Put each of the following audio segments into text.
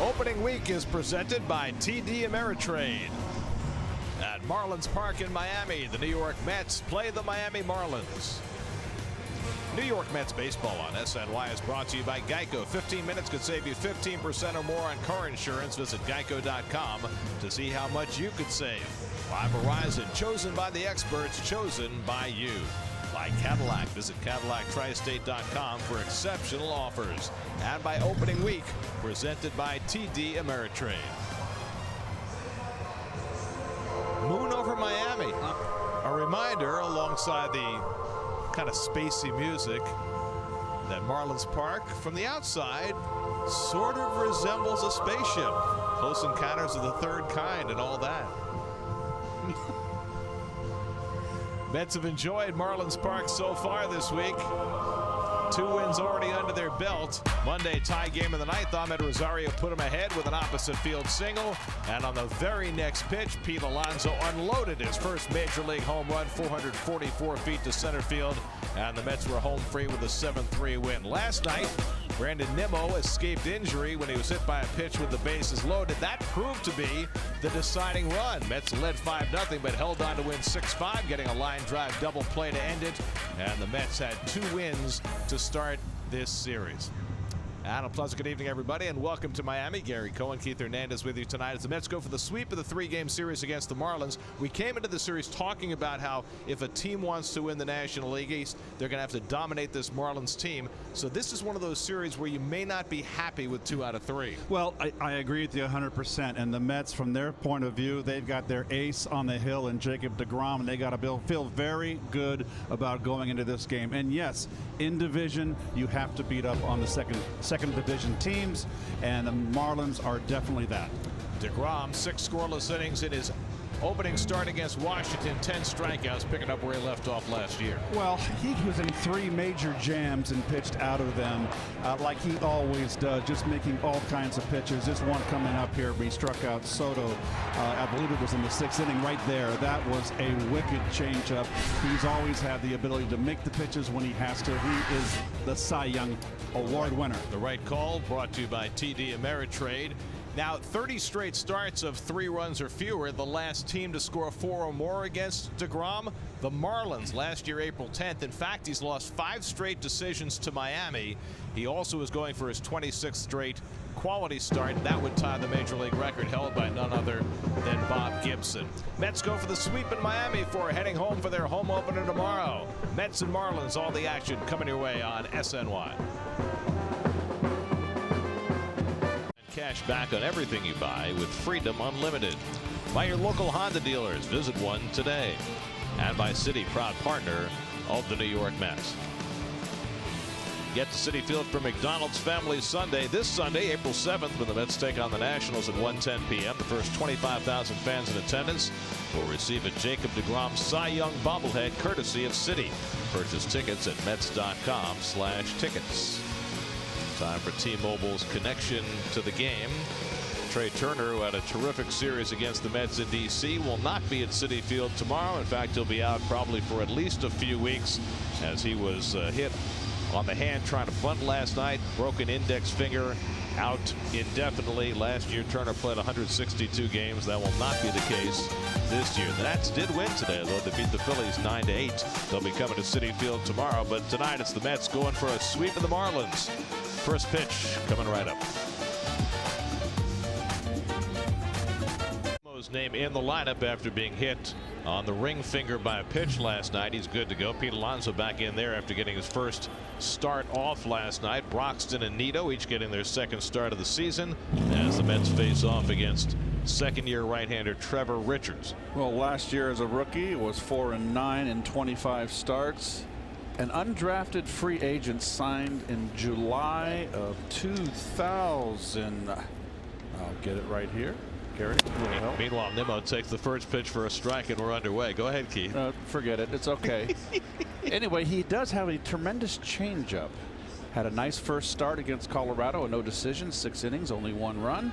Opening week is presented by TD Ameritrade. At Marlins Park in Miami, the New York Mets play the Miami Marlins. New York Mets baseball on SNY is brought to you by Geico. 15 minutes could save you 15% or more on car insurance. Visit geico.com to see how much you could save. By Verizon, chosen by the experts, chosen by you. By Cadillac, visit CadillacTristate.com for exceptional offers. And by Opening Week, presented by TD Ameritrade. Moon over Miami. A reminder, alongside the kind of spacey music, that Marlins Park, from the outside, sort of resembles a spaceship. Close Encounters of the Third Kind and all that. Mets have enjoyed Marlins Park so far this week. 2 wins already under their belt. Monday tie game of the ninth. Ahmed Rosario put him ahead with an opposite field single. And on the very next pitch, Pete Alonso unloaded his first major league home run, 444 feet to center field. And the Mets were home free with a 7-3 win. Last night, Brandon Nimmo escaped injury when he was hit by a pitch with the bases loaded. That proved to be the deciding run. Mets led 5-0, but held on to win 6-5, getting a line drive double play to end it. And the Mets had 2 wins to start this series. And a pleasant good evening, everybody, and welcome to Miami. Gary Cohen, Keith Hernandez with you tonight as the Mets go for the sweep of the 3-game series against the Marlins. We came into the series talking about how if a team wants to win the National League East, they're going to have to dominate this Marlins team. So this is one of those series where you may not be happy with 2 out of 3. Well, I agree with you 100%. And the Mets, from their point of view, they've got their ace on the hill in Jacob DeGrom, and they got to feel very good about going into this game. And yes, in division, you have to beat up on the second division teams, and the Marlins are definitely that. DeGrom, 6 scoreless innings in his opening start against Washington, 10 strikeouts, picking up where he left off last year. Well, he was in 3 major jams and pitched out of them like he always does, just making all kinds of pitches. This one coming up here, he struck out Soto. I believe it was in the 6th inning right there. That was a wicked changeup. He's always had the ability to make the pitches when he has to. He is the Cy Young Award winner. The right call, brought to you by TD Ameritrade. Now, 30 straight starts of 3 runs or fewer. The last team to score 4 or more against DeGrom, the Marlins, last year, April 10th. In fact, he's lost 5 straight decisions to Miami. He also is going for his 26th straight quality start. That would tie the major league record held by none other than Bob Gibson. Mets go for the sweep in Miami for heading home for their home opener tomorrow. Mets and Marlins, all the action coming your way on SNY. Cash back on everything you buy with Freedom Unlimited. By your local Honda dealers. Visit one today. And by Citi, proud partner of the New York Mets. Get to Citi Field for McDonald's Family Sunday this Sunday, April 7th, when the Mets take on the Nationals at 1:10 p.m. The first 25,000 fans in attendance will receive a Jacob DeGrom Cy Young bobblehead courtesy of Citi. Purchase tickets at Mets.com/tickets. Time for T-Mobile's connection to the game. Trey Turner, who had a terrific series against the Mets in D.C., will not be at Citi Field tomorrow. In fact, he'll be out probably for at least a few weeks, as he was hit on the hand trying to bunt last night. Broken index finger, out indefinitely. Last year, Turner played 162 games. That will not be the case this year. The Nats did win today, though. They beat the Phillies 9-8. They'll be coming to Citi Field tomorrow. But tonight, it's the Mets going for a sweep of the Marlins. First pitch coming right up. Nimmo's name in the lineup after being hit on the ring finger by a pitch last night. He's good to go. Pete Alonso back in there after getting his first start off last night. Broxton and Nito each getting their second start of the season as the Mets face off against second-year right-hander Trevor Richards. Well, last year as a rookie, it was 4-9 in 25 starts. An undrafted free agent signed in July of 2000. I'll get it right here. Gary, meanwhile, Nimmo takes the first pitch for a strike, and we're underway. Go ahead, Keith. Forget it. It's okay. Anyway, he does have a tremendous changeup. Had a nice first start against Colorado, a no decision, 6 innings, only 1 run.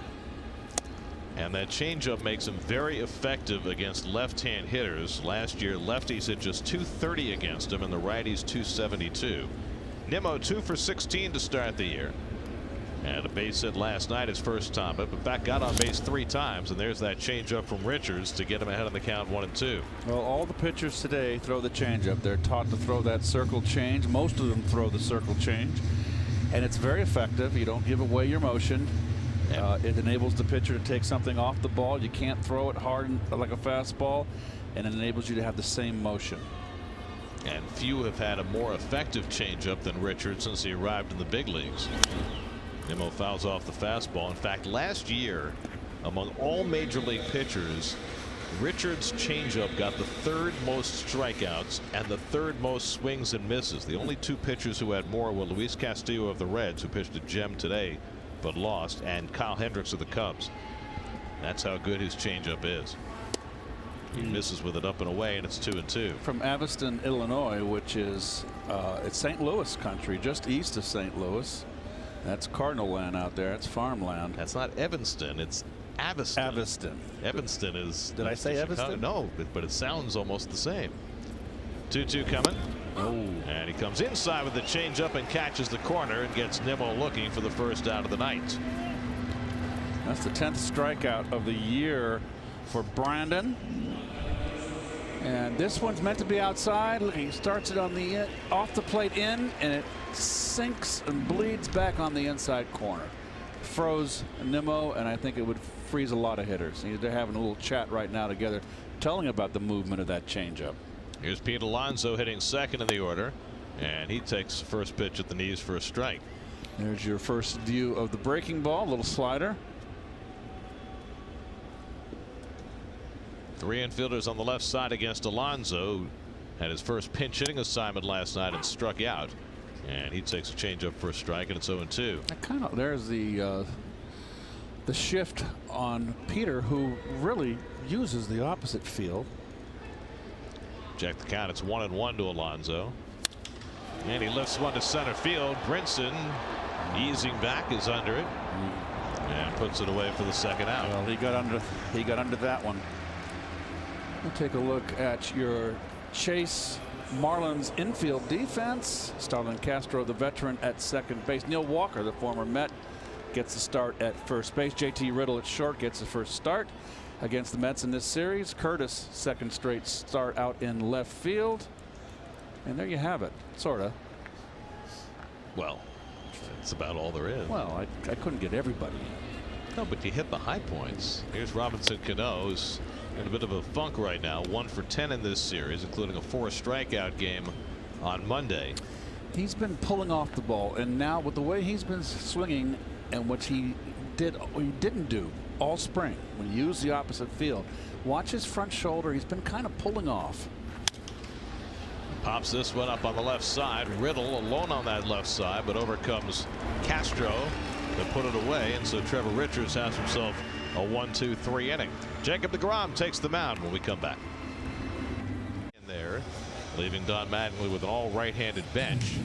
And that changeup makes him very effective against left-hand hitters. Last year, lefties hit just .230 against him, and the righties .272. Nimmo 2 for 16 to start the year. And a base hit last night, his first time, but back got on base 3 times, and there's that changeup from Richards to get him ahead on the count 1-2. Well, all the pitchers today throw the changeup. They're taught to throw that circle change. Most of them throw the circle change, and it's very effective. You don't give away your motion. It enables the pitcher to take something off the ball. You can't throw it hard like a fastball, and it enables you to have the same motion. And few have had a more effective changeup than Richards since he arrived in the big leagues. Nimmo fouls off the fastball. In fact, last year, among all major league pitchers, Richards' changeup got the 3rd most strikeouts and the 3rd most swings and misses. The only 2 pitchers who had more were Luis Castillo of the Reds, who pitched a gem today but lost, and Kyle Hendricks of the Cubs. That's how good his changeup is. He misses with it up and away, and it's 2-2. From Aviston, Illinois, which is it's St. Louis country, just east of St. Louis. That's Cardinal land out there. It's farmland. That's not Evanston. It's Aviston. Aviston. Evanston is. Did I say Evanston? No, but it sounds almost the same. 2-2 coming. Oh. And he comes inside with the changeup and catches the corner and gets Nimmo looking for the first out of the night. That's the 10th strikeout of the year for Brandon. And this one's meant to be outside. He starts it on the off the plate in, and it sinks and bleeds back on the inside corner. Froze Nimmo, and I think it would freeze a lot of hitters. They're having a little chat right now together, telling about the movement of that changeup. Here's Pete Alonso hitting second in the order, and he takes first pitch at the knees for a strike. There's your first view of the breaking ball, little slider. 3 infielders on the left side against Alonso, who had his first pinch hitting assignment last night and struck out. And he takes a changeup for a strike, and it's 0-2. There's the shift on Peter, who really uses the opposite field. Check the count. It's 1-1 to Alonso. And he lifts one to center field. Brinson easing back is under it and puts it away for the second out. Well, he got under that one. We'll take a look at your Chase Marlins infield defense. Starlin Castro, the veteran, at second base. Neil Walker, the former Met, gets the start at first base. JT Riddle at short gets the first start against the Mets in this series. Curtis, second straight start out in left field. And there you have it, sort of. Well, that's about all there is. Well, I couldn't get everybody in. No, but you hit the high points. Here's Robinson Cano, who's in a bit of a funk right now. 1 for 10 in this series, including a 4 strikeout game on Monday. He's been pulling off the ball, and now with the way he's been swinging and what he didn't do all spring when he used the opposite field. Watch his front shoulder. He's been kind of pulling off. Pops this one up on the left side. Riddle alone on that left side, but overcomes Castro to put it away, and so Trevor Richards has himself a 1-2-3 inning. Jacob DeGrom takes the mound when we come back. In there, leaving Don Mattingly with an all right-handed bench,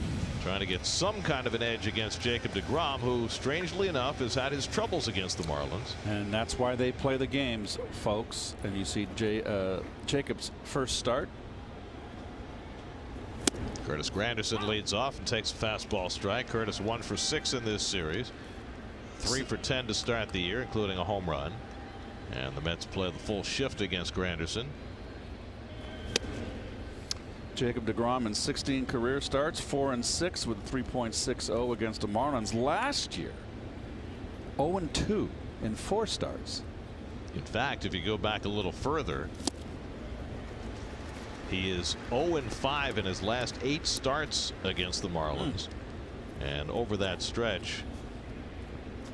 trying to get some kind of an edge against Jacob DeGrom, who strangely enough has had his troubles against the Marlins. And that's why they play the games, folks. And you see Jacob's first start. Curtis Granderson leads off and takes a fastball strike. Curtis 1 for 6 in this series. 3 for 10 to start the year, including a home run. And the Mets play the full shift against Granderson. Jacob DeGrom in 16 career starts, 4-6 with 3.60 against the Marlins. Last year, 0-2 in 4 starts. In fact, if you go back a little further, he is 0-5 in his last 8 starts against the Marlins. And over that stretch,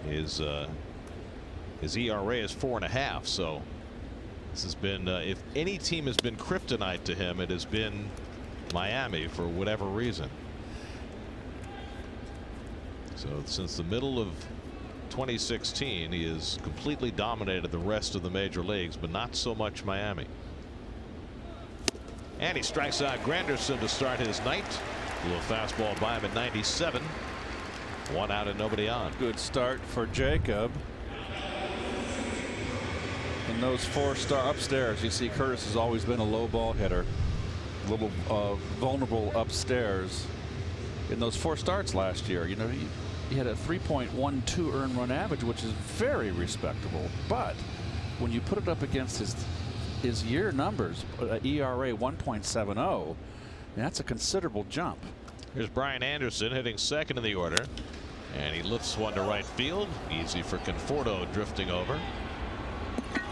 his ERA is 4.5. So this has been, if any team has been kryptonite to him, it has been Miami for whatever reason. So since the middle of 2016, he has completely dominated the rest of the major leagues, but not so much Miami. And he strikes out Granderson to start his night. A little fastball by him at 97. 1 out and nobody on. Good start for Jacob. In those 4-star upstairs, you see Curtis has always been a low ball hitter. A little vulnerable upstairs. In those 4 starts last year, you know, he had a 3.12 earned run average, which is very respectable. But when you put it up against his year numbers, ERA 1.70, that's a considerable jump. Here's Brian Anderson hitting second in the order, and he lifts one to right field. Easy for Conforto drifting over.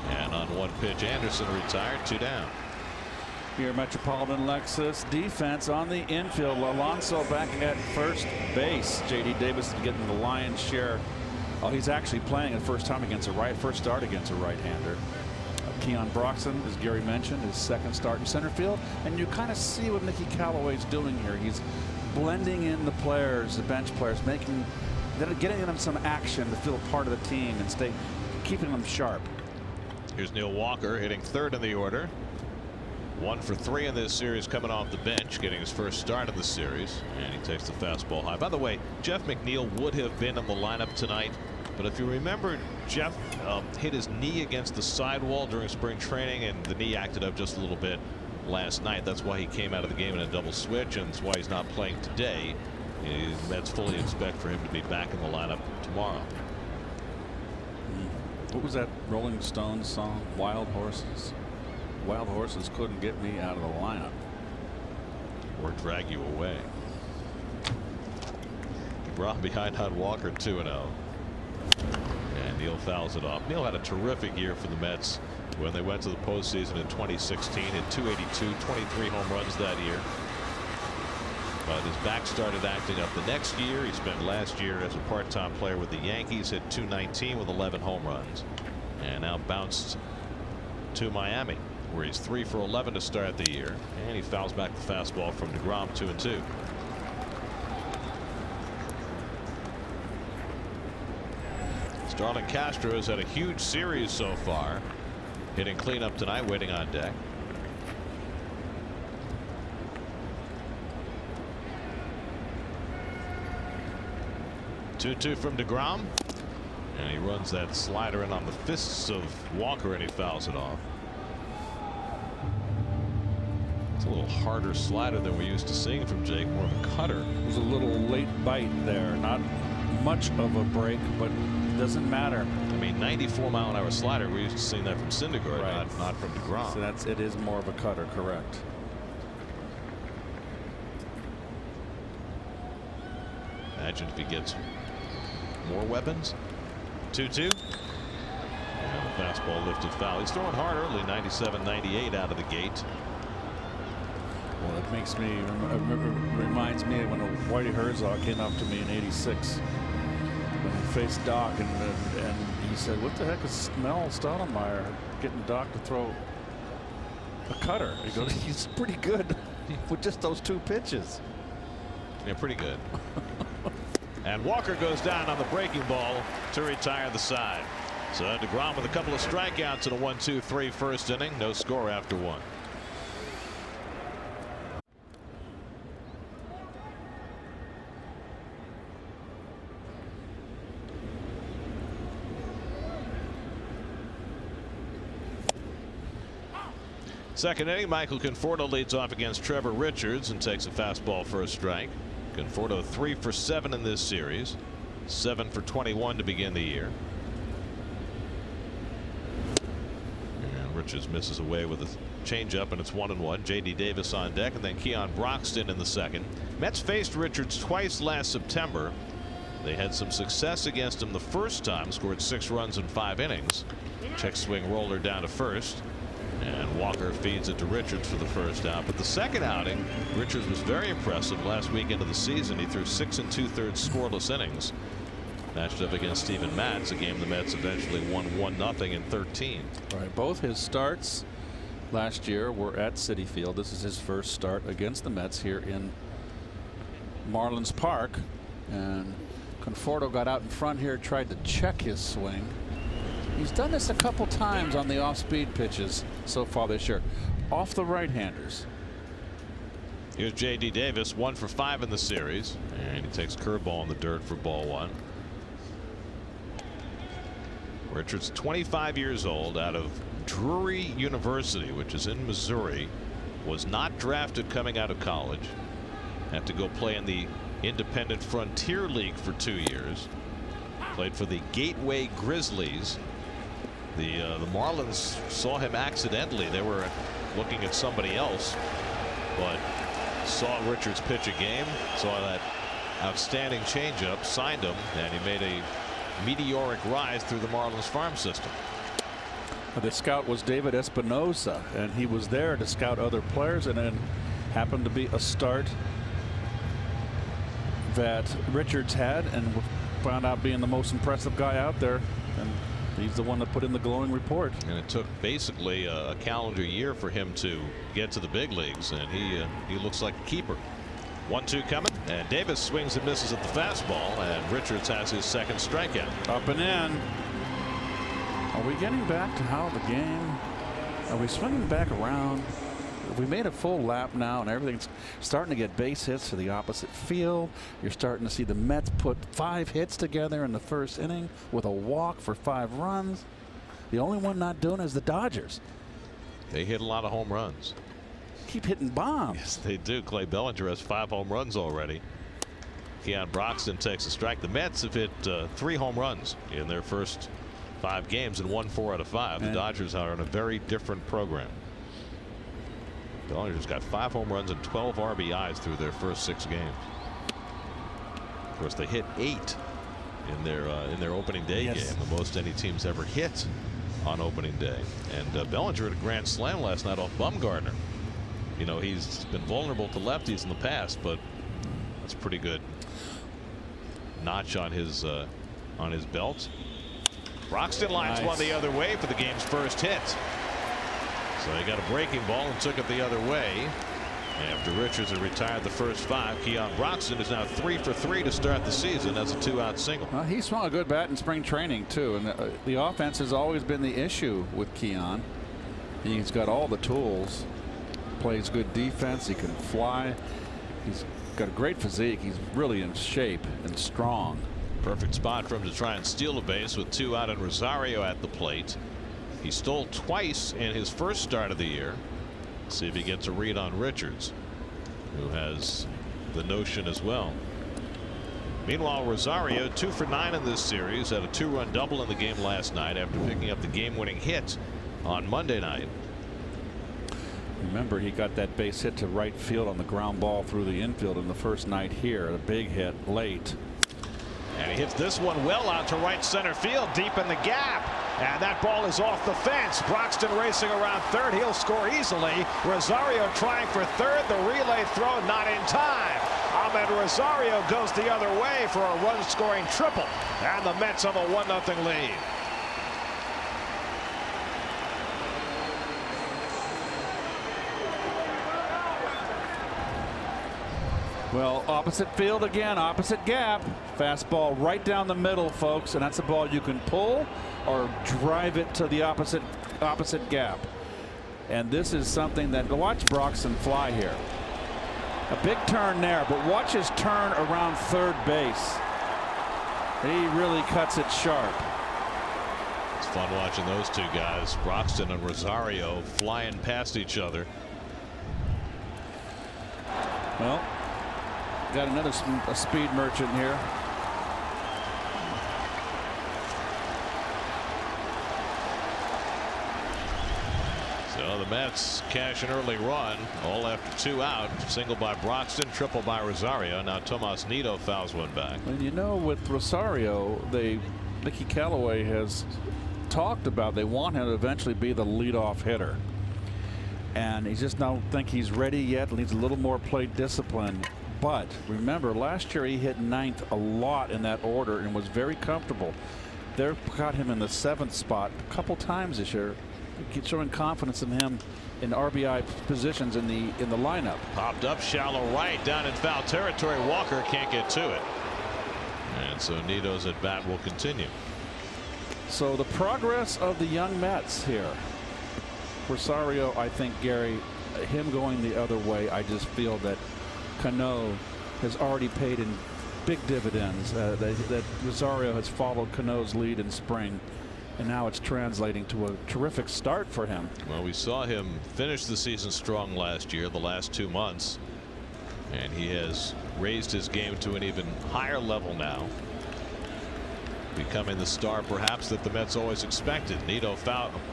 And on one pitch, Anderson retired, 2 down. Here, Metropolitan Lexus defense on the infield. Alonso back at first base. J.D. Davis is getting the lion's share. Oh, he's actually playing the first time against first start against a right-hander. Keon Broxton, as Gary mentioned, his second start in center field. And you kind of see what Mickey Callaway's doing here. He's blending in the players, the bench players, getting them some action to feel part of the team and keeping them sharp. Here's Neil Walker hitting third in the order. 1 for 3 in this series, coming off the bench, getting his first start in the series, and he takes the fastball high. By the way, Jeff McNeil would have been in the lineup tonight, but if you remember, Jeff hit his knee against the sidewall during spring training, and the knee acted up just a little bit last night. That's why he came out of the game in a double switch, and that's why he's not playing today. The Mets fully expect for him to be back in the lineup tomorrow. What was that Rolling Stones song? Wild Horses. Wild horses couldn't get me out of the lineup. Or drag you away. DeGrom behind on Walker, 2-0. And Neil fouls it off. Neil had a terrific year for the Mets when they went to the postseason in 2016. Hit 282, 23 home runs that year. But his back started acting up the next year. He spent last year as a part-time player with the Yankees. Hit 219 with 11 home runs. And now bounced to Miami, where he's 3 for 11 to start the year, and he fouls back the fastball from DeGrom, 2-2. Starlin Castro has had a huge series so far, hitting cleanup tonight, waiting on deck. Two from DeGrom, and he runs that slider in on the fists of Walker, and he fouls it off. It's a little harder slider than we're used to seeing from Jake, more of a cutter. It was a little late bite there, not much of a break, but it doesn't matter. I mean, 94-mile-an-hour slider, we're used to seeing that from Syndergaard, right. not from DeGrom. So it is more of a cutter, correct. Imagine if he gets more weapons. 2-2. And the fastball lifted foul. He's throwing hard early, 97-98 out of the gate. Well, it makes me reminds me of when Whitey Herzog came up to me in '86 when he faced Doc, and he said, "What the heck is Mel Stottlemyre getting Doc to throw a cutter?" He goes, "He's pretty good with just those 2 pitches." Yeah, pretty good. And Walker goes down on the breaking ball to retire the side. So DeGrom with a couple of strikeouts in a 1-2-3 first inning. No score after 1. Second inning, Michael Conforto leads off against Trevor Richards and takes a fastball for a strike. Conforto 3 for 7 in this series, 7 for 21 to begin the year. And Richards misses away with a changeup, and it's 1-1. J.D. Davis on deck, and then Keon Broxton in the second. Mets faced Richards twice last September. They had some success against him the first time, scored 6 runs in 5 innings. Check swing roller down to first. And Walker feeds it to Richards for the first out. But the second outing, Richards was very impressive last weekend of the season. He threw 6 2/3 scoreless innings. Matched up against Steven Matz, a game the Mets eventually won 1-0 in 13. Right. Both his starts last year were at Citi Field. This is his first start against the Mets here in Marlins Park. And Conforto got out in front here, tried to check his swing. He's done this a couple times on the off-speed pitches so far this year, off the right-handers. Here's J.D. Davis, 1 for 5 in the series, and he takes curveball in the dirt for ball 1. Richards, 25 years old, out of Drury University, which is in Missouri, was not drafted coming out of college. Had to go play in the Independent Frontier League for 2 years. Played for the Gateway Grizzlies. The Marlins saw him accidentally. They were looking at somebody else, but saw Richards pitch a game, saw that outstanding changeup, signed him, and he made a meteoric rise through the Marlins farm system. The scout was David Espinosa, and he was there to scout other players, and then happened to be a start that Richards had, and found out being the most impressive guy out there, and he's the one that put in the glowing report. And it took basically a calendar year for him to get to the big leagues, and he looks like a keeper. 1-2 coming, and Davis swings and misses at the fastball, and Richards has his second strikeout. Up and in. Are we getting back to how the game? Are we swinging back around? We made a full lap now, and everything's starting to get base hits to the opposite field. You're starting to see the Mets put 5 hits together in the first inning with a walk for 5 runs. The only one not doing is the Dodgers. They hit a lot of home runs. Keep hitting bombs. Yes, they do. Clay Bellinger has 5 home runs already. Keon Broxton takes a strike. The Mets have hit 3 home runs in their first 5 games and won 4 out of 5. The Dodgers are in a very different program. Bellinger's got 5 home runs and 12 RBIs through their first 6 games. Of course, they hit 8 in their opening day game, the most any team's ever hit on opening day. And Bellinger had a grand slam last night off Bumgarner. You know, he's been vulnerable to lefties in the past, but that's a pretty good notch on his belt. Broxton lines one the other way for the game's first hit. So he got a breaking ball and took it the other way. After Richards had retired the first 5, Keon Broxton is now 3 for 3 to start the season as a 2-out single. He swung a good bat in spring training too, and the offense has always been the issue with Keon. He's got all the tools. Plays good defense. He can fly. He's got a great physique. He's really in shape and strong. Perfect spot for him to try and steal a base with 2 out and Rosario at the plate. He stole twice in his first start of the year. Let's see if he gets a read on Richards, who has the notion as well. Meanwhile, Rosario 2 for 9 in this series, had a 2-run double in the game last night after picking up the game-winning hit on Monday night. Remember, he got that base hit to right field on the ground ball through the infield in the first night here. A big hit late. And he hits this one well out to right center field, deep in the gap. And that ball is off the fence. Broxton racing around third. He'll score easily. Rosario trying for third. The relay throw not in time. Ahmed Rosario goes the other way for a run-scoring triple. And the Mets have a 1-0 lead. Well, opposite field again, opposite gap. Fastball right down the middle, folks, and that's a ball you can pull or drive it to the opposite gap. And this is something that, watch Broxton fly here. A big turn there, but watch his turn around third base. He really cuts it sharp. It's fun watching those 2 guys, Broxton and Rosario, flying past each other. Well, got another speed merchant here. So the Mets cash an early run, all after 2 out. Single by Broxton, triple by Rosario. Now Tomas Nido fouls one back. And you know, with Rosario, Mickey Callaway has talked about they want him to eventually be the leadoff hitter. And he just don't think he's ready yet. Needs a little more plate discipline. But remember, last year he hit 9th a lot in that order and was very comfortable. They've got him in the 7th spot a couple times this year. Keep showing confidence in him in RBI positions in the lineup. Popped up shallow right, down in foul territory. Walker can't get to it. And so Nido's at bat will continue. So the progress of the young Mets here. Rosario, I think, Gary, him going the other way, I just feel that Cano has already paid in big dividends. That Rosario has followed Cano's lead in spring, and now it's translating to a terrific start for him. Well, we saw him finish the season strong last year, the last 2 months. And he has raised his game to an even higher level now, becoming the star perhaps that the Mets always expected. Nito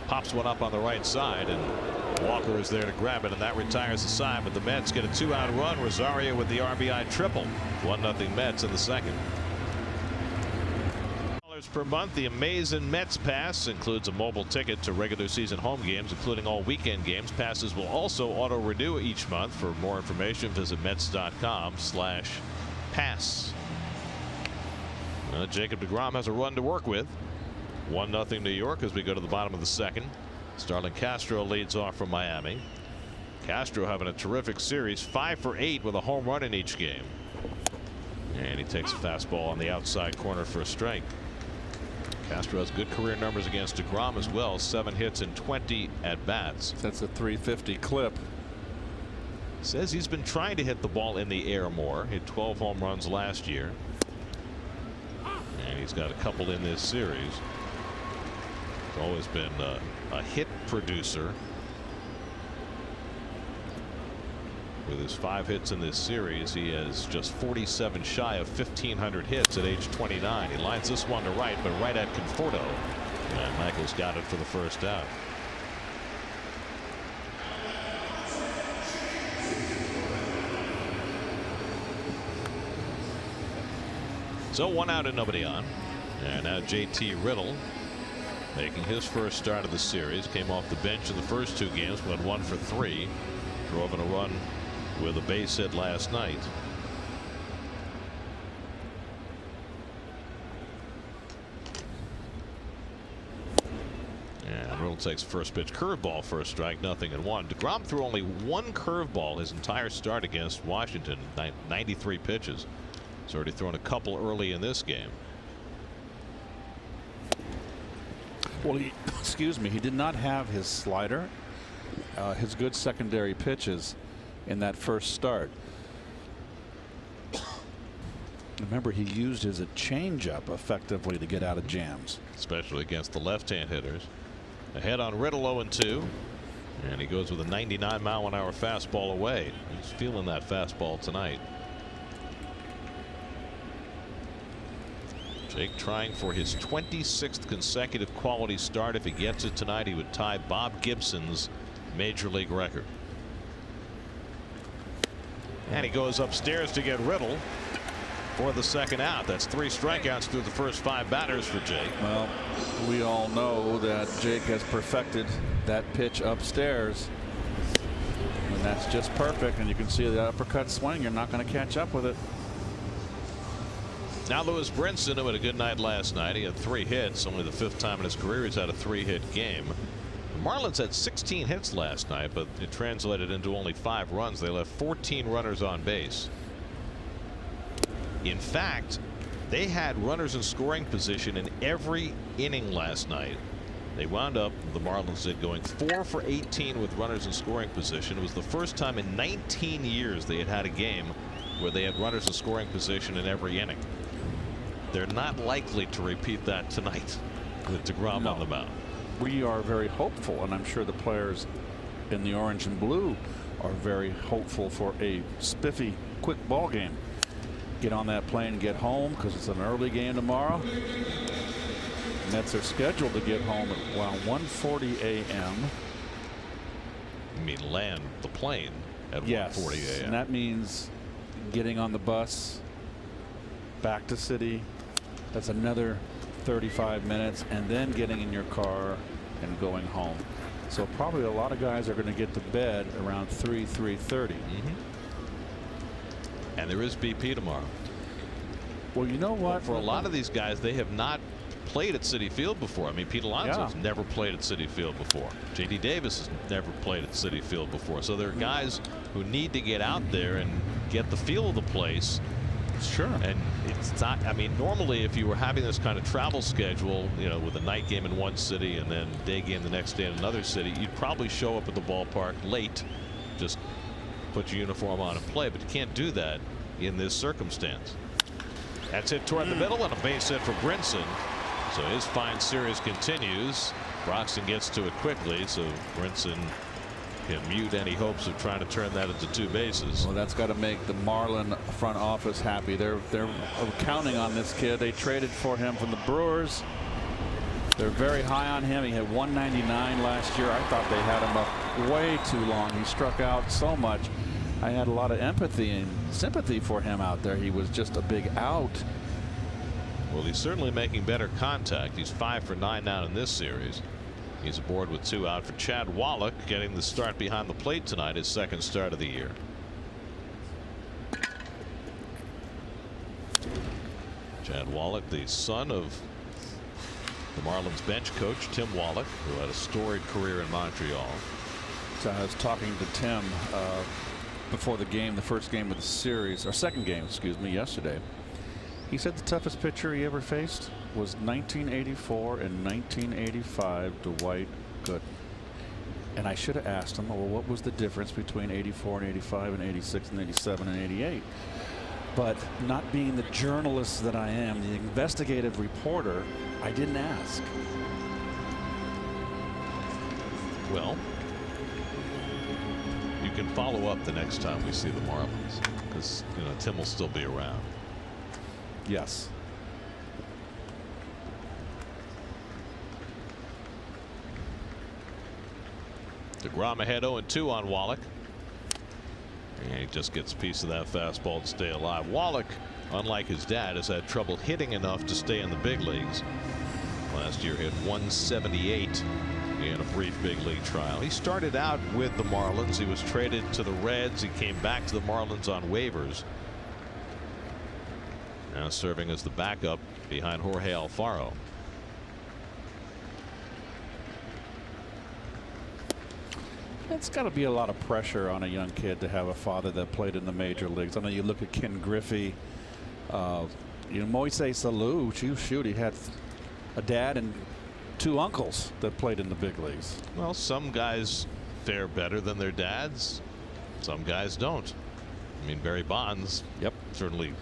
pops one up on the right side, and Walker is there to grab it, and that retires the side. But the Mets get a 2-out run. Rosario with the RBI triple. 1-0 Mets in the second. Per month. The Amazing Mets Pass includes a mobile ticket to regular season home games, including all weekend games. Passes will also auto renew each month. For more information, visit Mets.com/pass. Jacob DeGrom has a run to work with. 1-0 New York as we go to the bottom of the second. Starlin Castro leads off from Miami. Castro having a terrific series, 5 for 8 with a home run in each game. And he takes a fastball on the outside corner for a strike. Castro has good career numbers against DeGrom as well. 7 hits and 20 at bats. That's a 350 clip. Says he's been trying to hit the ball in the air more. Hit 12 home runs last year. And he's got a couple in this series. He's always been a hit producer. With his 5 hits in this series, he has just 47 shy of 1,500 hits at age 29. He lines this one to right, but right at Conforto. And Michaels got it for the first out. So 1 out and nobody on. And now JT Riddle making his first start of the series. Came off the bench in the first 2 games, went 1 for 3. Drove in a run with a base hit last night. And Riddle takes first pitch, curveball for a strike, 0-1. DeGrom threw only 1 curveball his entire start against Washington, 93 pitches. He's already thrown a couple early in this game. Well, he did not have his slider, his good secondary pitches in that first start. Remember, he used his changeup effectively to get out of jams, especially against the left-hand hitters. Ahead on Riddle, 0-2, and he goes with a 99-mile-an-hour fastball away. He's feeling that fastball tonight. Jake trying for his 26th consecutive quality start. If he gets it tonight, he would tie Bob Gibson's major league record. And he goes upstairs to get Riddle for the second out. That's 3 strikeouts through the first 5 batters for Jake. Well, we all know that Jake has perfected that pitch upstairs, and that's just perfect. And you can see the uppercut swing. You're not going to catch up with it. Now Lewis Brinson, who had a good night last night. He had 3 hits, only the 5th time in his career he's had a 3-hit game. The Marlins had 16 hits last night, but it translated into only 5 runs. They left 14 runners on base. In fact, they had runners in scoring position in every inning last night. They wound up, the Marlins did, going 4 for 18 with runners in scoring position. It was the first time in 19 years they had had a game where they had runners in scoring position in every inning. They're not likely to repeat that tonight with DeGrom on the mound. We are very hopeful, and I'm sure the players in the orange and blue are very hopeful for a spiffy, quick ball game. Get on that plane, get home, because it's an early game tomorrow. Mets are scheduled to get home at 1:40 a.m. You mean land the plane at 1:40 a.m. And that means getting on the bus back to city. That's another 35 minutes, and then getting in your car and going home. So probably a lot of guys are going to get to bed around 3:30. And there is BP tomorrow. Well, you know what? For a lot of these guys, they have not played at Citi Field before. I mean, Pete Alonso's never played at Citi Field before. J.D. Davis has never played at Citi Field before. So there are guys who need to get out there and get the feel of the place. Sure. And it's not, I mean, normally if you were having this kind of travel schedule, you know, with a night game in one city and then day game the next day in another city, you'd probably show up at the ballpark late, just put your uniform on and play. But you can't do that in this circumstance. That's hit toward the middle, and a base hit for Brinson. So his fine series continues. Broxton gets to it quickly, so Brinson can mute any hopes of trying to turn that into 2 bases. Well, that's got to make the Marlin front office happy. They're counting on this kid. They traded for him from the Brewers. They're very high on him. He had 199 last year. I thought they had him up way too long. He struck out so much. I had a lot of empathy and sympathy for him out there. He was just a big out. Well, he's certainly making better contact. He's 5 for 9 now in this series. He's aboard with 2 out for Chad Wallach, getting the start behind the plate tonight, his 2nd start of the year. Chad Wallach, the son of the Marlins bench coach Tim Wallach, who had a storied career in Montreal. So I was talking to Tim before the game, the first game of the series, or second game, excuse me, yesterday. He said the toughest pitcher he ever faced was 1984 and 1985 Dwight Gooden. And I should have asked him, well, what was the difference between 84 and 85 and 86 and 87 and 88? But not being the journalist that I am, the investigative reporter, I didn't ask. Well, you can follow up the next time we see the Marlins, because Tim will still be around. Yes. DeGrom ahead 0-2 on Wallach. And he just gets a piece of that fastball to stay alive. Wallach, unlike his dad, has had trouble hitting enough to stay in the big leagues. Last year hit 178 in a brief big league trial. He started out with the Marlins. He was traded to the Reds. He came back to the Marlins on waivers. Now serving as the backup behind Jorge Alfaro. It's got to be a lot of pressure on a young kid to have a father that played in the major leagues. I know you look at Ken Griffey, Moises Alou. Shoot, he had a dad and 2 uncles that played in the big leagues. Well, some guys fare better than their dads. Some guys don't. I mean, Barry Bonds, certainly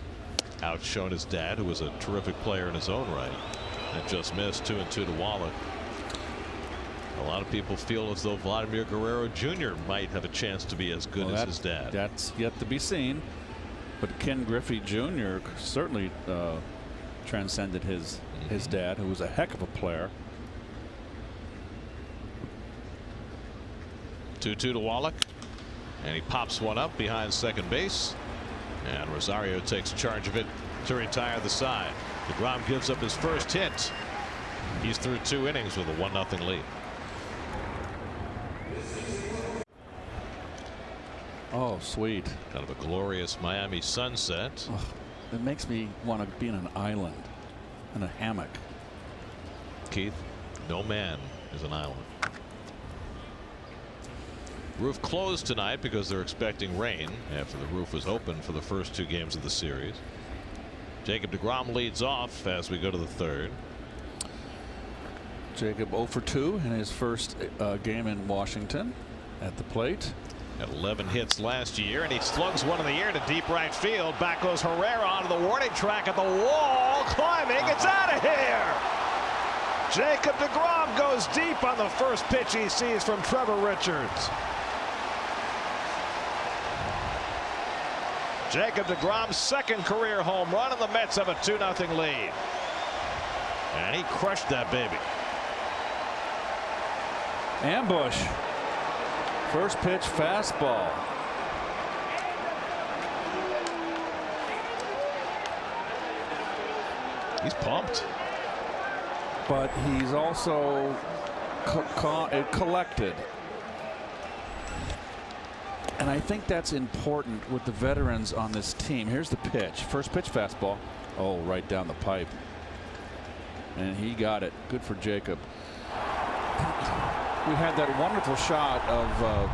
outshone his dad, who was a terrific player in his own right. And just missed 2-2 to Wallach. A lot of people feel as though Vladimir Guerrero Jr. might have a chance to be as good as his dad. That's yet to be seen. But Ken Griffey Jr. certainly transcended his dad, who was a heck of a player. 2-2 to Wallach, and he pops one up behind second base, and Rosario takes charge of it to retire the side. DeGrom gives up his first hit. He's through 2 innings with a 1-0 lead. Oh, sweet. Kind of a glorious Miami sunset. Oh, it makes me want to be in an island, in a hammock. Keith, no man is an island. Roof closed tonight because they're expecting rain after the roof was open for the first 2 games of the series. Jacob DeGrom leads off as we go to the 3rd. Jacob 0 for 2 in his first game in Washington at the plate. Had 11 hits last year, and he slugs one in the air to deep right field. Back goes Herrera onto the warning track at the wall, climbing. It's out of here. Jacob DeGrom goes deep on the first pitch he sees from Trevor Richards. Jacob DeGrom's 2nd career home run, and the Mets have a 2-0 lead. And he crushed that baby. Ambush. First pitch fastball. He's pumped. But he's also collected. And I think that's important with the veterans on this team. Here's the pitch. First pitch fastball. Oh, right down the pipe. And he got it. Good for Jacob. We had that wonderful shot of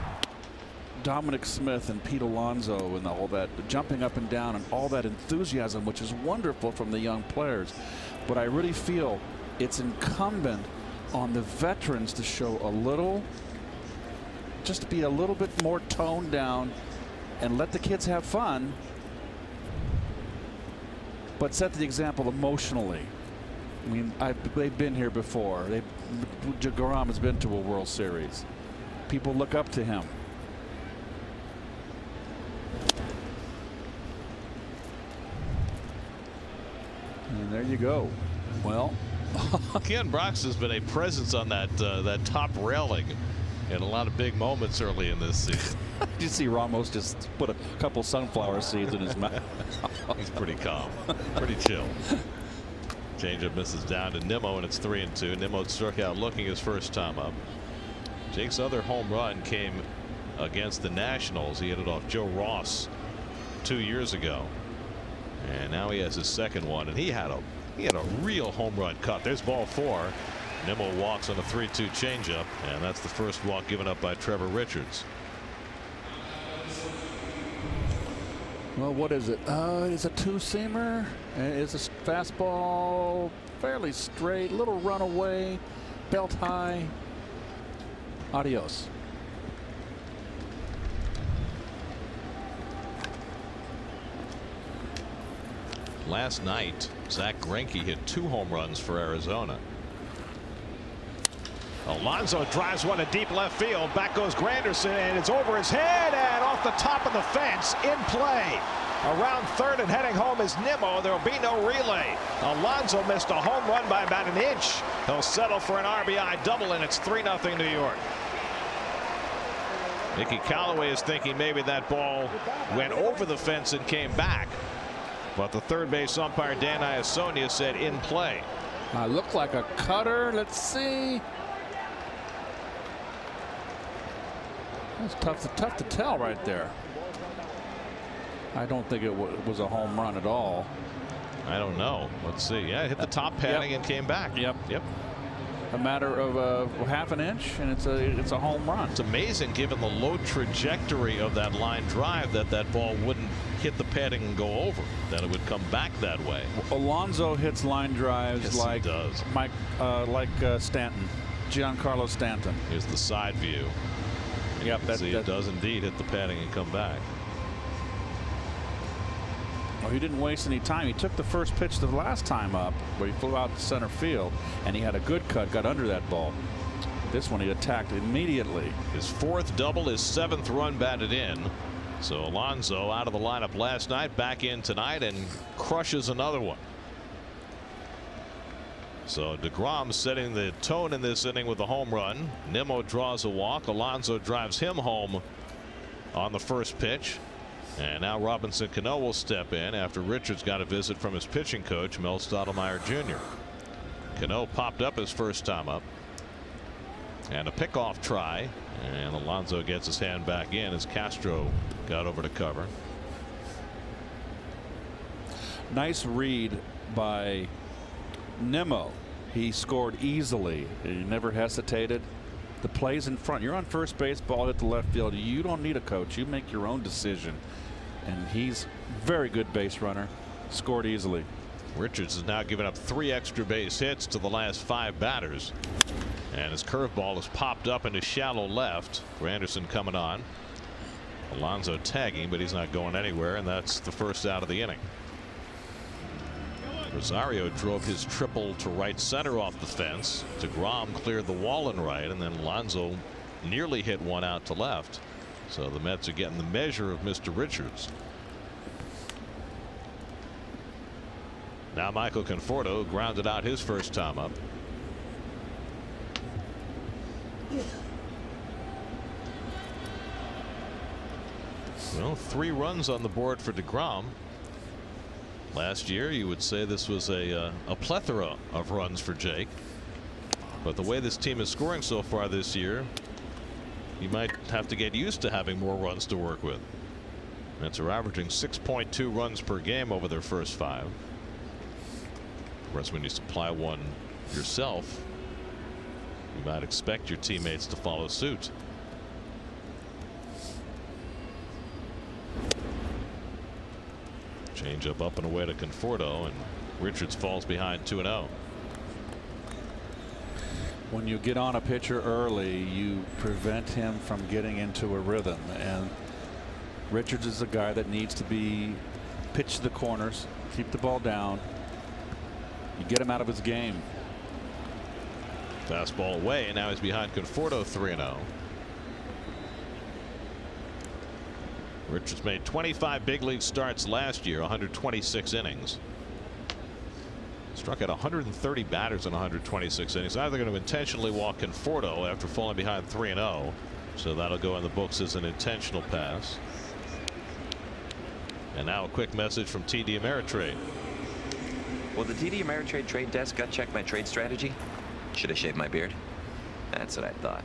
Dominic Smith and Pete Alonso and all that jumping up and down and all that enthusiasm, which is wonderful from the young players. But I really feel it's incumbent on the veterans to show a little, just to be a little bit more toned down and let the kids have fun, but set the example emotionally. I mean, they've been here before. DeGrom has been to a World Series. People look up to him. And there you go. Well, Ken Brox has been a presence on that top railing in a lot of big moments early in this season. Did you see Ramos just put a couple sunflower seeds in his mouth? He's pretty calm, pretty chill. Changeup misses down to Nimmo, and it's 3-2. Nimmo struck out looking his first time up. Jake's other home run came against the Nationals. He hit it off Joe Ross 2 years ago, and now he has his second one, and he had a real home run cut. There's ball 4. Nimmo walks on a 3-2 changeup, and that's the first walk given up by Trevor Richards. Well, what is it? It's a two-seamer. It's a fastball, fairly straight, little runaway, belt high. Adios. Last night, Zach Greinke hit 2 home runs for Arizona. Alonso drives one to deep left field. Back goes Granderson, and it's over his head and off the top of the fence in play. Around third and heading home is Nimmo. There will be no relay. Alonso missed a home run by about an inch. He'll settle for an RBI double, and it's 3-0 New York. Mickey Callaway is thinking maybe that ball went over the fence and came back. But the third base umpire, Dan Iasonia, said in play. Looked like a cutter. Let's see. That's tough to tell right there. I don't think it was a home run at all. I don't know. Let's see. Yeah, it hit the top padding and came back. Yep. Yep. A matter of half an inch, and it's a home run. It's amazing, given the low trajectory of that line drive, that ball wouldn't hit the padding and go over. That it would come back that way. Alonso hits line drives yes, he does. Stanton, Giancarlo Stanton. Here's the side view. Yep, it does indeed hit the padding and come back. Well, he didn't waste any time. He took the first pitch the last time up, where he flew out to center field, and he had a good cut, got under that ball. This one he attacked immediately. His 4th double, his 7th run batted in. So Alonso out of the lineup last night, back in tonight, and crushes another one. So DeGrom setting the tone in this inning with a home run. Nimmo draws a walk. Alonso drives him home on the first pitch. And now Robinson Cano will step in after Richards got a visit from his pitching coach, Mel Stottlemyre Jr. Cano popped up his first time up. And a pickoff try. And Alonso gets his hand back in as Castro got over to cover. Nice read by Nimmo. He scored easily. He never hesitated. The play's in front. You're on first base, ball hit the left field. You don't need a coach. You make your own decision. And he's very good base runner. Scored easily. Richards has now given up 3 extra base hits to the last 5 batters. And his curveball is popped up into shallow left. Granderson coming on. Alonso tagging, but he's not going anywhere, and that's the first out of the inning. Rosario drove his triple to right center off the fence. DeGrom cleared the wall and right, and then Alonso nearly hit one out to left. So the Mets are getting the measure of Mr. Richards. Now Michael Conforto grounded out his first time up. Well, 3 runs on the board for DeGrom. Last year you would say this was a plethora of runs for Jake, but the way this team is scoring so far this year, you might have to get used to having more runs to work with. Mets are averaging 6.2 runs per game over their first 5. Of course, when you supply one yourself, you might expect your teammates to follow suit. Changeup up and away to Conforto, and Richards falls behind 2-0. When you get on a pitcher early, you prevent him from getting into a rhythm, and Richards is a guy that needs to be pitched to the corners, keep the ball down. You get him out of his game. Fastball away, and now he's behind Conforto 3-0. Richards made 25 big league starts last year, 126 innings. Struck out 130 batters in 126 innings. Now they're going to intentionally walk Conforto after falling behind 3-0. So that'll go in the books as an intentional pass. And now a quick message from TD Ameritrade. Will the TD Ameritrade trade desk gut check my trade strategy? Should have shaved my beard. That's what I thought.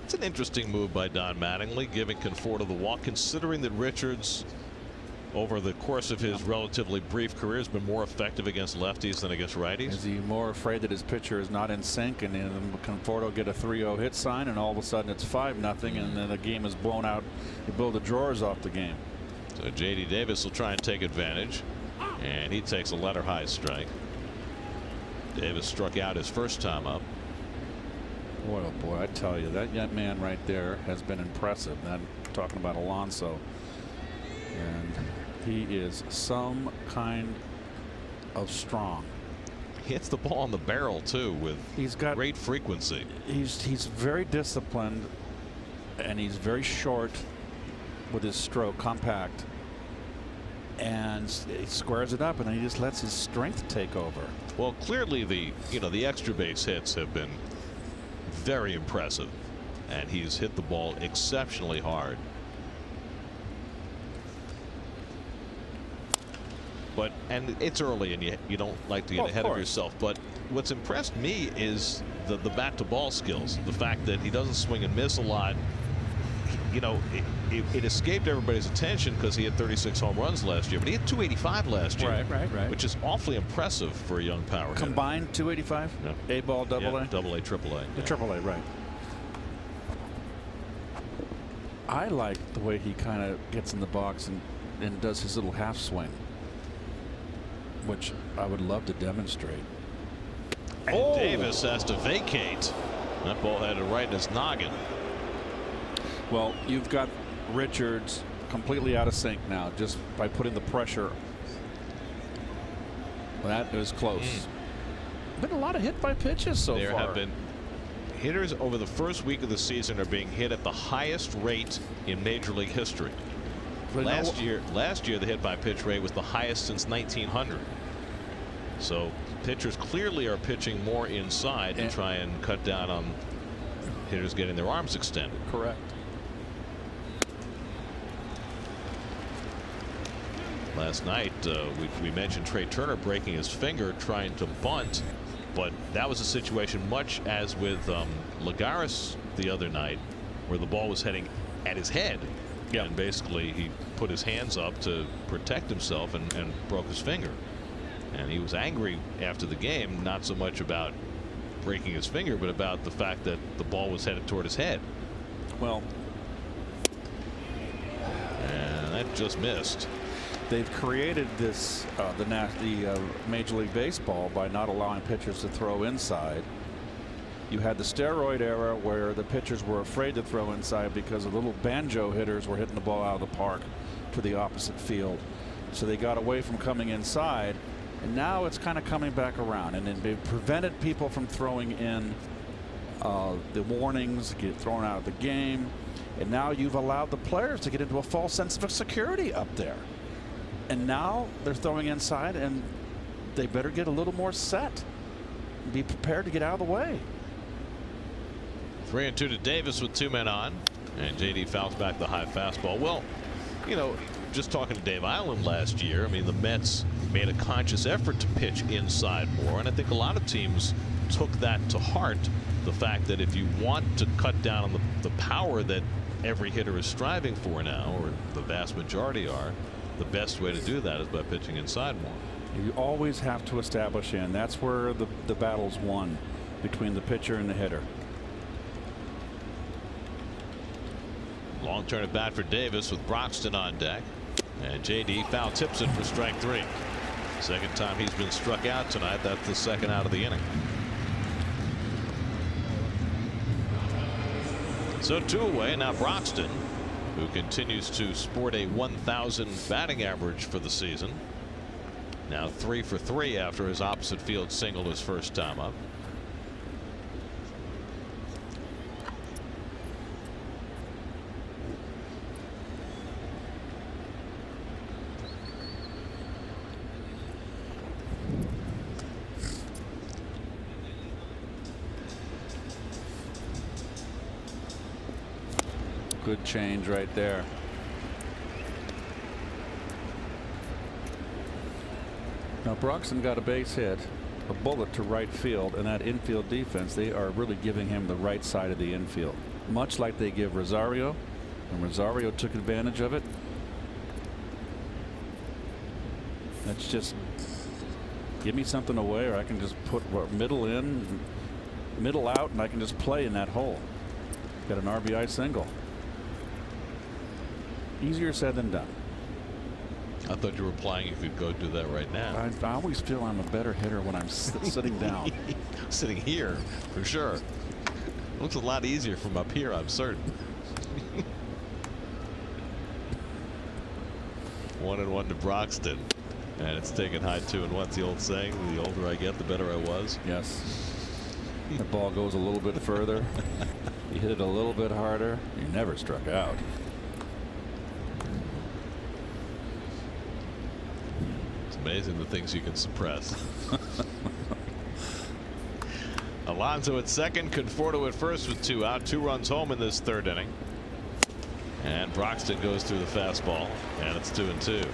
It's an interesting move by Don Mattingly, giving Conforto the walk, considering that Richards, over the course of his relatively brief career, has been more effective against lefties than against righties. Is he more afraid that his pitcher is not in sync, and then Conforto get a 3-0 hit sign, and all of a sudden it's 5-0, and then the game is blown out? You blow the drawers off the game. So JD Davis will try and take advantage, and he takes a letter high strike. Davis struck out his first time up. Boy, oh boy, I tell you, that young man right there has been impressive. I'm talking about Alonso, and he is some kind of strong. He hits the ball on the barrel too with great frequency. He's very disciplined, and he's very short with his stroke, compact, and he squares it up, and then he just lets his strength take over. Well, clearly the extra base hits have been very impressive, and he's hit the ball exceptionally hard. And it's early, and you don't like to get ahead of yourself. But what's impressed me is the bat to ball skills. The fact that he doesn't swing and miss a lot. It escaped everybody's attention because he had 36 home runs last year, but he had 285 last year, right, which is awfully impressive for a young power hitter. Combined 285. Yeah. A ball, double A, double A, triple A. The triple A, right. I like the way he kind of gets in the box and does his little half swing, which I would love to demonstrate. And Davis has to vacate. That ball headed right in his noggin. Well, you've got Richards completely out of sync now just by putting the pressure. That is close. Been a lot of hit by pitches so far. There have been hitters over the first week of the season are being hit at the highest rate in Major League history. Last year the hit by pitch rate was the highest since 1900. So pitchers clearly are pitching more inside to try and cut down on hitters getting their arms extended. Correct. Last night we mentioned Trey Turner breaking his finger trying to bunt, but that was a situation much as with Lagares the other night, where the ball was heading at his head, and basically he put his hands up to protect himself and broke his finger. And he was angry after the game, not so much about breaking his finger, but about the fact that the ball was headed toward his head. Well, and that just missed. They've created this the Major League Baseball by not allowing pitchers to throw inside. You had the steroid era where the pitchers were afraid to throw inside because the little banjo hitters were hitting the ball out of the park to the opposite field. So they got away from coming inside, and now it's kind of coming back around, and then they've prevented people from throwing in the warnings, get thrown out of the game, and now you've allowed the players to get into a false sense of security up there. And now they're throwing inside, and they better get a little more set. Be prepared to get out of the way. 3-2 to Davis with 2 men on, and JD fouls back the high fastball. Well, just talking to Dave Island last year, I mean, the Mets made a conscious effort to pitch inside more, and I think a lot of teams took that to heart. The fact that if you want to cut down on the power that every hitter is striving for now, or the vast majority are, the best way to do that is by pitching inside more. You always have to establish in. That's where the battle's won, between the pitcher and the hitter. Long turn at bat for Davis with Broxton on deck, and JD foul tips it for strike 3. Second time he's been struck out tonight. That's the second out of the inning. So 2 away. Now Broxton, who continues to sport a 1,000 batting average for the season. Now 3 for 3 after his opposite field single his first time up. Good change right there. Now Broxton got a base hit, a bullet to right field, and that infield defense, they are really giving him the right side of the infield, much like they give Rosario, and Rosario took advantage of it. That's just give me something away, or I can just put middle in, middle out, and I can just play in that hole. Got an RBI single. Easier said than done. I thought you were implying you could go do that right now. I always feel I'm a better hitter when I'm sitting down. Sitting here, for sure. Looks a lot easier from up here, I'm certain. 1-1 to Broxton. And it's taken high 2-1. It's the old saying, the older I get, the better I was. Yes. The ball goes a little bit further. You hit it a little bit harder. You never struck out. It's amazing the things you can suppress. Alonso at second, Conforto at first with 2 out. 2 runs home in this 3rd inning. And Broxton goes through the fastball, and it's 2-2.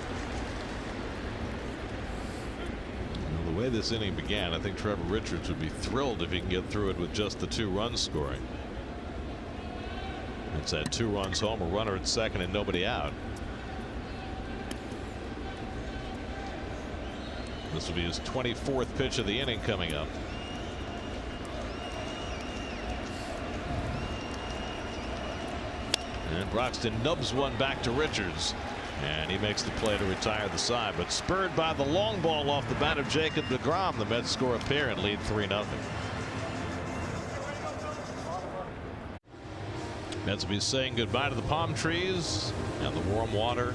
The way this inning began, I think Trevor Richards would be thrilled if he can get through it with just the 2 runs scoring. It's at 2 runs home, a runner at second, and nobody out. This will be his 24th pitch of the inning coming up. And Broxton nubs one back to Richards. And he makes the play to retire the side, but spurred by the long ball off the bat of Jacob DeGrom. The Mets score a pair and lead 3-0. Mets will be saying goodbye to the palm trees and the warm water.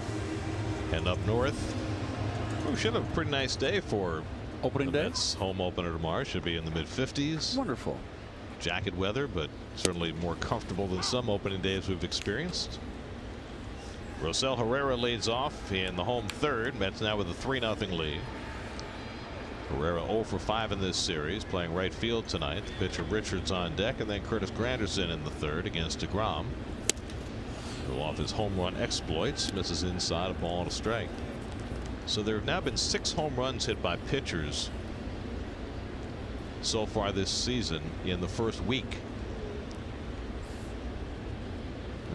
And up north, we should have a pretty nice day for opening day. Mets home opener tomorrow. Should be in the mid-50s. Wonderful. Jacket weather, but certainly more comfortable than some opening days we've experienced. Rosell Herrera leads off in the home 3rd. Mets now with a 3-0 lead. Herrera 0 for 5 in this series, playing right field tonight. The pitcher Richards on deck, and then Curtis Granderson in the 3rd against DeGrom. Go off his home run exploits, misses inside, a ball and a strike. So there have now been 6 home runs hit by pitchers so far this season in the first week.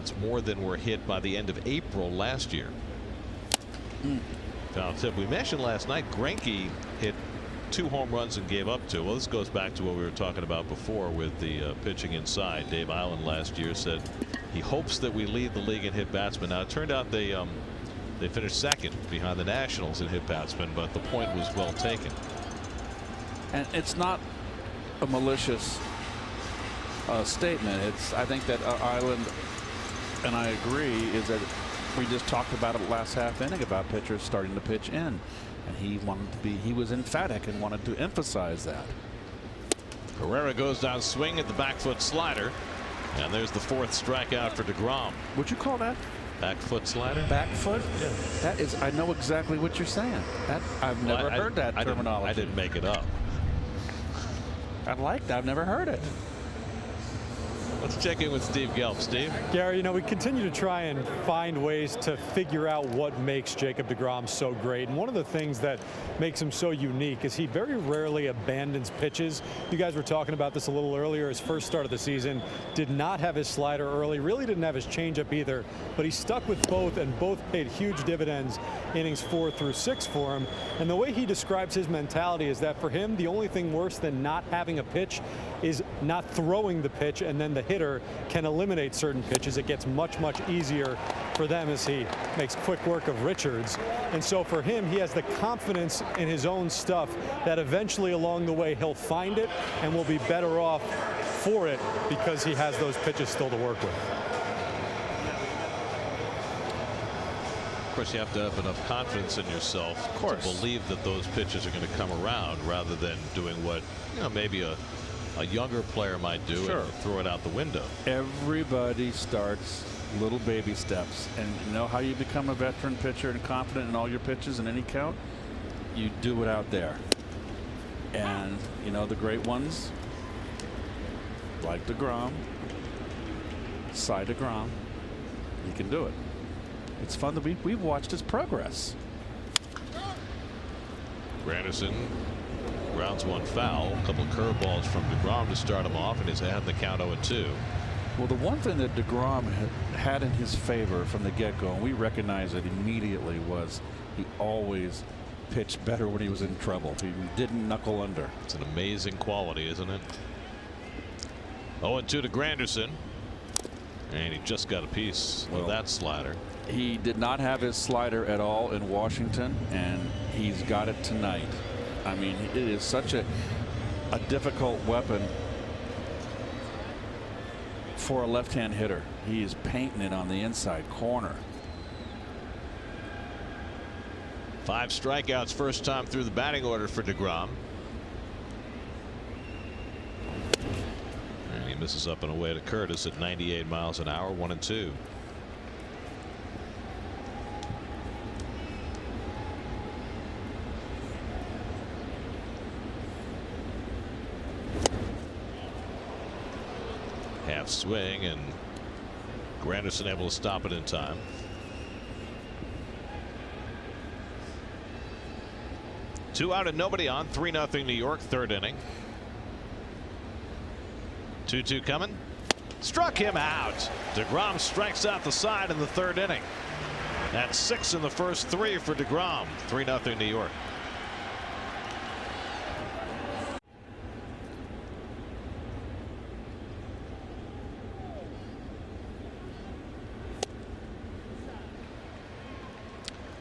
It's more than were hit by the end of April last year. Foul tip. We mentioned last night Greinke hit 2 home runs and gave up 2. Well, this goes back to what we were talking about before with the pitching inside. Dave Island last year said he hopes that we lead the league in hit batsmen. Now it turned out they finished 2nd behind the Nationals in hit batsmen, but the point was well taken. And it's not a malicious statement. It's, I think that Island, and I agree, is that we just talked about it last half inning about pitchers starting to pitch in, and he was emphatic and wanted to emphasize that. Herrera goes down swing at the back foot slider, and there's the 4th strikeout for DeGrom. What'd you call that? Back foot slider. Back foot. Yeah. That is, I know exactly what you're saying. That I've never heard that terminology. I didn't make it up. I like that. I've never heard it. Let's check in with Steve Gelb. Steve? Gary, we continue to try and find ways to figure out what makes Jacob DeGrom so great. And one of the things that makes him so unique is he very rarely abandons pitches. You guys were talking about this a little earlier. His first start of the season did not have his slider early, really didn't have his changeup either, but he stuck with both, and both paid huge dividends innings 4 through 6 for him. And the way he describes his mentality is that for him, the only thing worse than not having a pitch is not throwing the pitch, and then the hitter can eliminate certain pitches. It gets much easier for them as he makes quick work of Richards. And so for him, he has the confidence in his own stuff that eventually along the way he'll find it and will be better off for it because he has those pitches still to work with. Of course, you have to have enough confidence in yourself to believe that those pitches are going to come around, rather than doing what maybe a younger player might do and throw it out the window. Everybody starts little baby steps, and you know how you become a veteran pitcher and confident in all your pitches in any count? You do it out there. And the great ones like DeGrom, Cy DeGrom, He can do it. It's fun that we've watched his progress. Granderson grounds one foul. A couple curveballs from DeGrom to start him off, and he's ahead in the count 0-2. Well, the one thing that DeGrom had in his favor from the get-go, and we recognized it immediately, was he always pitched better when he was in trouble. He didn't knuckle under. It's an amazing quality, isn't it? 0-2 to Granderson, and he just got a piece of that slider. He did not have his slider at all in Washington, and he's got it tonight. I mean, it is such a difficult weapon for a left-hand hitter. He is painting it on the inside corner. 5 strikeouts first time through the batting order for DeGrom. And he misses up and away to Curtis at 98 miles an hour, 1-2. Half swing, and Granderson able to stop it in time. Two out and nobody on. 3-0 New York, third inning. 2-2 coming. Struck him out. DeGrom strikes out the side in the third inning. That's 6 in the first 3 for DeGrom. 3-0 New York.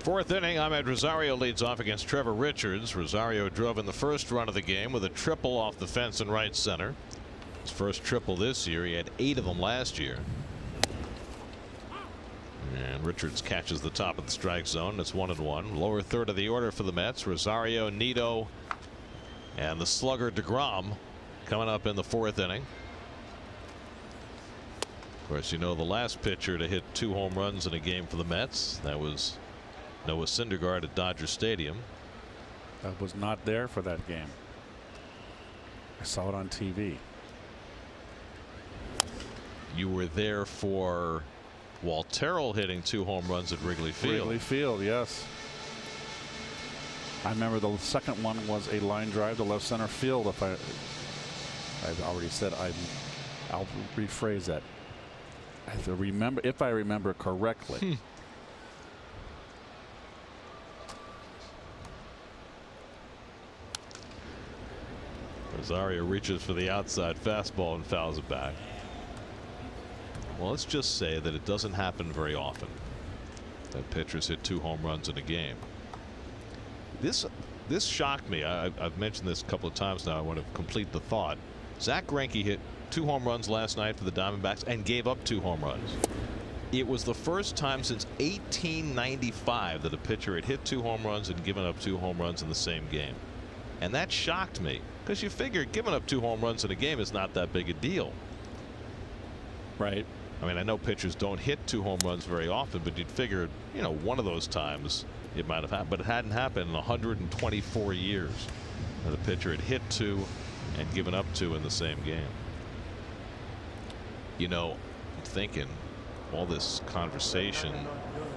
Fourth inning, Ahmed Rosario leads off against Trevor Richards. Rosario drove in the first run of the game with a triple off the fence in right center. His first triple this year. He had 8 of them last year. And Richards catches the top of the strike zone. It's 1-1. Lower third of the order for the Mets. Rosario, Nito, and the slugger DeGrom coming up in the fourth inning. Of course, you know the last pitcher to hit 2 home runs in a game for the Mets. That was Noah Syndergaard at Dodger Stadium. I was not there for that game. I saw it on TV. You were there for Walt Terrell hitting 2 home runs at Wrigley Field. Wrigley Field, yes. I remember the second one was a line drive to left center field. I've already said I'll rephrase that. If I remember correctly. Rosario reaches for the outside fastball and fouls it back. Well, let's just say that it doesn't happen very often that pitchers hit 2 home runs in a game. This shocked me. I've mentioned this a couple of times now. I want to complete the thought. Zach Greinke hit 2 home runs last night for the Diamondbacks and gave up 2 home runs. It was the first time since 1895 that a pitcher had hit 2 home runs and given up 2 home runs in the same game. And that shocked me, because you figure giving up 2 home runs in a game is not that big a deal. Right. I mean, I know pitchers don't hit 2 home runs very often, but you'd figure, you know, one of those times it might have happened. But it hadn't happened in 124 years that a pitcher had hit 2 and given up 2 in the same game. You know, I'm thinking all this conversation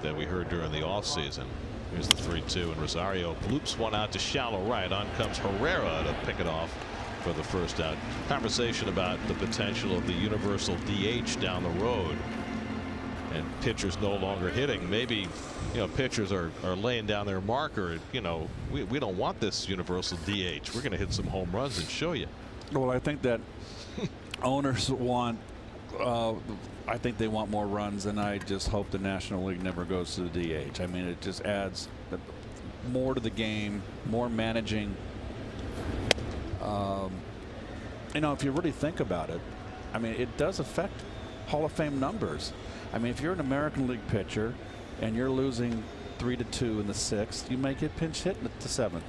that we heard during the offseason. Here's the 3-2, and Rosario loops one out to shallow right. On comes Herrera to pick it off for the first out. Conversation about the potential of the universal DH down the road, and pitchers no longer hitting. Maybe, you know, pitchers are laying down their marker. You know, we don't want this universal DH. We're going to hit some home runs and show you. Well, I think that owners want. I think they want more runs, and I just hope the National League never goes to the DH. I mean, it just adds more to the game, more managing. You know, if you really think about it, I mean, it does affect Hall of Fame numbers. I mean, if you're an American League pitcher and you're losing 3-2 in the 6th, you may get pinch hit in the 7th.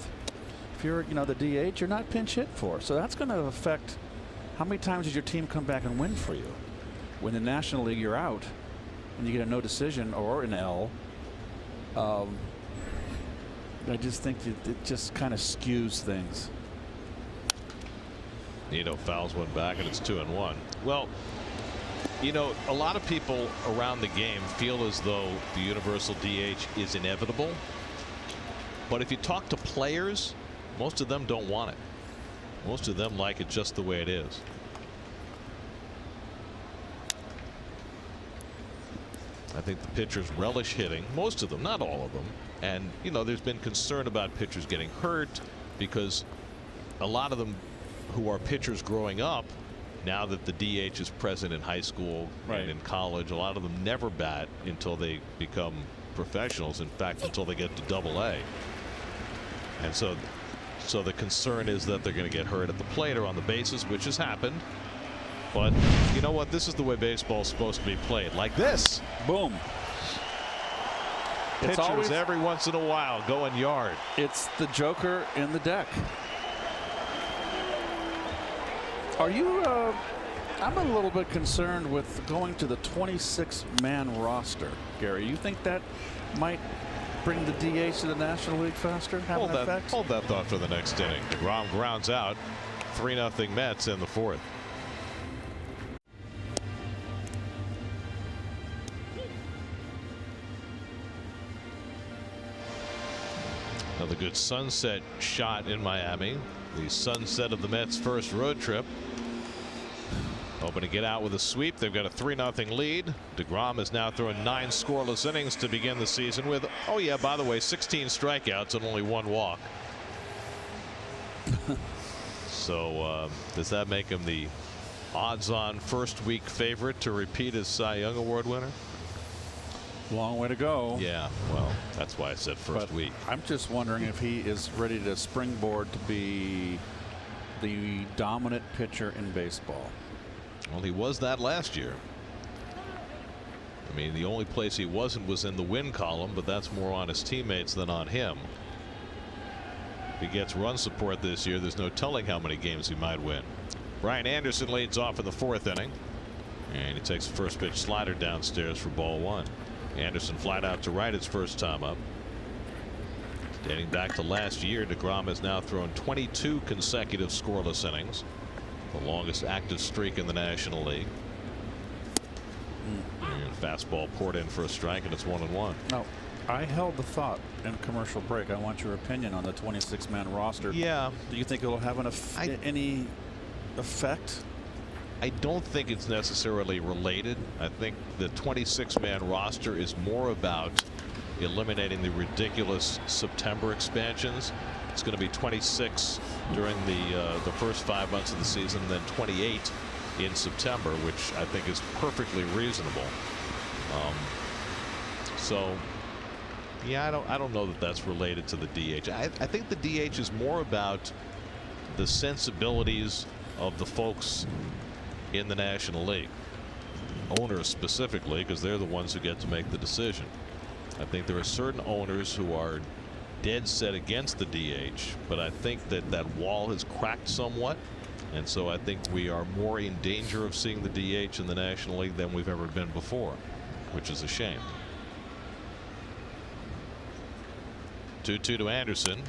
If you're, you know, the DH, you're not pinch hit for. So that's going to affect how many times does your team come back and win for you. When the National League, you're out and you get a no decision or an L. I just think it just kind of skews things. Nito fouls one back, and it's 2-1. Well, You know, a lot of people around the game feel as though the universal DH is inevitable. But if you talk to players, most of them don't want it. Most of them like it just the way it is. I think the pitchers relish hitting, most of them, not all of them. And, you know, there's been concern about pitchers getting hurt because a lot of them who are pitchers growing up, now that the DH is present in high school and in college, a lot of them never bat until they become professionals. In fact, until they get to Double-A. And so the concern is that they're going to get hurt at the plate or on the bases, which has happened. But you know what? This is the way baseball's supposed to be played. Like this. Boom. Pitchers always, every once in a while, going yard. It's the joker in the deck. Are you? I'm a little bit concerned with going to the 26-man roster, Gary. You think that might bring the DH to the National League faster? Hold that thought for the next inning. DeGrom grounds out. 3-0 Mets in the fourth. Another good sunset shot in Miami. The sunset of the Mets' first road trip. Hoping to get out with a sweep. They've got a 3-0 lead. DeGrom has now thrown 9 scoreless innings to begin the season with, oh yeah, by the way, 16 strikeouts and only 1 walk. So does that make him the odds-on first week favorite to repeat as Cy Young Award winner? Long way to go. Yeah, well, that's why I said first week. I'm just wondering if he is ready to springboard to be the dominant pitcher in baseball. Well, he was that last year. I mean, the only place he wasn't was in the win column, but that's more on his teammates than on him. If he gets run support this year, there's no telling how many games he might win. Brian Anderson leads off in the 4th inning, and he takes the first pitch slider downstairs for ball 1. Anderson flat out to right his first time up. Dating back to last year, DeGrom has now thrown 22 consecutive scoreless innings, the longest active streak in the National League. And fastball poured in for a strike, and it's 1-1. Now, I held the thought in commercial break. I want your opinion on the 26-man roster. Yeah. Do you think it'll have any effect? I don't think it's necessarily related. I think the 26-man roster is more about eliminating the ridiculous September expansions. It's going to be 26 during the first 5 months of the season, then 28 in September, which I think is perfectly reasonable. So yeah, I don't know that that's related to the DH. I think the DH is more about the sensibilities of the folks in the National League, owners specifically, because they're the ones who get to make the decision. I think there are certain owners who are dead set against the DH, but I think that wall has cracked somewhat, and so I think we are more in danger of seeing the DH in the National League than we've ever been before, which is a shame. 2-2 to Anderson,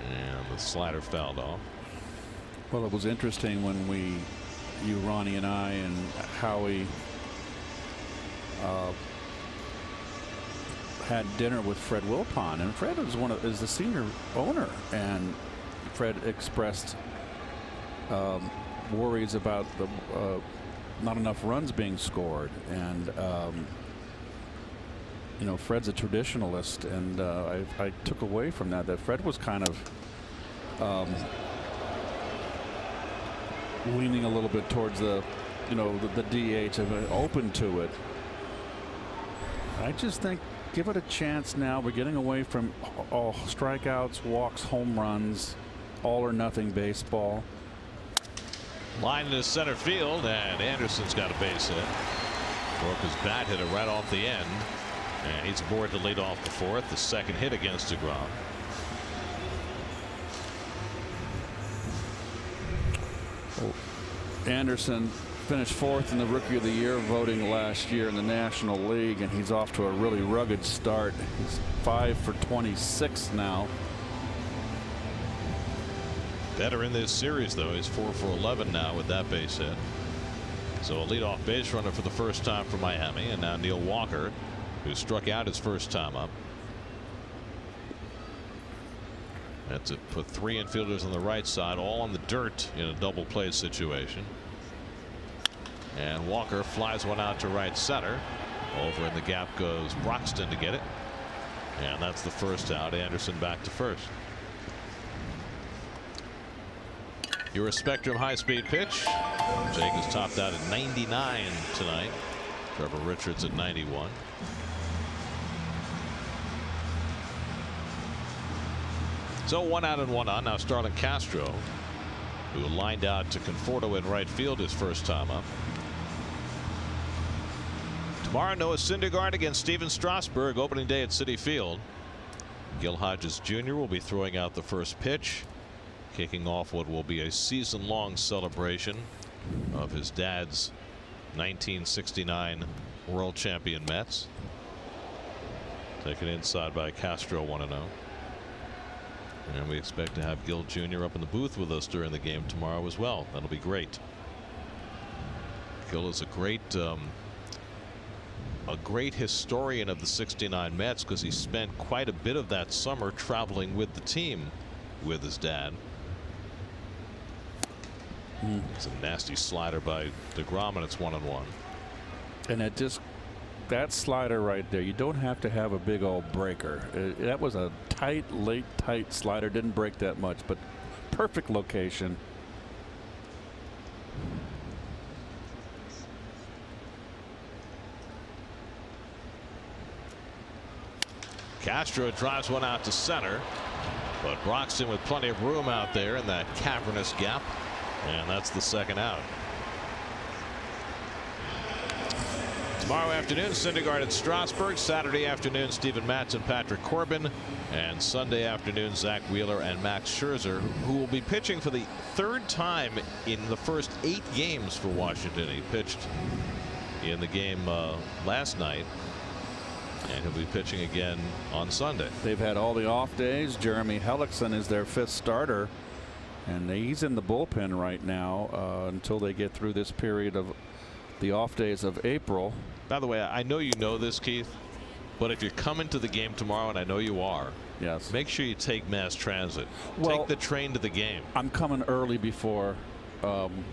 and the slider fouled off. Well, it was interesting when you, Ronnie, and I, and Howie had dinner with Fred Wilpon, and Fred is the senior owner, and Fred expressed worries about the not enough runs being scored, and you know, Fred's a traditionalist, and I took away from that Fred was kind of leaning a little bit towards the DH, open to it. I just think give it a chance now. We're getting away from all strikeouts, walks, home runs, all or nothing baseball. Line to center field, and Anderson's got a base hit. Broke his bat, hit it right off the end, and he's aboard to lead off the 4th, the second hit against DeGrom. Anderson finished 4th in the Rookie of the Year voting last year in the National League, and he's off to a really rugged start. He's 5 for 26 now. Better in this series, though. He's 4 for 11 now with that base hit. So a leadoff base runner for the first time for Miami, and now Neil Walker, who struck out his first time up. That's it. Put 3 infielders on the right side, all on the dirt in a double play situation. And Walker flies one out to right center. Over in the gap goes Broxton to get it. And that's the first out. Anderson back to first. Your Spectrum high-speed pitch. Jake is topped out at 99 tonight. Trevor Richards at 91. So 1 out and 1 on. Now Starlin Castro, who lined out to Conforto in right field his first time up. Tomorrow, Noah Syndergaard against Steven Strasburg, opening day at Citi Field. Gil Hodges Jr. will be throwing out the first pitch, kicking off what will be a season-long celebration of his dad's 1969 world champion Mets. Taken inside by Castro, 1-0. And we expect to have Gil Jr. up in the booth with us during the game tomorrow as well. That'll be great. Gil is a great historian of the '69 Mets because he spent quite a bit of that summer traveling with the team with his dad. It's a nasty slider by DeGrom, and it's 1-1. And that slider right there, you don't have to have a big old breaker. That was a tight slider. Didn't break that much, but perfect location. Castro drives one out to center, but Broxton with plenty of room out there in that cavernous gap, and that's the second out. Tomorrow afternoon, Syndergaard at Strasburg. Saturday afternoon, Steven Matz and Patrick Corbin. And Sunday afternoon, Zach Wheeler and Max Scherzer, who will be pitching for the 3rd time in the first 8 games for Washington. He pitched in the game last night, and he'll be pitching again on Sunday. They've had all the off days. Jeremy Hellickson is their 5th starter, and he's in the bullpen right now until they get through this period of the off days of April. By the way, I know you know this, Keith, but if you're coming to the game tomorrow, and I know you are, yes, make sure you take mass transit. Well, take the train to the game. I'm coming early before, and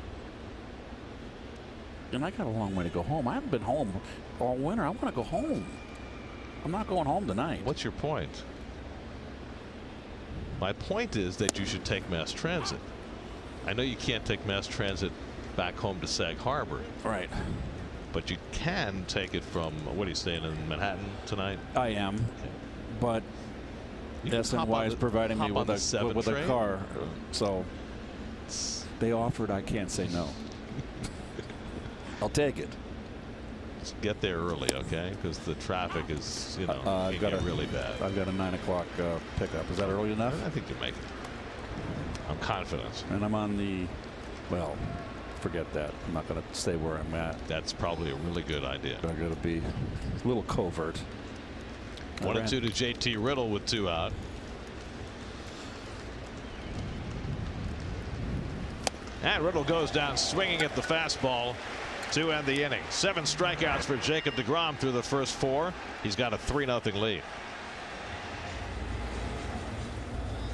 I got a long way to go home. I haven't been home all winter. I want to go home. I'm not going home tonight. What's your point? My point is that you should take mass transit. I know you can't take mass transit back home to Sag Harbor. Right. But you can take it from, what are you staying in Manhattan tonight? I am. Okay. But SNY is providing me with a car. So they offered, I can't say no. I'll take it. Just get there early, okay? Because the traffic is, you know, can get really bad. I've got a 9 o'clock pickup. Is that early enough? I think you make it. I'm confident. And I'm on the, well, forget that. I'm not going to stay where I'm at. That's probably a really good idea. I'm going to be a little covert. 1-2 to JT Riddle with 2 out. And Riddle goes down swinging at the fastball to end the inning. 7 strikeouts for Jacob DeGrom through the first 4. He's got a 3-0 lead.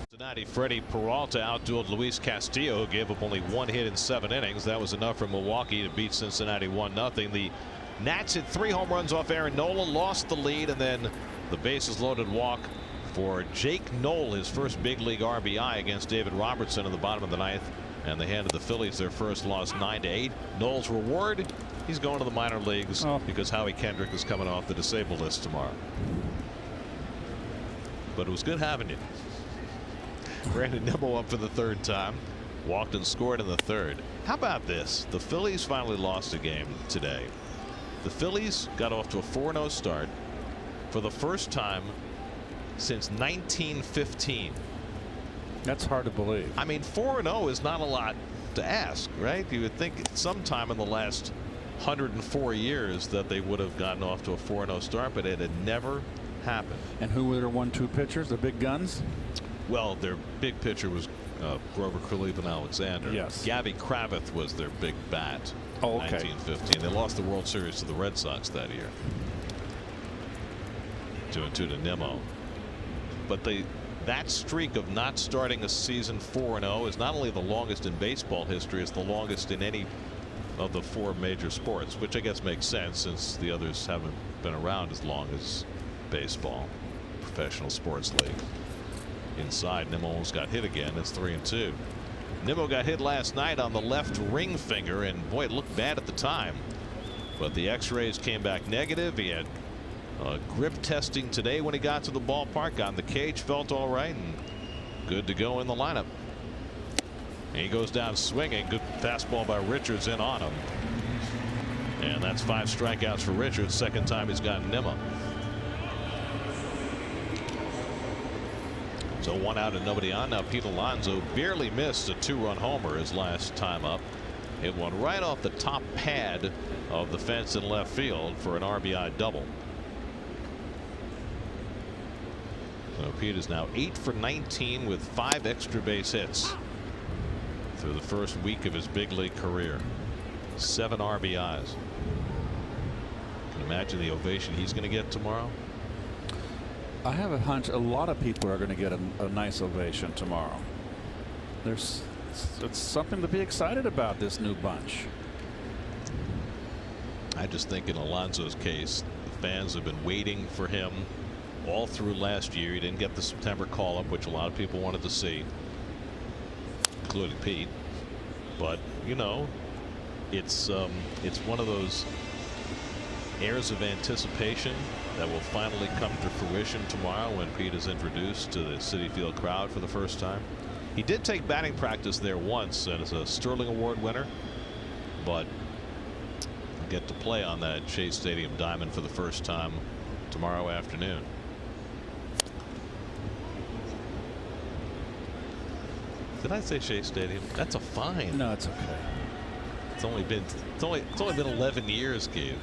Cincinnati Freddie Peralta outdueled Luis Castillo, who gave up only 1 hit in 7 innings. That was enough for Milwaukee to beat Cincinnati 1-0. The Nats hit 3 home runs off Aaron Nola, lost the lead, and then the bases loaded walk for Jake Knoll, his first big league RBI against David Robertson in the bottom of the 9th. And they handed the Phillies their first loss 9-8. Knoll's reward, he's going to the minor leagues because Howie Kendrick is coming off the disabled list tomorrow. But it was good having you. Brandon Nimmo up for the 3rd time. Walked and scored in the 3rd. How about this? The Phillies finally lost a game today. The Phillies got off to a 4-0 start for the first time since 1915. That's hard to believe. I mean, 4-0 is not a lot to ask, right? You would think sometime in the last 104 years that they would have gotten off to a 4-0 start, but it had never happened. And who were their 1-2 pitchers, the big guns? Well, their big pitcher was Grover Cleveland Alexander. Yes. Gabby Cravath was their big bat. Oh, okay. 1915. They lost the World Series to the Red Sox that year. 2-2 to Nimmo. But that streak of not starting a season 4-0 is not only the longest in baseball history, it's the longest in any of the 4 major sports, which I guess makes sense since the others haven't been around as long as baseball. Professional sports league. Inside, Nimmo almost got hit again. It's 3-2. Nimmo got hit last night on the left ring finger, and boy, it looked bad at the time. But the X-rays came back negative. He had grip testing today when he got to the ballpark. Got in the cage, felt all right, and good to go in the lineup. And he goes down swinging. Good fastball by Richards in on him. And that's 5 strikeouts for Richards. Second time he's gotten Nimmo. So 1 out and nobody on. Now Pete Alonso barely missed a 2-run homer his last time up. It went right off the top pad of the fence in left field for an RBI double. So Pete is now 8 for 19 with 5 extra base hits through the first week of his big league career. 7 RBIs. Can you imagine the ovation he's going to get tomorrow? I have a hunch a lot of people are going to get a nice ovation tomorrow. It's something to be excited about, this new bunch. I just think in Alonso's case, the fans have been waiting for him all through last year. He didn't get the September call up, which a lot of people wanted to see, including Pete. But you know, it's one of those airs of anticipation that will finally come to fruition tomorrow when Pete is introduced to the Citi Field crowd for the first time. He did take batting practice there once as a Sterling Award winner, but he'll get to play on that Shea Stadium diamond for the first time tomorrow afternoon. Did I say Shea Stadium? That's a fine. No, it's okay. It's only been 11 years, Gabe.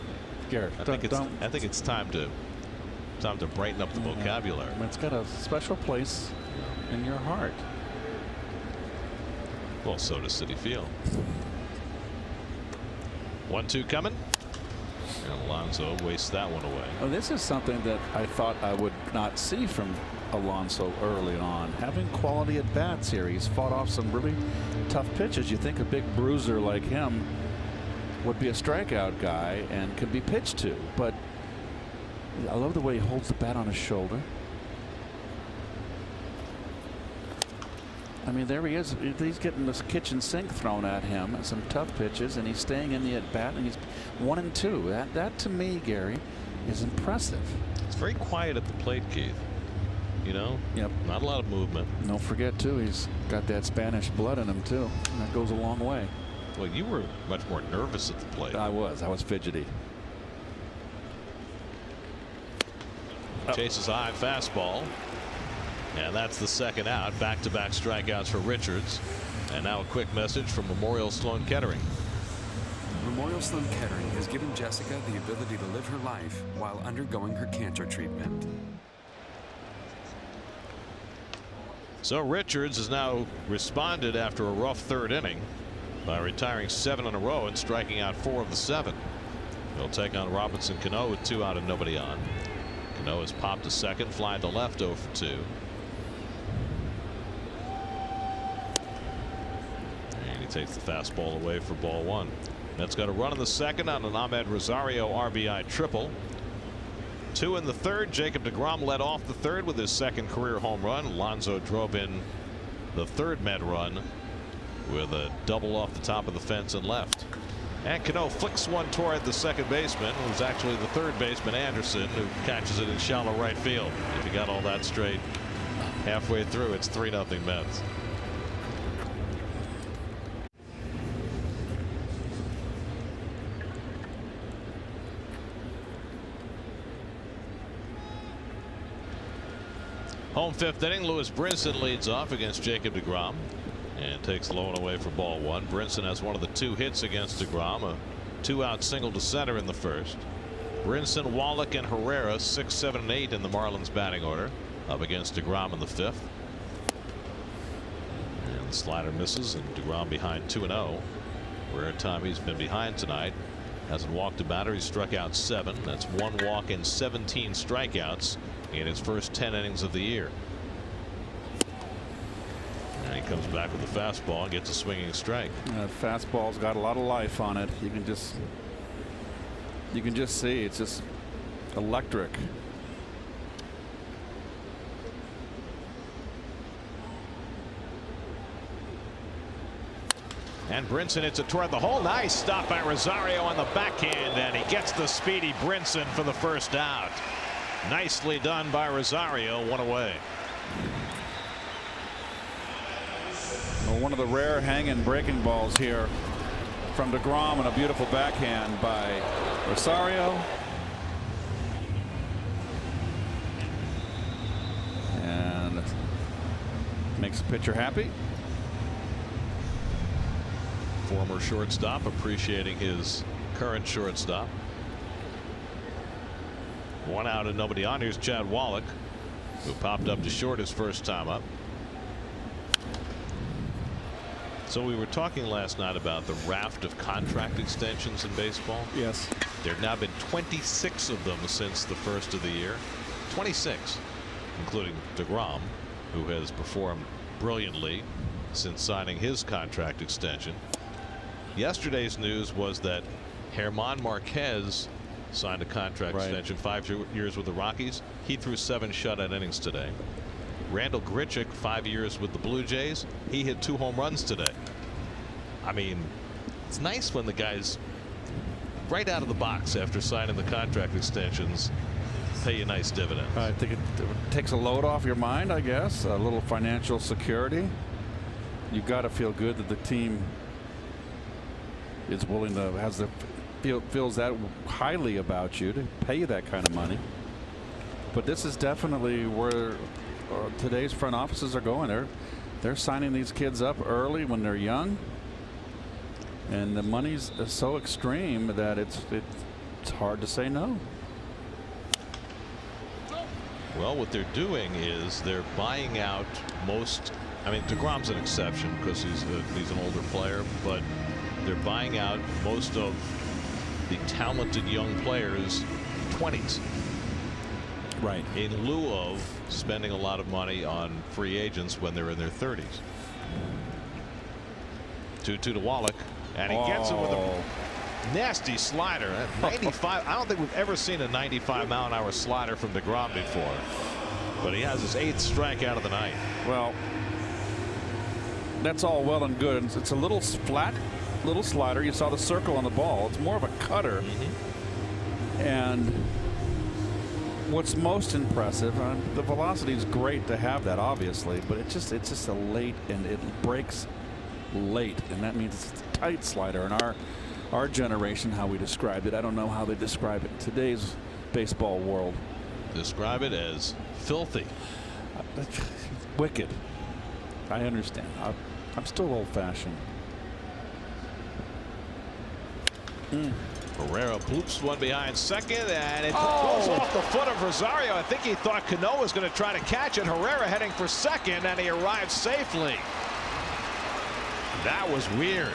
Garrett, I think it's time to brighten up the vocabulary. It's got a special place in your heart. Well, so does Citi Field. 1-2 coming. And Alonso wastes that one away. Oh, this is something that I thought I would not see from Alonso early on. Having quality at bats here. He's fought off some really tough pitches. You think a big bruiser like him would be a strikeout guy and could be pitched to, but I love the way he holds the bat on his shoulder. I mean, there he is. He's getting this kitchen sink thrown at him, some tough pitches, and he's staying in the at bat, and he's 1-2. That to me, Gary, is impressive. It's very quiet at the plate, Keith. You know, yep. Not a lot of movement. Don't forget too, he's got that Spanish blood in him too, and that goes a long way. Well, you were much more nervous at the plate. I was fidgety. Chases high fastball, and that's the second out. Back-to-back strikeouts for Richards. And now a quick message from Memorial Sloan Kettering. Memorial Sloan Kettering has given Jessica the ability to live her life while undergoing her cancer treatment. So Richards has now responded after a rough third inning by retiring 7 in a row and striking out 4 of the 7. He'll take on Robinson Cano with 2 out and nobody on. Cano has popped to second, fly to left, 0 for 2. And he takes the fastball away for ball 1. Mets got a run in the second on an Ahmed Rosario RBI triple. 2 in the third. Jacob DeGrom led off the third with his second career home run. Alonso drove in the third Met run with a double off the top of the fence and left. And Cano flicks one toward the second baseman, who's actually the third baseman, Anderson, who catches it in shallow right field. If you got all that straight halfway through, it's 3-0 Mets. Home 5th inning, Lewis Brinson leads off against Jacob DeGrom and takes low and away for ball 1. Brinson has one of the 2 hits against DeGrom, a 2-out single to center in the first. Brinson, Wallach, and Herrera 6, 7, and 8 in the Marlins batting order up against DeGrom in the 5th. And the slider misses, and DeGrom behind 2-0 Rare time he's been behind tonight. Hasn't walked a batter. He struck out 7. That's 1 walk and 17 strikeouts in his first 10 innings of the year. And he comes back with the fastball and gets a swinging strike. Fastball's got a lot of life on it. You can just see it's just electric. And Brinson hits it toward the hole. Nice stop by Rosario on the backhand, and he gets the speedy Brinson for the first out. Nicely done by Rosario. 1 away. Well, one of the rare hanging breaking balls here from DeGrom, and a beautiful backhand by Rosario. And makes the pitcher happy. Former shortstop appreciating his current shortstop. 1 out and nobody on. Here's Chad Wallach, who popped up to short his first time up. So we were talking last night about the raft of contract extensions in baseball. Yes. There have now been 26 of them since the first of the year. 26, including DeGrom, who has performed brilliantly since signing his contract extension. Yesterday's news was that Germán Marquez signed a contract extension, 5 years with the Rockies. He threw 7 shutout innings today. Randall Grichuk, 5 years with the Blue Jays. He hit 2 home runs today. I mean, it's nice when the guys right out of the box after signing the contract extensions pay you nice dividends. I think it takes a load off your mind, I guess. A little financial security. You've got to feel good that the team is willing to feels that highly about you to pay you that kind of money. But this is definitely where today's front offices are going. They're signing these kids up early when they're young, and the money's so extreme that it's hard to say no. Well, what they're doing is they're buying out most. I mean, DeGrom's an exception because he's an older player, but they're buying out most of the talented young players' 20s. Right. In lieu of spending a lot of money on free agents when they're in their 30s. 2-2 to Wallach, and he gets it with a nasty slider. 95. I don't think we've ever seen a 95-mile-an-hour slider from DeGrom before, but he has his 8th strikeout of the night. Well, that's all well and good. It's a little flat, little slider. You saw the circle on the ball. It's more of a cutter. And what's most impressive, the velocity is great to have that, obviously, but it's just a late, and it breaks late, and that means it's a tight slider. In our generation, how we described it, I don't know how they describe it in today's baseball world. Describe it as filthy. Wicked. I understand. I'm still old-fashioned. Herrera bloops one behind second, and it goes off the foot of Rosario. I think he thought Cano was going to try to catch it. Herrera heading for second, and he arrives safely. That was weird.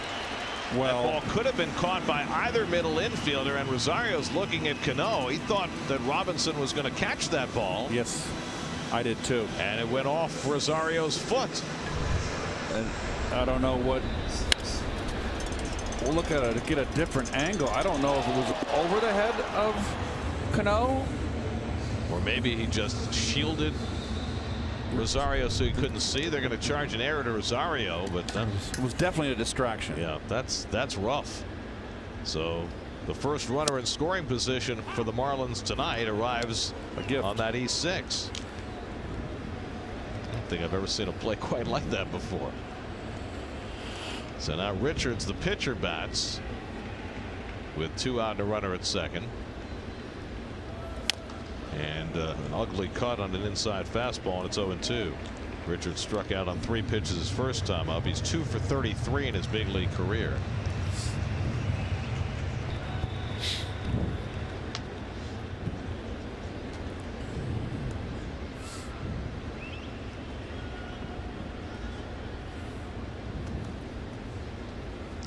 Well, that ball could have been caught by either middle infielder, and Rosario's looking at Cano. He thought that Robinson was going to catch that ball. Yes, I did too. And it went off Rosario's foot. And I don't know what. We'll look at it to get a different angle. I don't know if it was over the head of Cano, or maybe he just shielded Rosario so he couldn't see. They're going to charge an error to Rosario, but it was definitely a distraction. Yeah, that's rough. So the first runner in scoring position for the Marlins tonight arrives on that E6. I don't think I've ever seen a play quite like that before. So now Richards, the pitcher, bats with 2 out and a runner at second. And an ugly cut on an inside fastball, and it's 0-2. Richards struck out on 3 pitches his first time up. He's 2 for 33 in his big league career.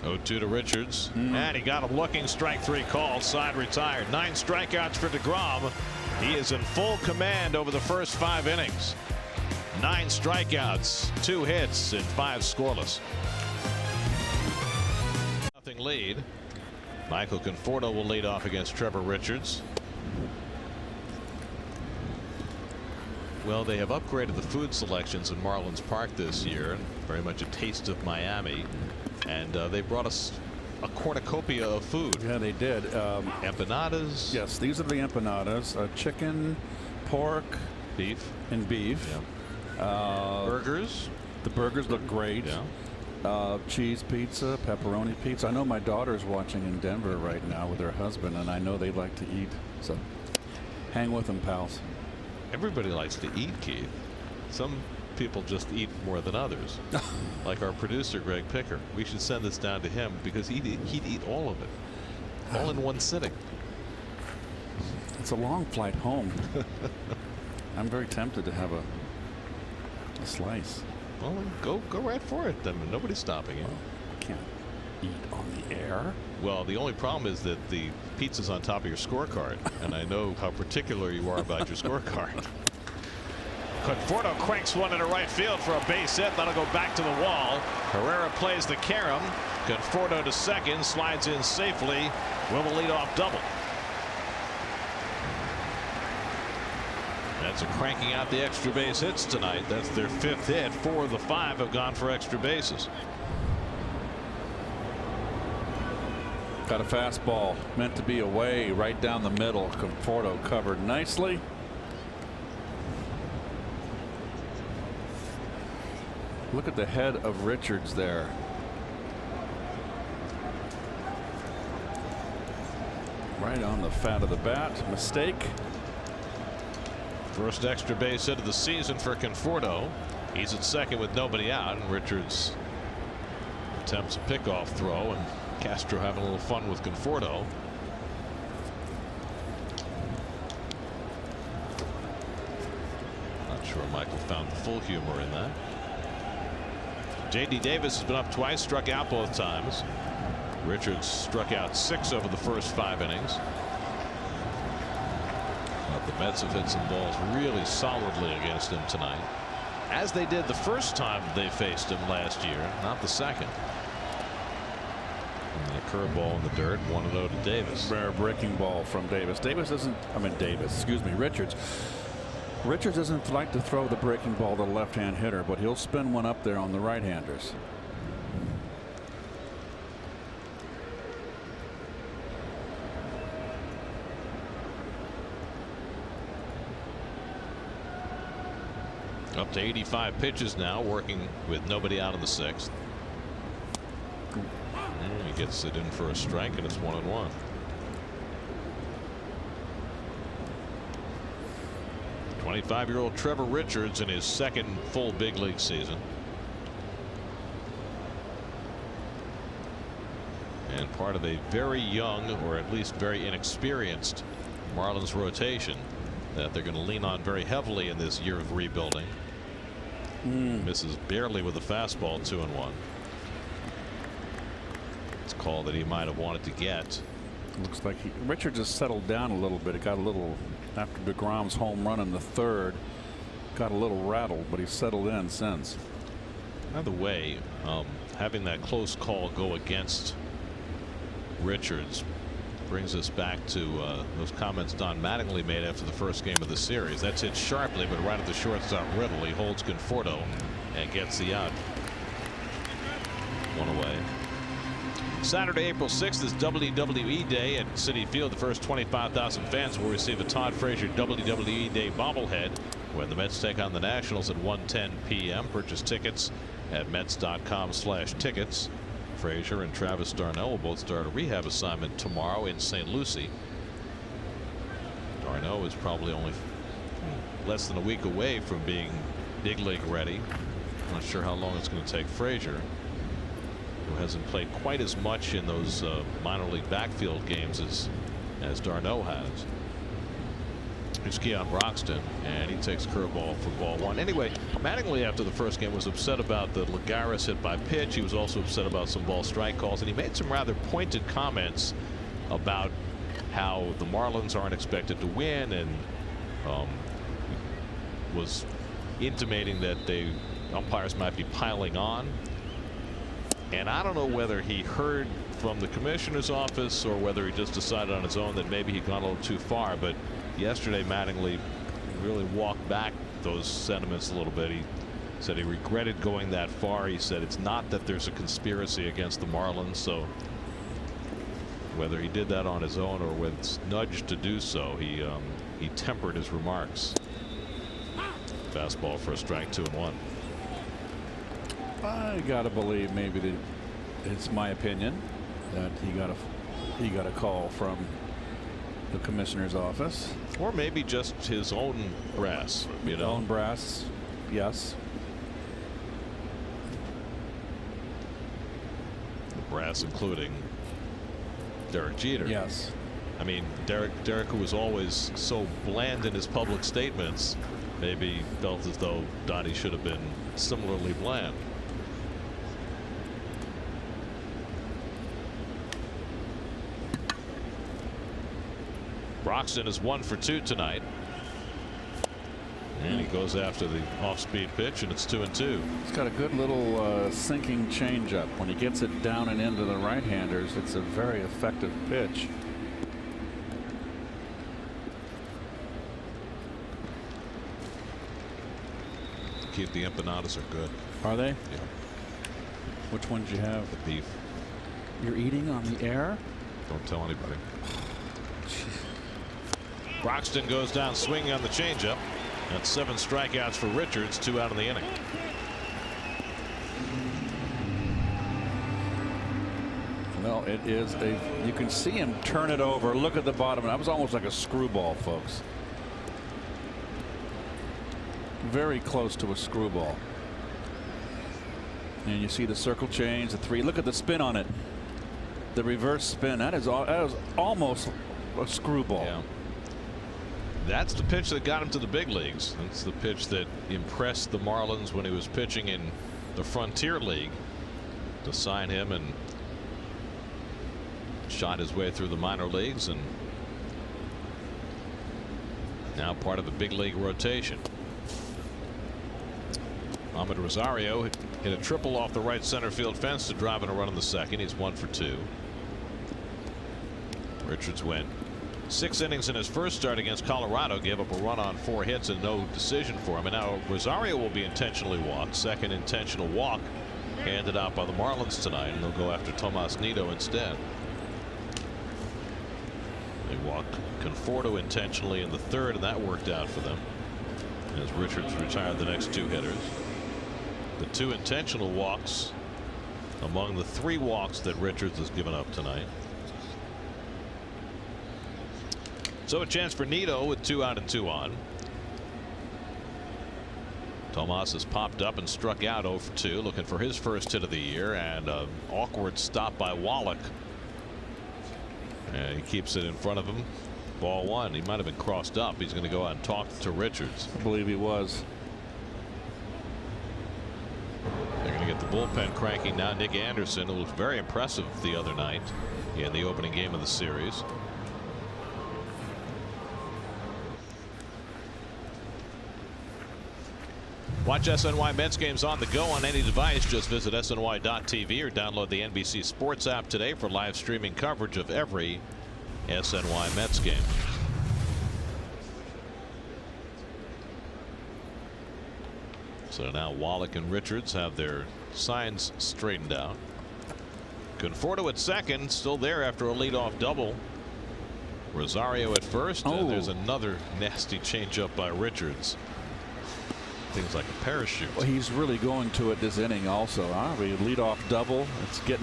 0-2 to Richards. And he got him looking. Strike 3 called. Side retired. 9 strikeouts for DeGrom. He is in full command over the first 5 innings. 9 strikeouts, 2 hits, and 5 scoreless. Nothing lead. Michael Conforto will lead off against Trevor Richards. Well, they have upgraded the food selections in Marlins Park this year. Very much a taste of Miami. And they brought us a cornucopia of food. Yeah, they did. Empanadas. Yes, these are the empanadas. Chicken, pork, beef, and beef. Yeah. Burgers. The burgers look great. Yeah. Cheese pizza, pepperoni pizza. I know my daughter's watching in Denver right now with her husband, and I know they like to eat. So hang with them, pals. Everybody likes to eat, Keith. Some people just eat more than others. Like our producer, Greg Picker. We should send this down to him because he'd eat all of it. All in one sitting. It's a long flight home. I'm very tempted to have a slice. Well, go right for it then. Nobody's stopping you. Well, can't eat on the air. Well, the only problem is that the pizza's on top of your scorecard, and I know how particular you are about your scorecard. Conforto cranks one into right field for a base hit. That'll go back to the wall. Herrera plays the carom. Conforto to second, slides in safely. Will the leadoff double. That's a cranking out the extra base hits tonight. That's their 5th hit. 4 of the 5 have gone for extra bases. Got a fastball meant to be away right down the middle. Conforto covered nicely. Look at the head of Richards there. Right on the fat of the bat. Mistake. First extra base hit of the season for Conforto. He's at second with nobody out, and Richards attempts a pickoff throw, and Castro having a little fun with Conforto. Not sure Michael found the full humor in that. J.D. Davis has been up twice, struck out both times. Richards struck out 6 over the first 5 innings. But the Mets have hit some balls really solidly against him tonight, as they did the first time they faced him last year, not the second. And the curveball in the dirt, 1-0 to Davis. Rare breaking ball from Davis. Richards. Richards doesn't like to throw the breaking ball to the left-hand hitter, but he'll spin one up there on the right-handers. Up to 85 pitches now, working with nobody out in the 6th. And he gets it in for a strike, and it's 1-1. '25-year-old Trevor Richards in his 2nd full big league season. And part of a very young, or at least very inexperienced, Marlins rotation that they're going to lean on very heavily in this year of rebuilding. Misses barely with a fastball, 2-1. It's a call that he might have wanted to get. Looks like Richards has settled down a little bit. It got a little, after DeGrom's home run in the 3rd, got a little rattled, but he's settled in since. By the way, having that close call go against Richards brings us back to those comments Don Mattingly made after the first game of the series. That's hit sharply, but right at the shortstop Riddle. He holds Conforto and gets the out. 1 away. Saturday, April 6th is WWE Day at Citi Field. The first 25,000 fans will receive a Todd Frazier WWE Day bobblehead when the Mets take on the Nationals at 1:10 p.m. Purchase tickets at Mets.com/tickets. Frazier and Travis Darnell will both start a rehab assignment tomorrow in St. Lucie. Darnell is probably only less than a week away from being big league ready. Not sure how long it's going to take Frazier, who hasn't played quite as much in those minor league backfield games as Darno has. It's Keon Broxton, and he takes curveball for ball one. Anyway, Mattingly after the first game was upset about the Lagares hit by pitch. He was also upset about some ball strike calls, and he made some rather pointed comments about how the Marlins aren't expected to win, and was intimating that umpires might be piling on. And I don't know whether he heard from the commissioner's office or whether he just decided on his own that maybe he'd gone a little too far. But yesterday, Mattingly really walked back those sentiments a little bit. He said he regretted going that far. He said it's not that there's a conspiracy against the Marlins. So whether he did that on his own or was nudged to do so, he tempered his remarks. Fastball for a strike, 2-1. I gotta believe maybe that it's my opinion that he got a call from the commissioner's office, or maybe just his own brass. You know, own brass. Yes. The brass including Derek Jeter. Yes. I mean, Derek, who was always so bland in his public statements, maybe felt as though Donnie should have been similarly bland. Broxton is 1 for 2 tonight. And he goes after the off-speed pitch, and it's 2-2. He's got a good little sinking changeup. When he gets it down and into the right-handers, it's a very effective pitch. Keith, the empanadas are good. Are they? Yeah. Which ones you have? The beef. You're eating on the air? Don't tell anybody. Broxton goes down swinging on the changeup. That's 7 strikeouts for Richards, 2 out of the inning. Well, it is you can see him turn it over. Look at the bottom. That was almost like a screwball, folks. Very close to a screwball. And you see the circle change, the 3. Look at the spin on it. The reverse spin. That is almost a screwball. Yeah. That's the pitch that got him to the big leagues. That's the pitch that impressed the Marlins when he was pitching in the Frontier League to sign him, and shot his way through the minor leagues and now part of the big league rotation. Ahmed Rosario hit a triple off the right center field fence to drive in a run in the second. He's 1 for 2. Richards went 6 innings in his first start against Colorado, gave up a run on 4 hits and no decision for him. And now Rosario will be intentionally walked. Second intentional walk handed out by the Marlins tonight, and they'll go after Tomas Nido instead. They walked Conforto intentionally in the 3rd, and that worked out for them as Richards retired the next 2 hitters. The 2 intentional walks among the 3 walks that Richards has given up tonight. So a chance for Nido with 2 out and 2 on. Tomas has popped up and struck out 0 for 2, looking for his first hit of the year, and an awkward stop by Wallach. And he keeps it in front of him. Ball 1. He might have been crossed up. He's going to go out and talk to Richards. I believe he was. They're going to get the bullpen cranking now. Nick Anderson, who looked very impressive the other night in the opening game of the series. Watch SNY Mets games on the go on any device. Just visit SNY.TV or download the NBC Sports app today for live streaming coverage of every SNY Mets game. So now Wallach and Richards have their signs straightened out. Conforto at second, still there after a leadoff double. Rosario at first, and there's another nasty changeup by Richards. Things like a parachute. Well, he's really going to it this inning also. The leadoff double.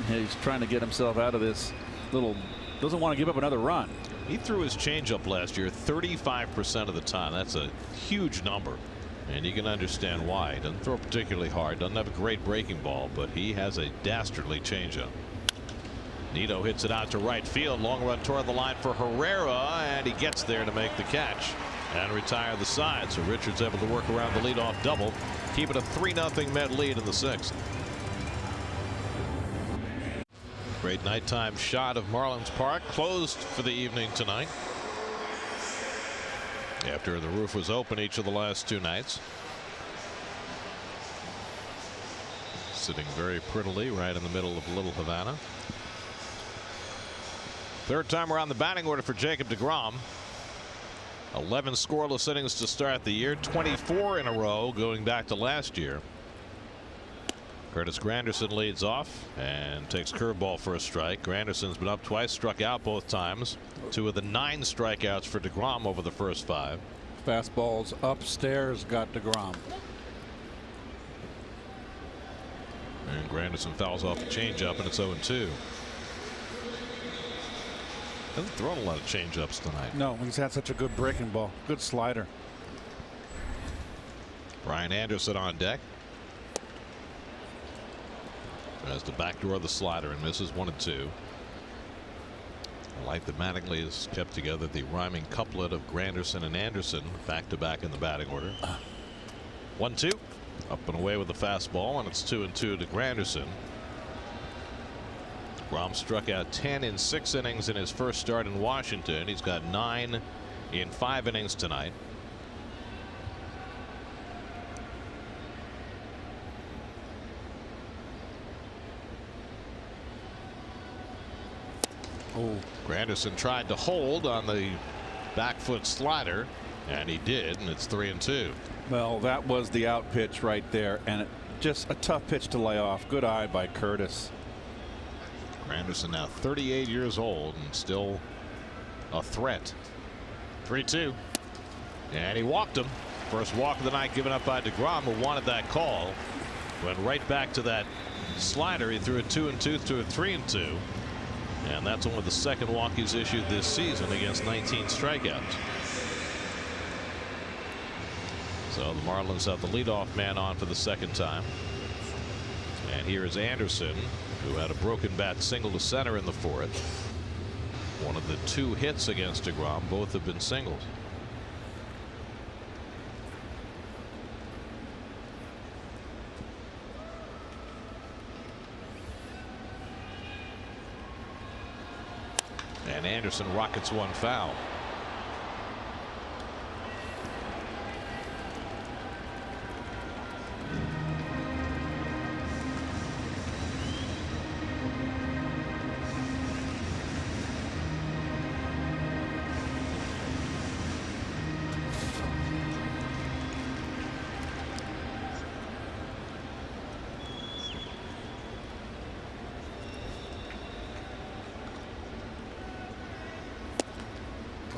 He's trying to get himself out of this little. Doesn't want to give up another run. He threw his changeup last year 35% of the time. That's a huge number, and you can understand why. He doesn't throw particularly hard. Doesn't have a great breaking ball, but he has a dastardly changeup. Nido hits it out to right field. Long run toward the line for Herrera, and he gets there to make the catch. and retire the side. So Richards able to work around the leadoff double, keep it a 3-0 Met lead in the 6th. Great nighttime shot of Marlins Park, closed for the evening tonight after the roof was open each of the last 2 nights. Sitting very prettily right in the middle of Little Havana. Third time around the batting order for Jacob DeGrom. 11 scoreless innings to start the year, 24 in a row going back to last year. Curtis Granderson leads off and takes curveball for a strike. Granderson's been up twice, struck out both times. 2 of the 9 strikeouts for DeGrom over the first 5. Fastballs upstairs got DeGrom. And Granderson fouls off the changeup, and it's 0-2. Hasn't thrown a lot of changeups tonight. No, he's had such a good breaking ball. Good slider. Brian Anderson on deck. As the backdoor of the slider and misses 1-2. I like that Mattingly has kept together the rhyming couplet of Granderson and Anderson back to back in the batting order. 1-2. Up and away with the fastball, and it's 2-2 to Granderson. DeGrom struck out 10 in 6 innings in his first start in Washington. He's got 9 in 5 innings tonight. Oh, Granderson tried to hold on the back foot slider, and he did, and it's 3-2. well, that was the out pitch right there, and just a tough pitch to lay off. Good eye by Curtis. Granderson now 38 years old and still a threat. 3-2. And he walked him. First walk of the night given up by DeGrom, who wanted that call. Went right back to that slider. He threw a 2-2 to a 3-2. And that's only the second walk he's issued this season against 19 strikeouts. So the Marlins have the leadoff man on for the second time. And here is Anderson, who had a broken bat single to center in the 4th. One of the 2 hits against DeGrom. Both have been singles. And Anderson rockets one foul.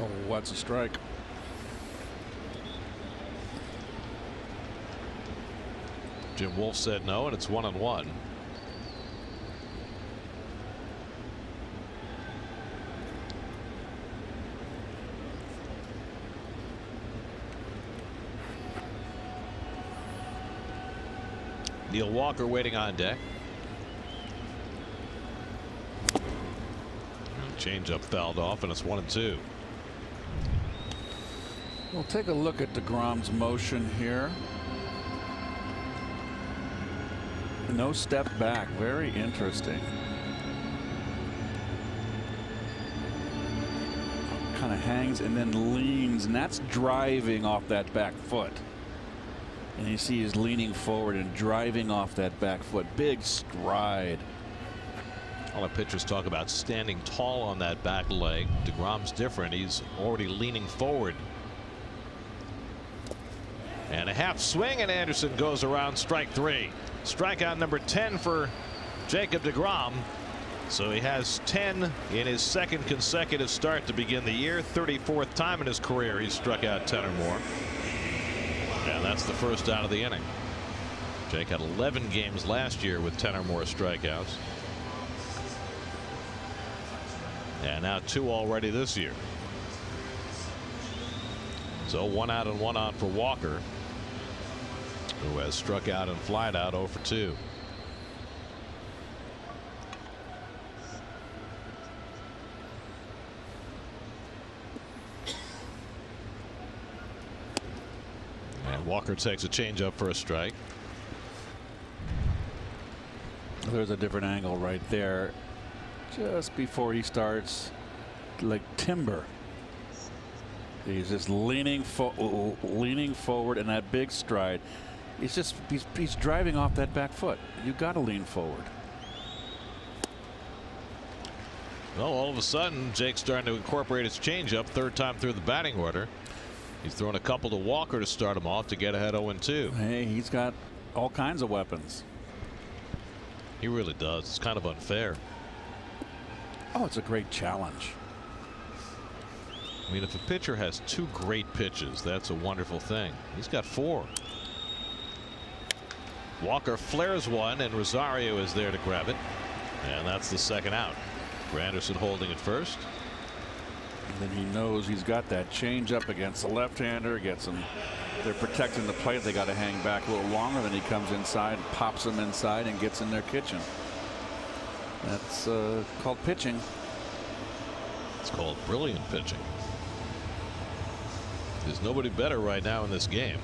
Oh, what's a strike? Jim Wolf said no, and it's 1-1. Neil Walker waiting on deck. Changeup fouled off, and it's 1-2. We'll take a look at DeGrom's motion here. No step back. Very interesting. Kind of hangs and then leans, and that's driving off that back foot. And you see he's leaning forward and driving off that back foot. Big stride. A lot of pitchers talk about standing tall on that back leg. DeGrom's different. He's already leaning forward. And a half swing, and Anderson goes around strike 3. Strikeout number 10 for Jacob DeGrom. So he has 10 in his second consecutive start to begin the year. 34th time in his career he's struck out 10 or more. And that's the first out of the inning. Jake had 11 games last year with 10 or more strikeouts. And now 2 already this year. So 1 out and 1 on for Walker, who has struck out and flied out 0 for 2. And Walker takes a changeup for a strike. There's a different angle right there. Just before he starts, like timber. He's just leaning forward in that big stride. He's driving off that back foot. You got to lean forward. Well, all of a sudden, Jake's starting to incorporate his changeup. Third time through the batting order. He's thrown a couple to Walker to start him off to get ahead 0-2. Hey, he's got all kinds of weapons. He really does. It's kind of unfair. Oh, it's a great challenge. I mean, if a pitcher has 2 great pitches, that's a wonderful thing. He's got 4. Walker flares one, and Rosario is there to grab it. And that's the second out. Anderson holding at first. And then he knows he's got that change up against the left-hander. Gets him. They're protecting the plate. They got to hang back a little longer. Then he comes inside, pops them inside, and gets in their kitchen. That's called pitching. It's called brilliant pitching. There's nobody better right now in this game.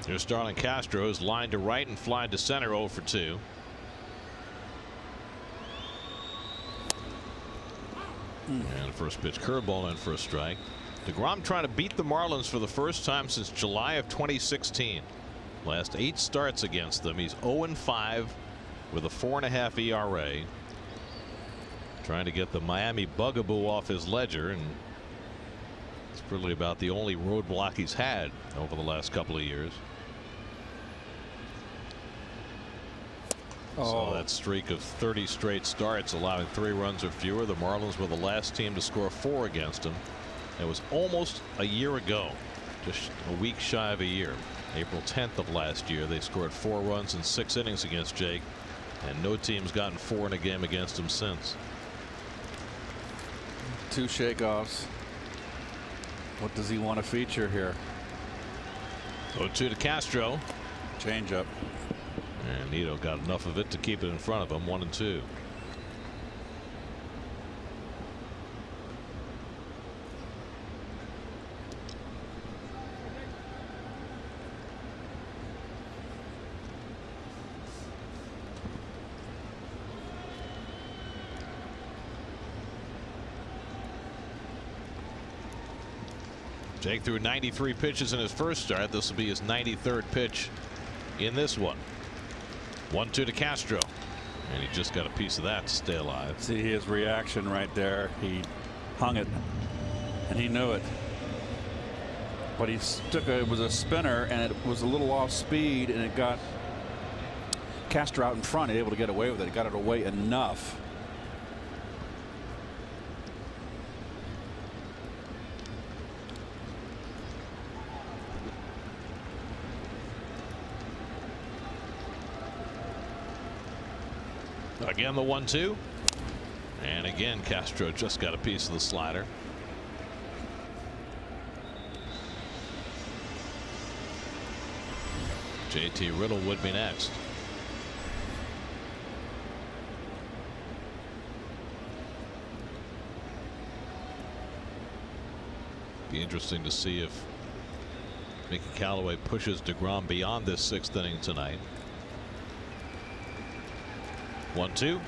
Here's Starlin Castro's line to right and flying to center 0-2. And first pitch curveball in for a strike. DeGrom trying to beat the Marlins for the first time since July of 2016. Last 8 starts against them. He's 0-5 with a 4.5 ERA. Trying to get the Miami bugaboo off his ledger, and it's really about the only roadblock he's had over the last couple of years. So that streak of 30 straight starts, allowing 3 runs or fewer. The Marlins were the last team to score 4 against him. It was almost a year ago, just a week shy of a year. April 10th of last year, they scored 4 runs in 6 innings against Jake, and no team's gotten 4 in a game against him since. 2 shakeoffs. What does he want to feature here? 0-2 to Castro. Changeup. And Nito got enough of it to keep it in front of him. 1-2. Jake threw 93 pitches in his first start. This will be his 93rd pitch in this one. 1-2 to Castro, and he just got a piece of that to stay alive. See his reaction right there. He hung it, and he knew it. But he it was a spinner, and it was a little off speed, and it got Castro out in front. He was able to get away with it. He got it away enough. Again, the 1-2, and again Castro just got a piece of the slider. JT Riddle would be next. Be interesting to see if Mickey Callaway pushes DeGrom beyond this 6th inning tonight. 1-2,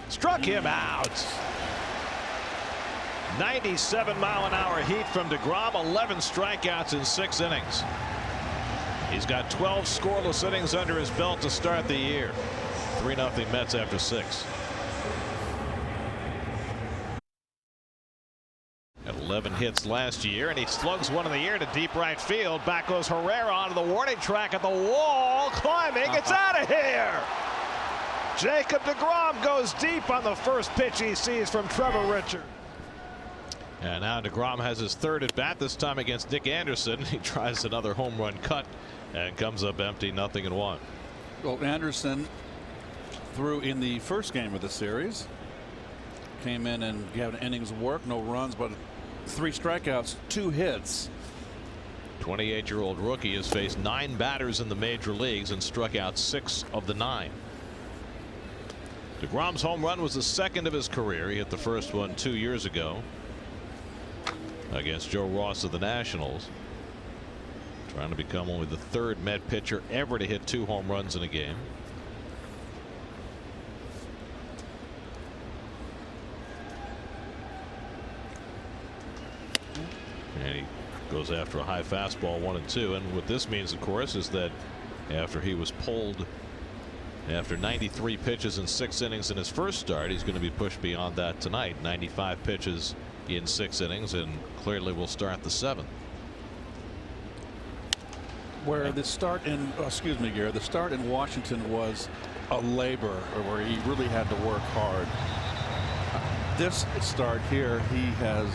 struck him out. 97-mile-an-hour heat from DeGrom. 11 strikeouts in 6 innings. He's got 12 scoreless innings under his belt to start the year. 3-0 Mets after 6. Had 11 hits last year, and he slugs one in the air to deep right field. Back goes Herrera onto the warning track at the wall, climbing. It's out of here. Jacob DeGrom goes deep on the first pitch he sees from Trevor Richard. And now DeGrom has his 3rd at bat, this time against Nick Anderson. He tries another home run cut and comes up empty, 0-1. Well, Anderson threw in the first game of the series. Came in and had an innings of work, no runs, but 3 strikeouts, 2 hits. 28-year-old rookie has faced 9 batters in the major leagues and struck out 6 of the 9. DeGrom's home run was the 2nd of his career. He hit the first one 2 years ago. against Joe Ross of the Nationals. Trying to become only the third Met pitcher ever to hit 2 home runs in a game. And he goes after a high fastball, 1-2. And what this means, of course, is that after he was pulled after 93 pitches in 6 innings in his first start, he's going to be pushed beyond that tonight. 95 pitches in 6 innings, and clearly will start the 7th. Where the start in, excuse me, Gary, the start in Washington was a labor, or where he really had to work hard. This start here, he has,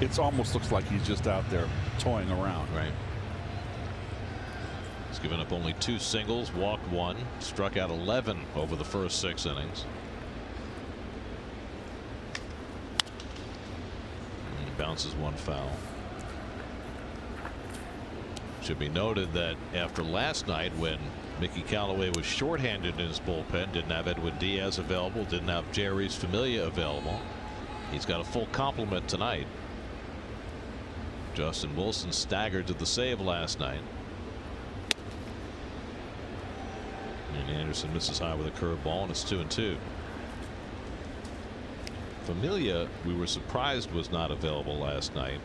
it almost looks like he's just out there toying around. Right. He's given up only 2 singles, walked 1, struck out 11 over the first 6 innings. And he bounces 1 foul. Should be noted that after last night, when Mickey Callaway was shorthanded in his bullpen, didn't have Edwin Diaz available, didn't have Jerry's Familia available, he's got a full complement tonight. Justin Wilson staggered to the save last night. And Anderson misses high with a curveball, and it's 2-2. Familia, we were surprised was not available last night,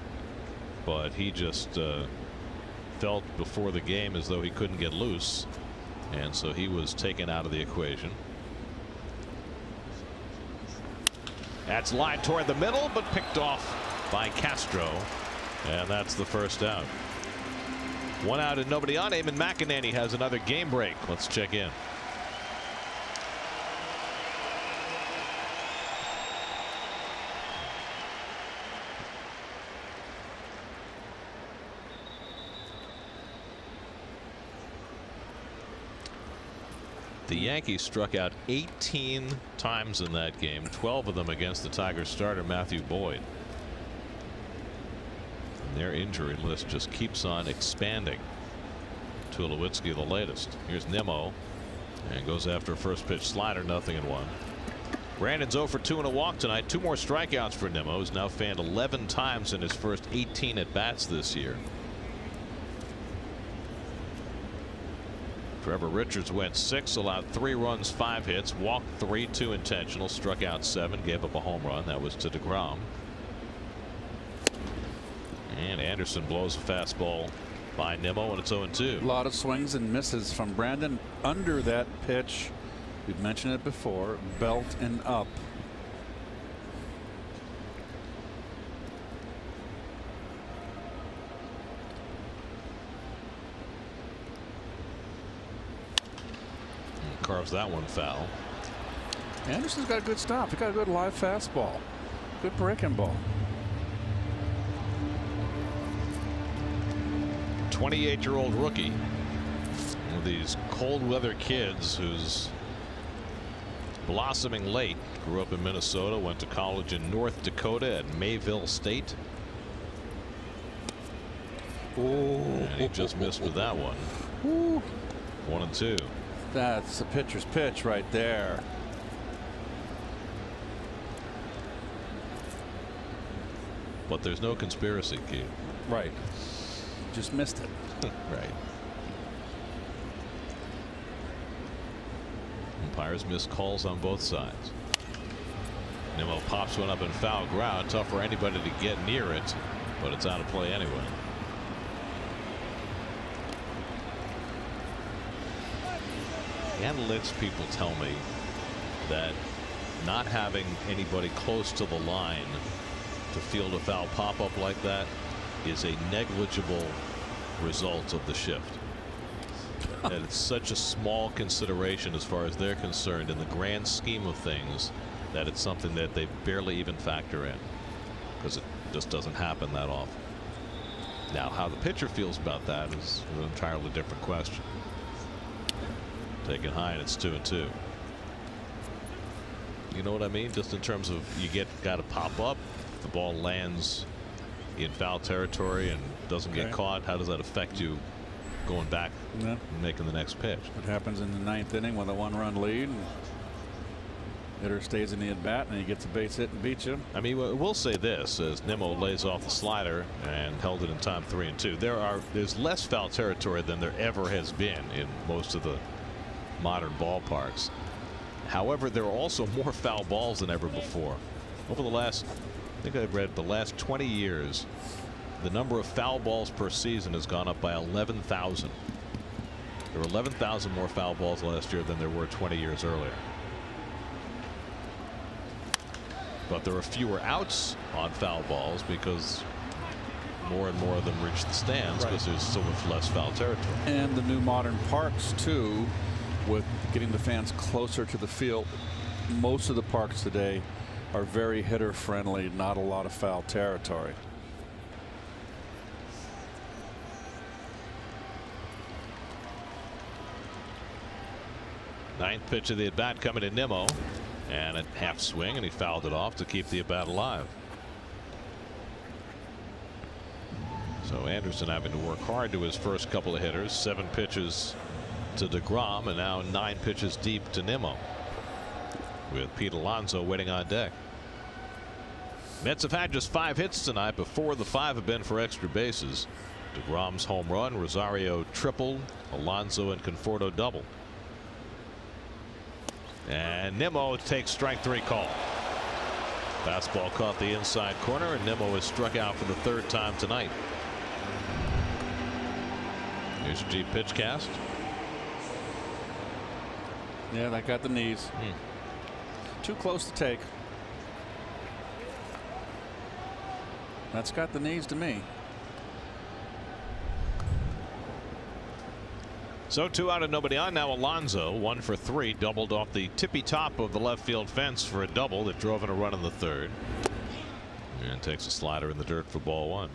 but he just felt before the game as though he couldn't get loose, and so he was taken out of the equation. That's lined toward the middle, but picked off by Castro, and that's the first out. 1 out and nobody on. Eamon McEnany has another game break. Let's check in. The Yankees struck out 18 times in that game, 12 of them against the Tigers starter Matthew Boyd. And their injury list just keeps on expanding. Tulowitzki the latest. Here's Nimmo, and goes after a first pitch slider, 0-1. Brandon's 0 for 2 and a walk tonight. 2 more strikeouts for Nimmo, who's now fanned 11 times in his first 18 at bats this year. Trevor Richards went 6, allowed 3 runs, 5 hits, walked 3, 2 intentional, struck out 7, gave up a home run. That was to DeGrom. And Anderson blows a fastball by Nimmo, and it's 0-2. A lot of swings and misses from Brandon under that pitch. We've mentioned it before, belt and up. Carves that one foul. Anderson's got a good stop. He got a good live fastball. Good breaking ball. 28-year-old rookie. One of these cold weather kids who's blossoming late. Grew up in Minnesota, went to college in North Dakota at Mayville State. And he just missed with that one. 1-2. That's a pitcher's pitch right there. But there's no conspiracy, Keith. Right. Just missed it. Right. Umpires miss calls on both sides. Nimmo pops one up in foul ground. Tough for anybody to get near it, but it's out of play anyway. Analytics people tell me that not having anybody close to the line to field a foul pop-up like that is a negligible result of the shift. And it's such a small consideration as far as they're concerned in the grand scheme of things that it's something that they barely even factor in, because it just doesn't happen that often. Now, how the pitcher feels about that is an entirely different question. Taken high, and it's 2-2. You know what I mean? Just in terms of you got to pop up. The ball lands in foul territory and doesn't get caught. How does that affect you going back and making the next pitch? What happens in the 9th inning with a 1-run lead? Hitter stays in the at bat and he gets a base hit and beats you. I mean, we'll say this as Nimmo lays off the slider and held it in time 3-2. There's less foul territory than there ever has been in most of the modern ballparks. However, there are also more foul balls than ever before. Over the last, I think I read the last 20 years, the number of foul balls per season has gone up by 11,000. There were 11,000 more foul balls last year than there were 20 years earlier. But there are fewer outs on foul balls because more and more of them reach the stands because there's so much less foul territory. And the new modern parks too, with getting the fans closer to the field. Most of the parks today are very hitter friendly, not a lot of foul territory. Ninth pitch of the at bat coming to Nimmo, and a half swing, and he fouled it off to keep the at bat alive. So Anderson having to work hard to his first couple of hitters. 7 pitches to DeGrom, and now 9 pitches deep to Nimmo, with Pete Alonso waiting on deck. Mets have had just 5 hits tonight, but 4 of the 5 have been for extra bases. DeGrom's home run, Rosario triple, Alonso and Conforto double. And Nimmo takes strike 3 call. Fastball caught the inside corner, and Nimmo is struck out for the 3rd time tonight. Here's your G pitch cast. Yeah, that got the knees. Too close to take. That's got the knees to me. So 2 out and nobody on. Now Alonso 1 for 3, doubled off the tippy top of the left field fence for a double that drove in a run in the 3rd, and takes a slider in the dirt for ball 1.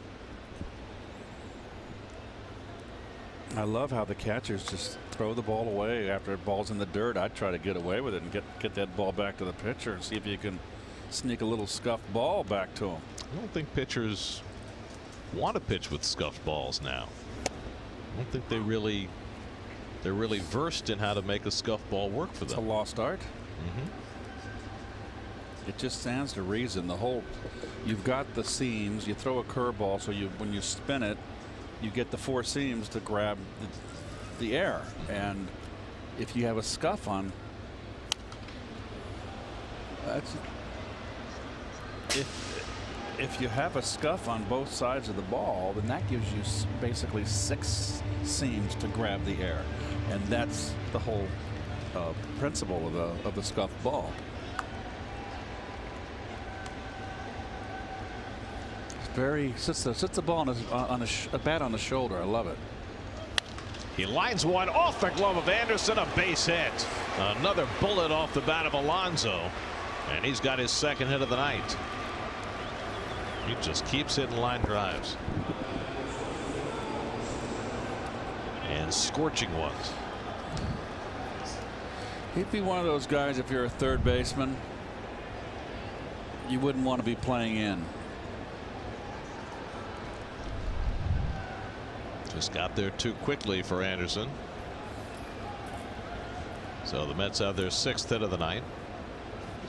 I love how the catchers just throw the ball away after the ball's in the dirt. I'd try to get away with it and get that ball back to the pitcher and see if you can sneak a little scuffed ball back to him. I don't think pitchers want to pitch with scuffed balls now. I don't think they're really versed in how to make a scuffed ball work for them. It's a lost art. It just stands to reason. The whole, you've got the seams, you throw a curveball, so when you spin it, you get the 4 seams to grab the air. And if you have a scuff on, if you have a scuff on both sides of the ball, then that gives you basically 6 seams to grab the air, and that's the whole principle of the scuffed ball. It's very sits the ball on a bat on the shoulder. I love it. He lines one off the glove of Anderson, a base hit. Another bullet off the bat of Alonso, and he's got his 2nd hit of the night. He just keeps hitting line drives and scorching ones. He'd be one of those guys, if you're a 3rd baseman, you wouldn't want to be playing in. Just got there too quickly for Anderson. So the Mets have their 6th hit of the night.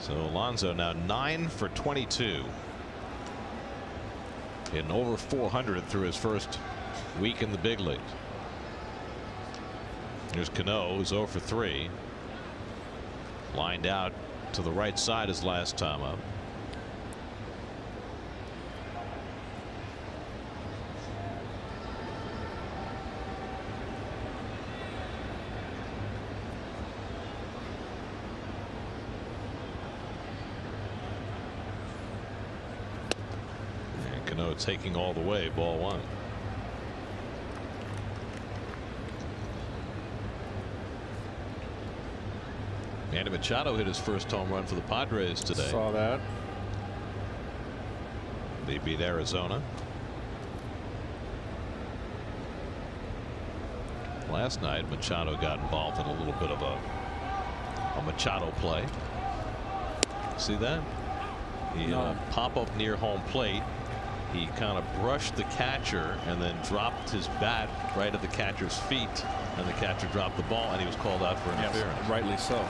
So Alonso now 9 for 22. Hitting over 400 through his first week in the big leagues. Here's Cano, who's 0 for 3. Lined out to the right side his last time up. Cano taking all the way, ball 1. Manny Machado hit his first home run for the Padres today. Saw that. They beat Arizona. Last night Machado got involved in a little bit of a Machado play. See that? He pop up near home plate. He kind of brushed the catcher and then dropped his bat right at the catcher's feet, and the catcher dropped the ball, and he was called out for interference. Yes, rightly so.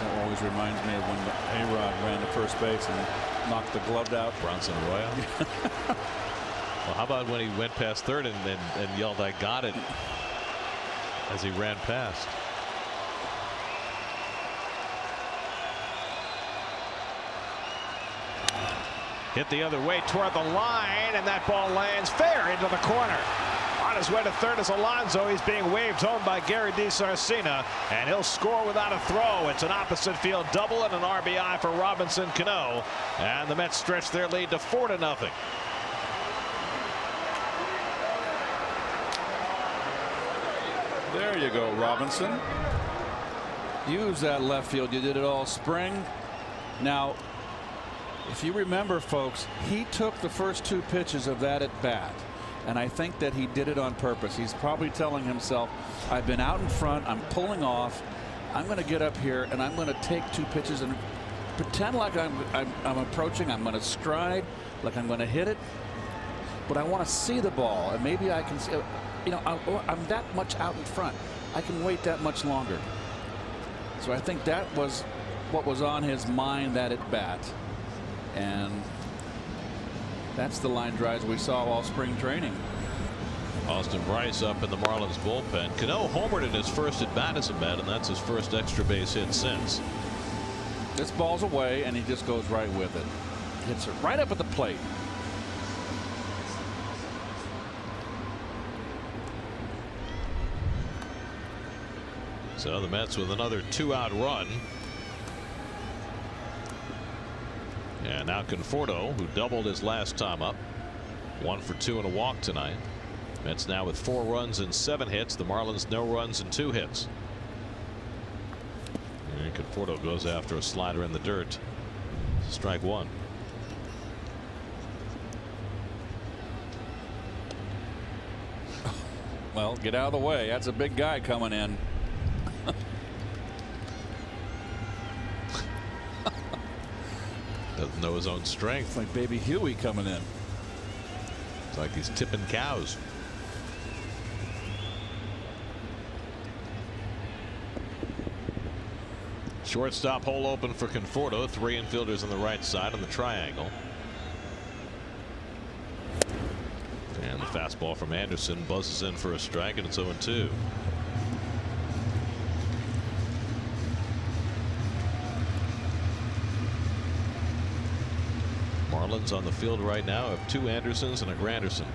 Always reminds me of when A-Rod ran to first base and knocked the glove out. Bronson Arroyo. Well, how about when he went past third and yelled, "I got it," as he ran past. Hit the other way toward the line, and that ball lands fair into the corner. On his way to third is Alonso. He's being waved home by Gary DeSarcina, and he'll score without a throw. It's an opposite field double and an RBI for Robinson Cano, and the Mets stretch their lead to 4-0. There you go, Robinson. Use that left field. You did it all spring. Now, if you remember, folks, he took the first 2 pitches of that at bat. And I think that he did it on purpose. He's probably telling himself, I've been out in front. I'm pulling off. I'm going to get up here and I'm going to take 2 pitches and pretend like I'm approaching. I'm going to stride like I'm going to hit it. But I want to see the ball. And maybe I can see, you know, I'm that much out in front. I can wait that much longer. So I think that was what was on his mind that at bat. And that's the line drives we saw all spring training. Austin Bryce up in the Marlins bullpen. Cano homered in his first at bat as a Met, and that's his first extra base hit since. This ball's away, and he just goes right with it. Hits it right up at the plate. So the Mets with another 2-out run. And now Conforto, who doubled his last time up, 1 for 2 and a walk tonight. Mets now with 4 runs and 7 hits. The Marlins no runs and 2 hits. And Conforto goes after a slider in the dirt. Strike 1. Well, get out of the way. That's a big guy coming in. Doesn't know his own strength. Like baby Huey coming in. It's like he's tipping cows. Shortstop hole open for Conforto. 3 infielders on the right side on the triangle. And the fastball from Anderson buzzes in for a strike, and it's 0-2. Marlins on the field right now have 2 Andersons and a Granderson.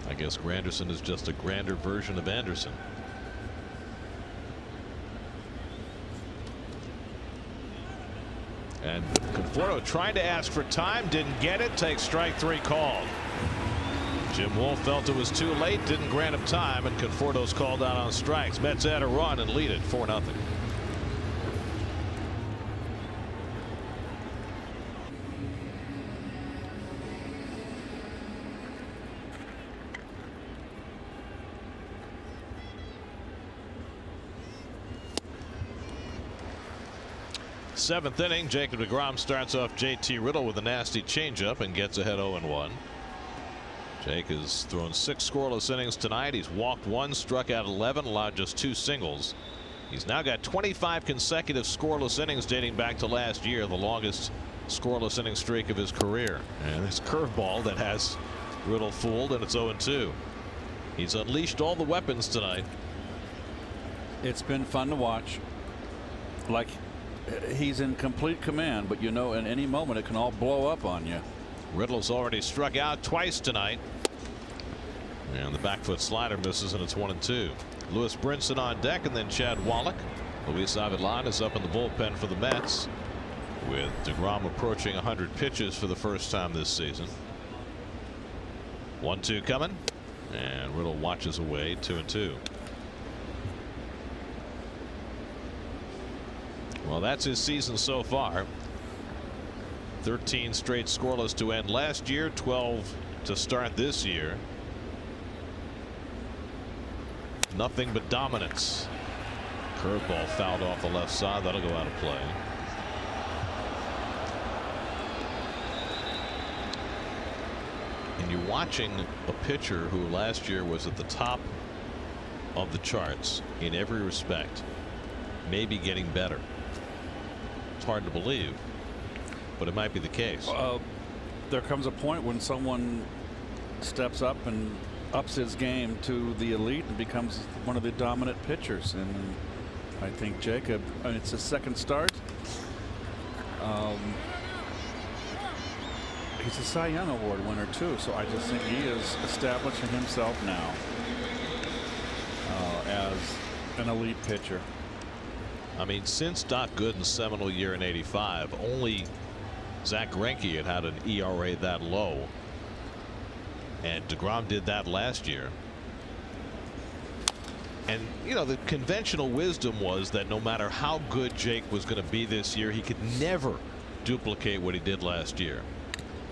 I guess Granderson is just a grander version of Anderson. And Conforto trying to ask for time, didn't get it. Takes strike 3 called. Jim Wolf felt it was too late, didn't grant him time, and Conforto's called out on strikes. Mets add a run and lead it 4-0. Seventh inning, Jacob DeGrom starts off JT Riddle with a nasty changeup and gets ahead 0-1. Jake has thrown 6 scoreless innings tonight. He's walked 1, struck out 11, allowed just 2 singles. He's now got 25 consecutive scoreless innings dating back to last year, the longest scoreless inning streak of his career. And this curveball that has Riddle fooled, and it's 0-2. He's unleashed all the weapons tonight. It's been fun to watch. Like, he's in complete command, but you know, in any moment it can all blow up on you. Riddle's already struck out twice tonight. And the back foot slider misses, and it's 1-2. Lewis Brinson on deck, and then Chad Wallach. Luis Avilan is up in the bullpen for the Mets, with DeGrom approaching 100 pitches for the first time this season. 1-2 coming, and Riddle watches away. 2-2. Well, that's his season so far. 13 straight scoreless to end last year, 12 to start this year. Nothing but dominance. Curveball fouled off the left side. That'll go out of play. and you're watching a pitcher who last year was at the top of the charts in every respect, maybe getting better. It's hard to believe, but it might be the case. There comes a point when someone steps up and ups his game to the elite and becomes one of the dominant pitchers, and I think Jacob, it's his second start. He's a Cy Young Award winner too, so I just think he is establishing himself now as an elite pitcher. I mean, since Doc Gooden's seminal year in '85, only Zach Greinke had an ERA that low, and DeGrom did that last year. And you know, the conventional wisdom was that no matter how good Jake was going to be this year, he could never duplicate what he did last year.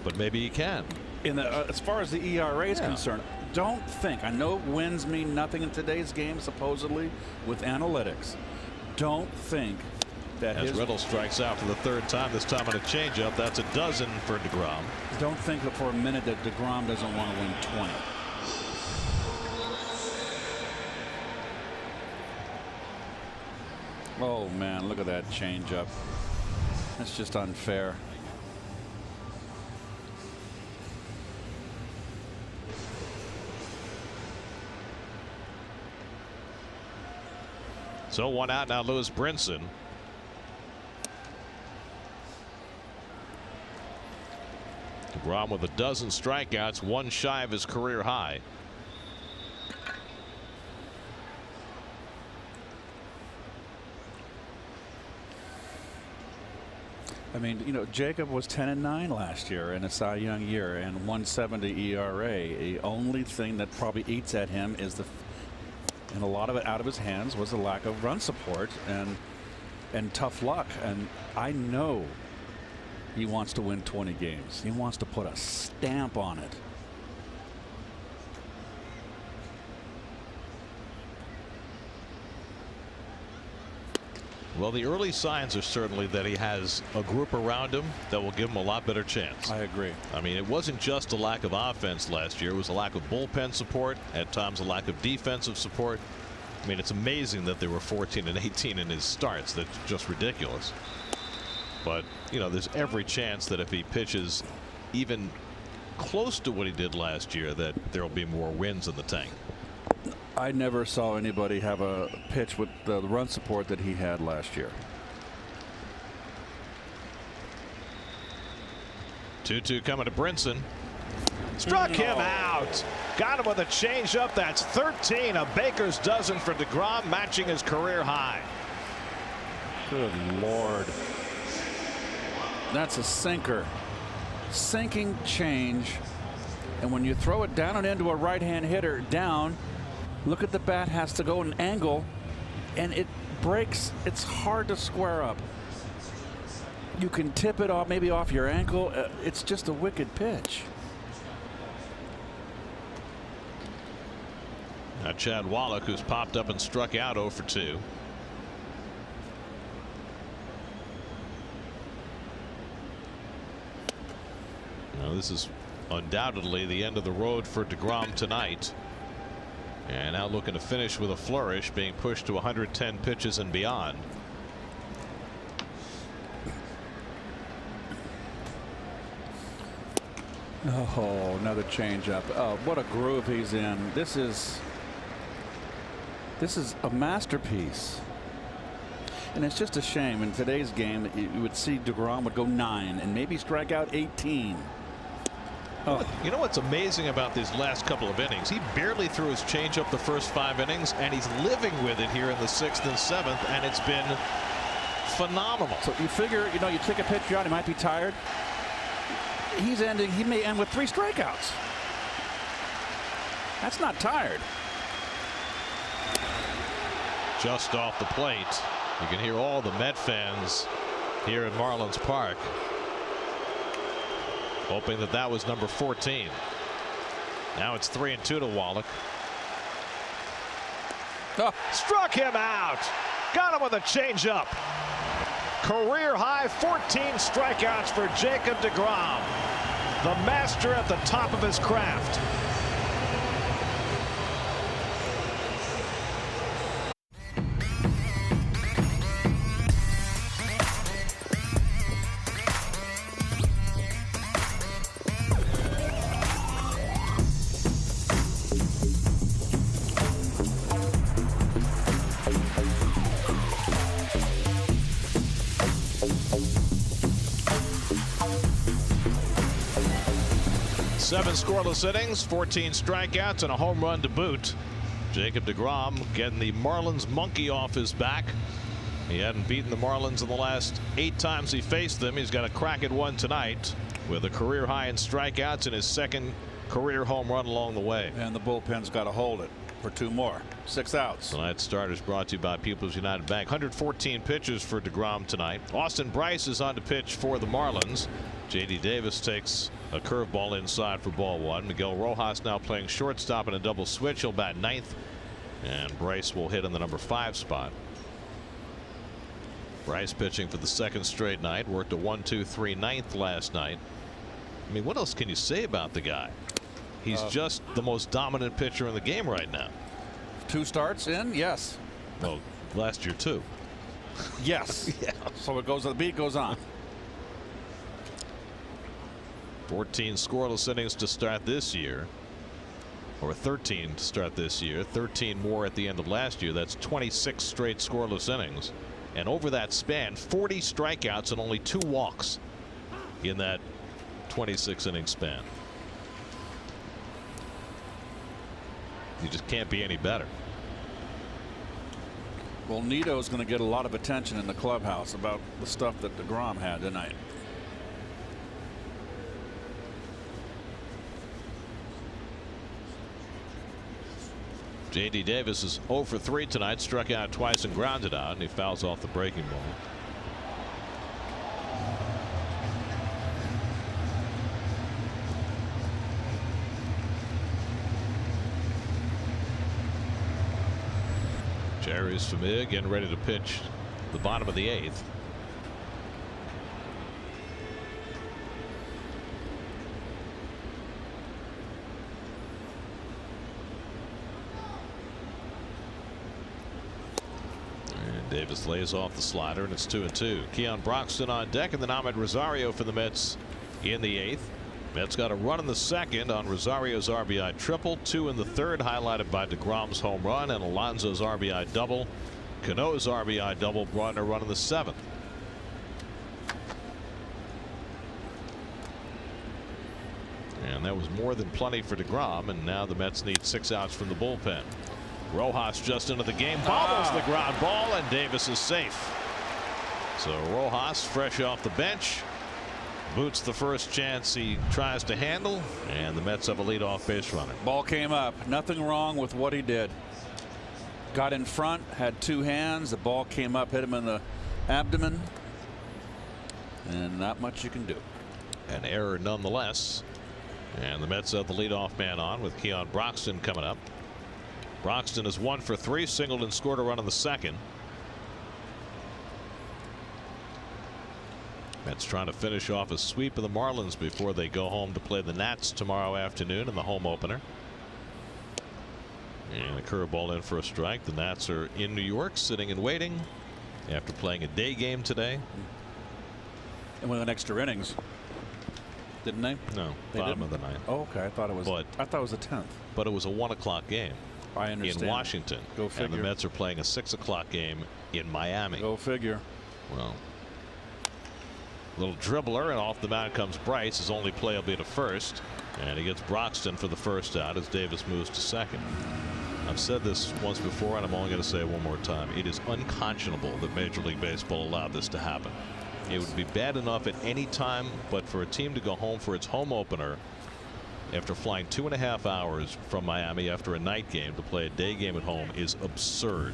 But maybe he can. In the as far as the ERA is concerned, don't think, I know wins mean nothing in today's game supposedly with analytics. Don't think that as Riddle strikes out for the third time, this time on a changeup, that's a dozen for DeGrom. Don't think that for a minute that DeGrom doesn't want to win 20. Oh man, look at that changeup. That's just unfair. So one out now, Lewis Brinson. DeGrom with a dozen strikeouts, one shy of his career high. I mean, you know, Jacob was 10-9 last year in a Cy Young year and 170 ERA. The only thing that probably eats at him is and a lot of it out of his hands was the lack of run support and tough luck. And I know he wants to win 20 games. He wants to put a stamp on it. Well, the early signs are certainly that he has a group around him that will give him a lot better chance. I agree. I mean, it wasn't just a lack of offense last year. It was a lack of bullpen support, at times a lack of defensive support. I mean, it's amazing that they were 14 and 18 in his starts. That's just ridiculous. But, you know, there's every chance that if he pitches even close to what he did last year, that there will be more wins in the tank. I never saw anybody have a pitch with the run support that he had last year. 2-2 coming to Brinson. Struck him out. Got him with a changeup. That's 13. A baker's dozen for DeGrom, matching his career high. Good Lord. That's a sinker. Sinking change. And when you throw it down and into a right-hand hitter down, look at the bat has to go an angle and it breaks. It's hard to square up. You can tip it off, maybe off your ankle. It's just a wicked pitch. Now Chad Wallach, who's popped up and struck out 0 for 2. Now this is undoubtedly the end of the road for DeGrom tonight. And now looking to finish with a flourish, being pushed to 110 pitches and beyond. Oh, another changeup. Oh, what a groove he's in. This is a masterpiece. And it's just a shame in today's game that you would see DeGrom would go 9 and maybe strike out 18. Oh. You know what's amazing about these last couple of innings? He barely threw his changeup the first 5 innings, and he's living with it here in the 6th and 7th, and it's been phenomenal. So you figure, you know, you take a pitcher out, he might be tired. He may end with 3 strikeouts. That's not tired. Just off the plate. You can hear all the Met fans here in Marlins Park, hoping that that was number 14. Now it's 3-2 to Wallach. Oh. Struck him out. Got him with a changeup. Career high 14 strikeouts for Jacob DeGrom. the master at the top of his craft. Seven scoreless innings, 14 strikeouts, and a home run to boot. Jacob DeGrom getting the Marlins monkey off his back. He hadn't beaten the Marlins in the last 8 times he faced them. He's got a crack at one tonight with a career high in strikeouts and his second career home run along the way. And the bullpen's got to hold it for 2 more. 6 outs. Tonight's start is brought to you by People's United Bank. 114 pitches for DeGrom tonight. Austin Bryce is on to pitch for the Marlins. J.D. Davis takes a curveball inside for ball 1. Miguel Rojas now playing shortstop in a double switch. He'll bat 9th, and Bryce will hit in the number 5 spot. Bryce pitching for the 2nd straight night. Worked a 1-2-3 9th last night. I mean, what else can you say about the guy? He's just the most dominant pitcher in the game right now. 2 starts in, yes. Well, last year too. Yes. Yeah. So it goes. The beat goes on. 14 scoreless innings to start this year, or 13 to start this year. 13 more at the end of last year. That's 26 straight scoreless innings, and over that span, 40 strikeouts and only 2 walks in that 26 inning span. You just can't be any better. Well, Nito's going to get a lot of attention in the clubhouse about the stuff that DeGrom had tonight. J.D. Davis is 0 for 3 tonight. Struck out twice and grounded out, and he fouls off the breaking ball. Jerry's Familia getting ready to pitch the bottom of the 8th. And Davis lays off the slider, and it's 2-2. Keon Broxton on deck, and then Ahmed Rosario for the Mets in the 8th. Mets got a run in the 2nd on Rosario's RBI triple, 2 in the 3rd, highlighted by DeGrom's home run and Alonso's RBI double. Cano's RBI double brought in a run in the 7th. And that was more than plenty for DeGrom, and now the Mets need 6 outs from the bullpen. Rojas just into the game, bobbles the ground ball, and Davis is safe. So Rojas, fresh off the bench, boots the first chance he tries to handle, and the Mets have a leadoff base runner. Ball came up. Nothing wrong with what he did. Got in front, had 2 hands. The ball came up, hit him in the abdomen, and not much you can do. An error nonetheless, and the Mets have the leadoff man on with Keon Broxton coming up. Broxton is 1 for 3, singled and scored a run in the 2nd. Mets trying to finish off a sweep of the Marlins before they go home to play the Nats tomorrow afternoon in the home opener. And a curveball in for a strike. The Nats are in New York, sitting and waiting after playing a day game today. And with an extra innings, didn't they? No, they bottom didn't? of the 9th. Oh, okay. I thought it was. I thought it was the 10th. But it was a 1 o'clock game. I understand. In Washington. Go figure. And the Mets are playing a 6 o'clock game in Miami. Go figure. Well, little dribbler, and off the mound comes Bryce. His only play will be to first, and he gets Broxton for the first out as Davis moves to second. I've said this once before, and I'm only going to say it one more time. It is unconscionable that Major League Baseball allowed this to happen. It would be bad enough at any time, but for a team to go home for its home opener after flying 2.5 hours from Miami after a night game to play a day game at home is absurd.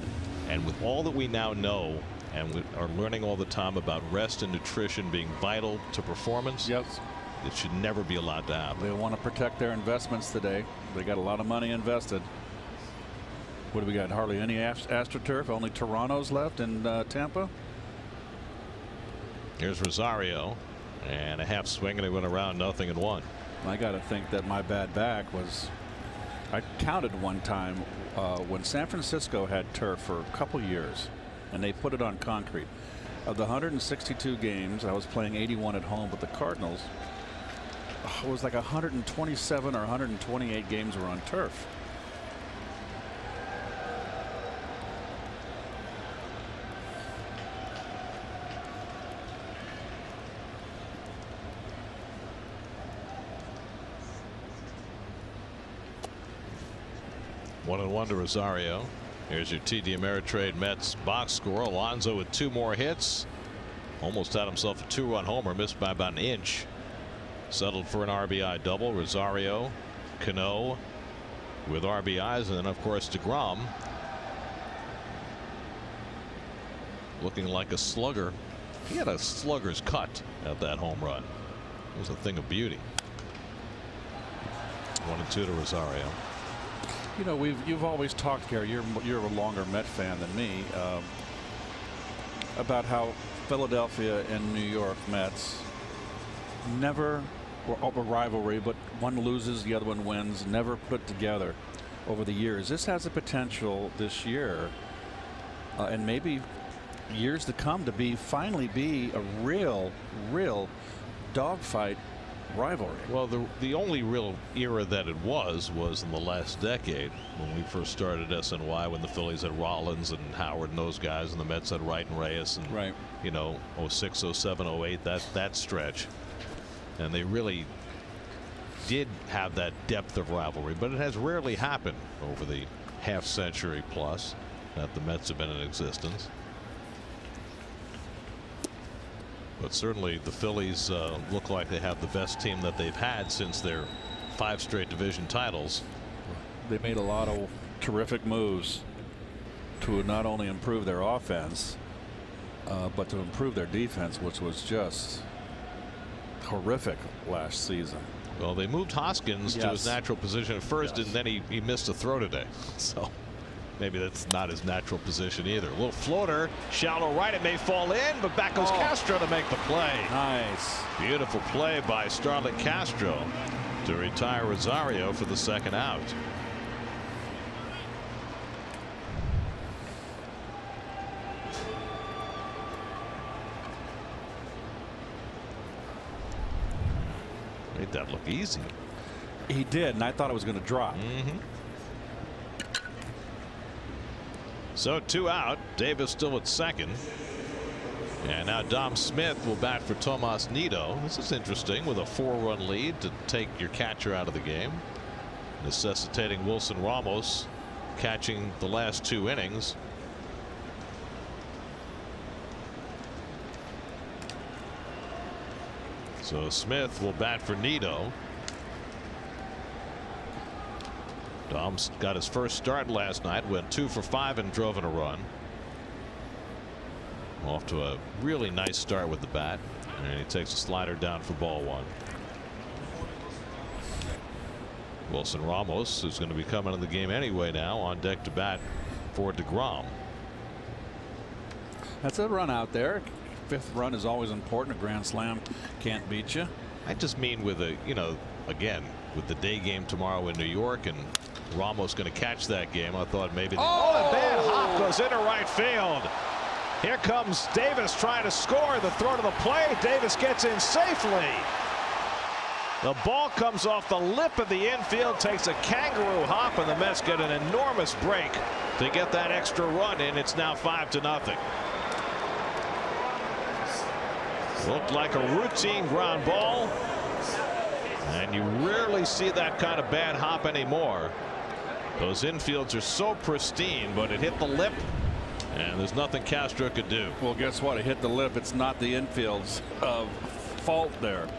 And with all that we now know, and we are learning all the time about rest and nutrition being vital to performance, yes, it should never be allowed to happen. They want to protect their investments today. They got a lot of money invested. What do we got? Hardly any AstroTurf. Only Toronto's left in Tampa. Here's Rosario, and a half swing, and he went around 0-1. I got to think that my bad back was, I counted one time when San Francisco had turf for a couple years and they put it on concrete. Of the 162 games, I was playing 81 at home with the Cardinals. It was like 127 or 128 games were on turf. One and one to Rosario. Here's your TD Ameritrade Mets box score. Alonso with 2 more hits. Almost had himself a 2-run homer, missed by about an inch. Settled for an RBI double. Rosario, Cano with RBIs, and then of course DeGrom looking like a slugger. He had a slugger's cut at that home run. It was a thing of beauty. 1-2 to Rosario. You know, you've always talked, Gary, you're a longer Met fan than me, about how Philadelphia and New York Mets never were a rivalry, but one loses, the other one wins, never put together over the years. This has a potential this year, and maybe years to come, to finally be a real dogfight rivalry. Well, the only real era that it was in the last decade when we first started SNY, when the Phillies had Rollins and Howard and those guys, and the Mets had Wright and Reyes, and right, you know, 06, 07, 08, that stretch, and they really did have that depth of rivalry, but it has rarely happened over the half century plus that the Mets have been in existence. But certainly the Phillies look like they have the best team that they've had since their 5 straight division titles. They made a lot of terrific moves to not only improve their offense, but to improve their defense, which was just horrific last season. Well, they moved Hoskins to his natural position at first, and then he missed a throw today. So maybe that's not his natural position either. A little floater, shallow right. It may fall in, but back goes Castro to make the play. Nice. Beautiful play by Starlin Castro to retire Rosario for the 2nd out. Made that look easy. He did, and I thought it was going to drop. So 2 out. Davis still at 2nd. And now Dom Smith will bat for Tomas Nido. This is interesting, with a 4-run lead to take your catcher out of the game, necessitating Wilson Ramos catching the last 2 innings. So Smith will bat for Nido. Dom's got his first start last night, went 2 for 5 and drove in a run. Off to a really nice start with the bat, and he takes a slider down for ball 1. Wilson Ramos, who's going to be coming in the game anyway now, on deck to bat for DeGrom. That's a run out there. 5th run is always important. A grand slam can't beat you. I just mean with a, you know, again, with the day game tomorrow in New York and Ramos going to catch that game, I thought maybe the bad hop goes into right field. Here comes Davis trying to score. The throw to the plate. Davis gets in safely. The ball comes off the lip of the infield, takes a kangaroo hop, and the Mets get an enormous break to get that extra run in. It's now 5-0. Looked like a routine ground ball, and you rarely see that kind of bad hop anymore. Those infields are so pristine, but it hit the lip, and there's nothing Castro could do. Well, guess what? It hit the lip. It's not the infield's fault there.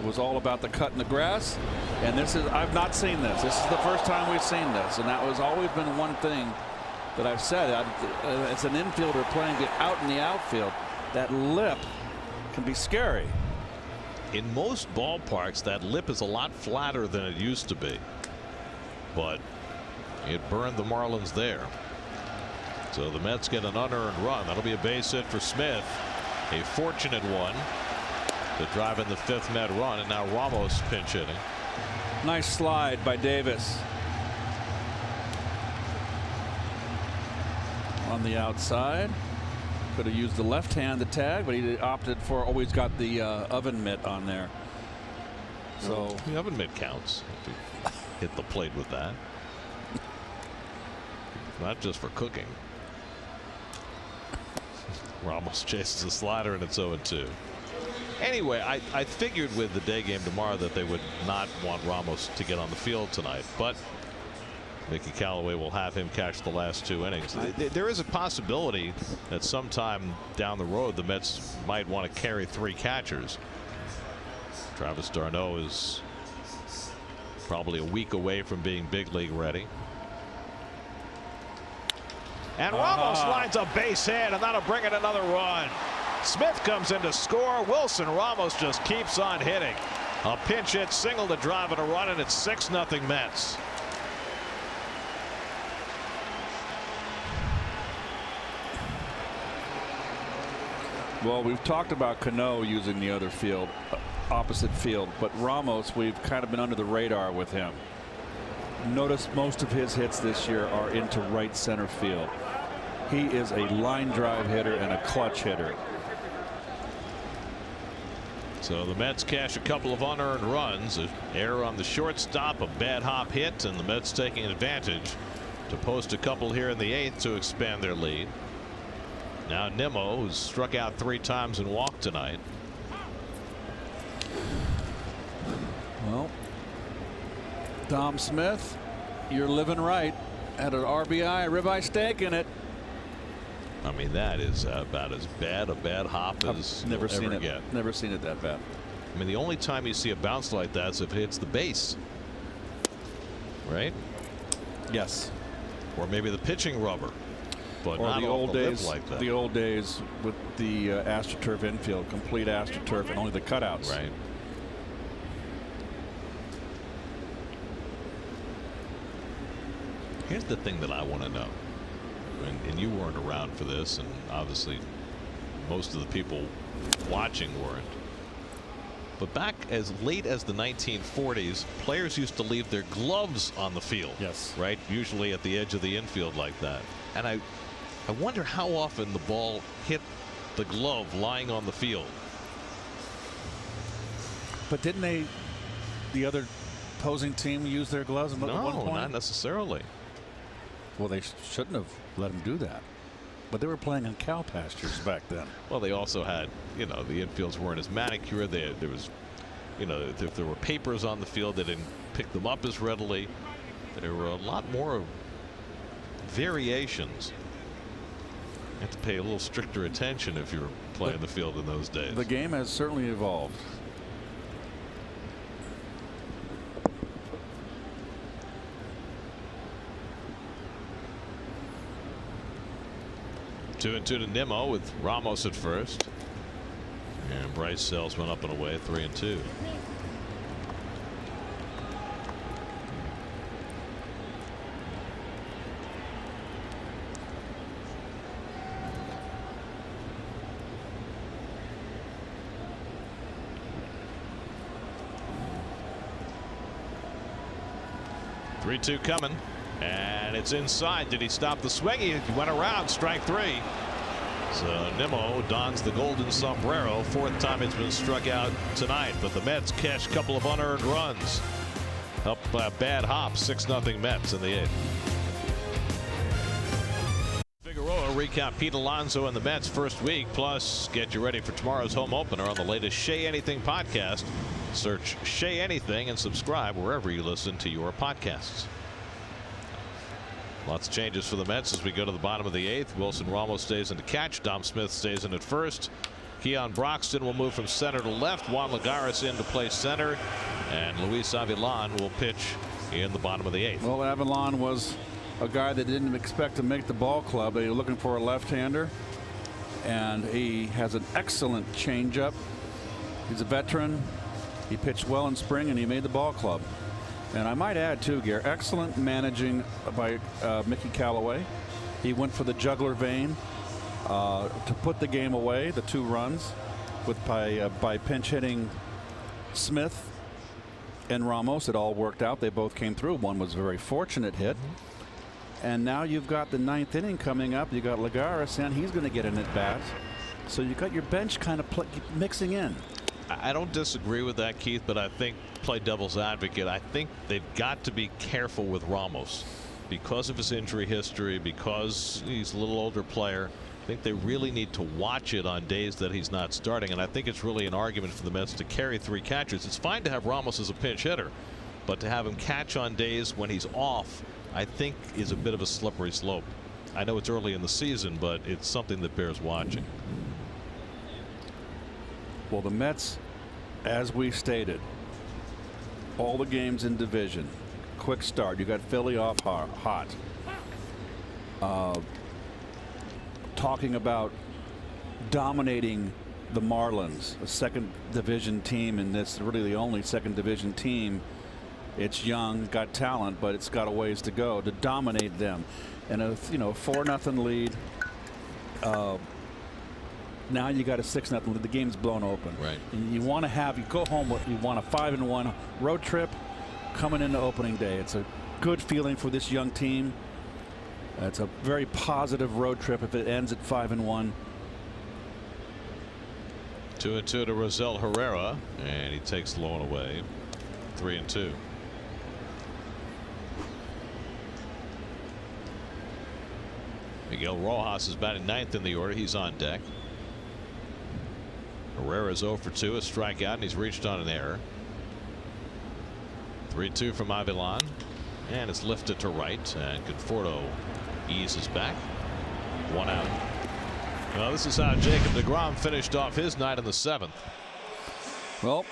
It was all about the cut in the grass, and this is, I've not seen this. This is the first time we've seen this, and that was always been one thing that I've said. As an infielder playing out in the outfield, that lip can be scary. In most ballparks, that lip is a lot flatter than it used to be, but it burned the Marlins there. So the Mets get an unearned run. That'll be a base hit for Smith, a fortunate one to drive in the 5th Met run, and now Ramos pinch hitting. Nice slide by Davis. On the outside. Could have used the left hand to tag, but he opted for, always got the oven mitt on there. So the oven mitt counts if you hit the plate with that. Not just for cooking. Ramos chases a slider and it's 0-2. Anyway, I figured with the day game tomorrow that they would not want Ramos to get on the field tonight, but Mickey Callaway will have him catch the last 2 innings. There is a possibility that sometime down the road the Mets might want to carry 3 catchers. Travis d'Arnaud is probably a week away from being big league ready. And Ramos lines a base hit, and that'll bring in another run. Smith comes in to score. Wilson Ramos just keeps on hitting. A pinch hit single to drive in a run, and it's 6-0 Mets. Well, we've talked about Cano using the other field, opposite field, but Ramos, we've kind of been under the radar with him. Notice most of his hits this year are into right center field. He is a line drive hitter and a clutch hitter. So the Mets cash a couple of unearned runs. An error on the shortstop, a bad hop hit, and the Mets taking advantage to post a couple here in the 8th to expand their lead. Now Nimmo, who's struck out 3 times and walked tonight. Well, Dom Smith, you're living right. Had an RBI, ribeye steak in it. I mean, that is about as bad a bad hop as never you'll seen ever it. get. Never seen it that bad. I mean, the only time you see a bounce like that is if it hits the base, right? Yes. Or maybe the pitching rubber, but or not the off old the lip days. like that. The old days with the AstroTurf infield, complete AstroTurf, and only the cutouts. Right. Here's the thing that I want to know, and you weren't around for this, and obviously most of the people watching weren't. But back as late as the 1940s, players used to leave their gloves on the field. Yes. Right? Usually at the edge of the infield like that. And I wonder how often the ball hit the glove lying on the field. But didn't the other opposing team use their gloves at one No, point? not necessarily. Well, they shouldn't have let them do that. But they were playing on cow pastures back then. Well, they also had, the infields weren't as manicured. There was, if there were papers on the field, they didn't pick them up as readily. There were a lot more variations. You have to pay a little stricter attention if you were playing the field in those days. The game has certainly evolved. Two and two to Nimmo with Ramos at first. And Bryce Sells went up and away, 3-2. Three-two coming. And it's inside. Did he stop the swing? He went around. Strike 3. So Nimmo dons the golden sombrero. 4th time it's been struck out tonight. But the Mets cash a couple of unearned runs. Up bad hop. 6-0 Mets in the 8th. Figueroa recap Pete Alonso and the Mets first week. Plus get you ready for tomorrow's home opener on the latest Shea Anything podcast. Search Shea Anything and subscribe wherever you listen to your podcasts. Lots of changes for the Mets as we go to the bottom of the 8th. Wilson Ramos stays in to catch. Dom Smith stays in at first. Keon Broxton will move from center to left. Juan Lagares in to play center. And Luis Avilan will pitch in the bottom of the 8th. Well, Avilan was a guy that didn't expect to make the ball club. They were looking for a left-hander. And he has an excellent changeup. He's a veteran. He pitched well in spring and he made the ball club. And I might add too, Gare, excellent managing by Mickey Callaway. He went for the juggler vein to put the game away, the 2 runs, by pinch hitting Smith. and Ramos, it all worked out. They both came through. One was a very fortunate hit. And now you've got the 9th inning coming up. You got Lagares, and he's going to get an at bat. So you got your bench kind of mixing in. I don't disagree with that, Keith, but I think, play devil's advocate, I think they've got to be careful with Ramos because of his injury history, because he's a little older player. I think they really need to watch it on days that he's not starting, and I think it's really an argument for the Mets to carry 3 catchers. It's fine to have Ramos as a pinch hitter, but to have him catch on days when he's off, I think is a bit of a slippery slope. I know it's early in the season, but it's something that bears watching. Well, the Mets, as we stated, all the games in division, quick start. You got Philly off hot. Talking about dominating the Marlins, a second division team, and that's really the only second division team. It's young, got talent, but it's got a ways to go to dominate them. And a 4-0 lead. Now you got a 6-0 lead. The game's blown open. Right. And you want to you go home. You want a 5-1 road trip coming into opening day. It's a good feeling for this young team. It's a very positive road trip if it ends at 5-1. 2-2 to Rosell Herrera, and he takes the low away. 3-2. Miguel Rojas is batting 9th in the order. He's on deck. Herrera's 0 for 2, a strikeout, and he's reached on an error. 3-2 from Avilan, and it's lifted to right, and Conforto eases back. 1 out. Well, this is how Jacob DeGrom finished off his night in the 7th. Well,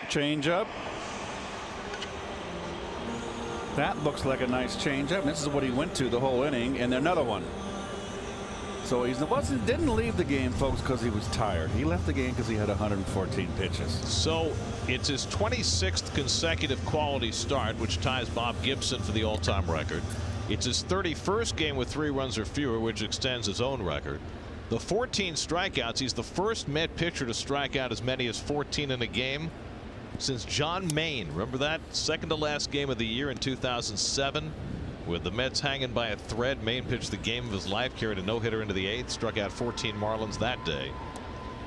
change up. That looks like a nice change up. This is what he went to the whole inning, and another one. So he didn't leave the game, folks, because he was tired. He left the game because he had 114 pitches. So it's his 26th consecutive quality start, which ties Bob Gibson for the all-time record. It's his 31st game with 3 runs or fewer, which extends his own record. The 14 strikeouts, he's the first Met pitcher to strike out as many as 14 in a game since John Mayne. Remember that? Second to last game of the year in 2007. With the Mets hanging by a thread, Mayne pitched the game of his life, carried a no-hitter into the 8th, struck out 14 Marlins that day.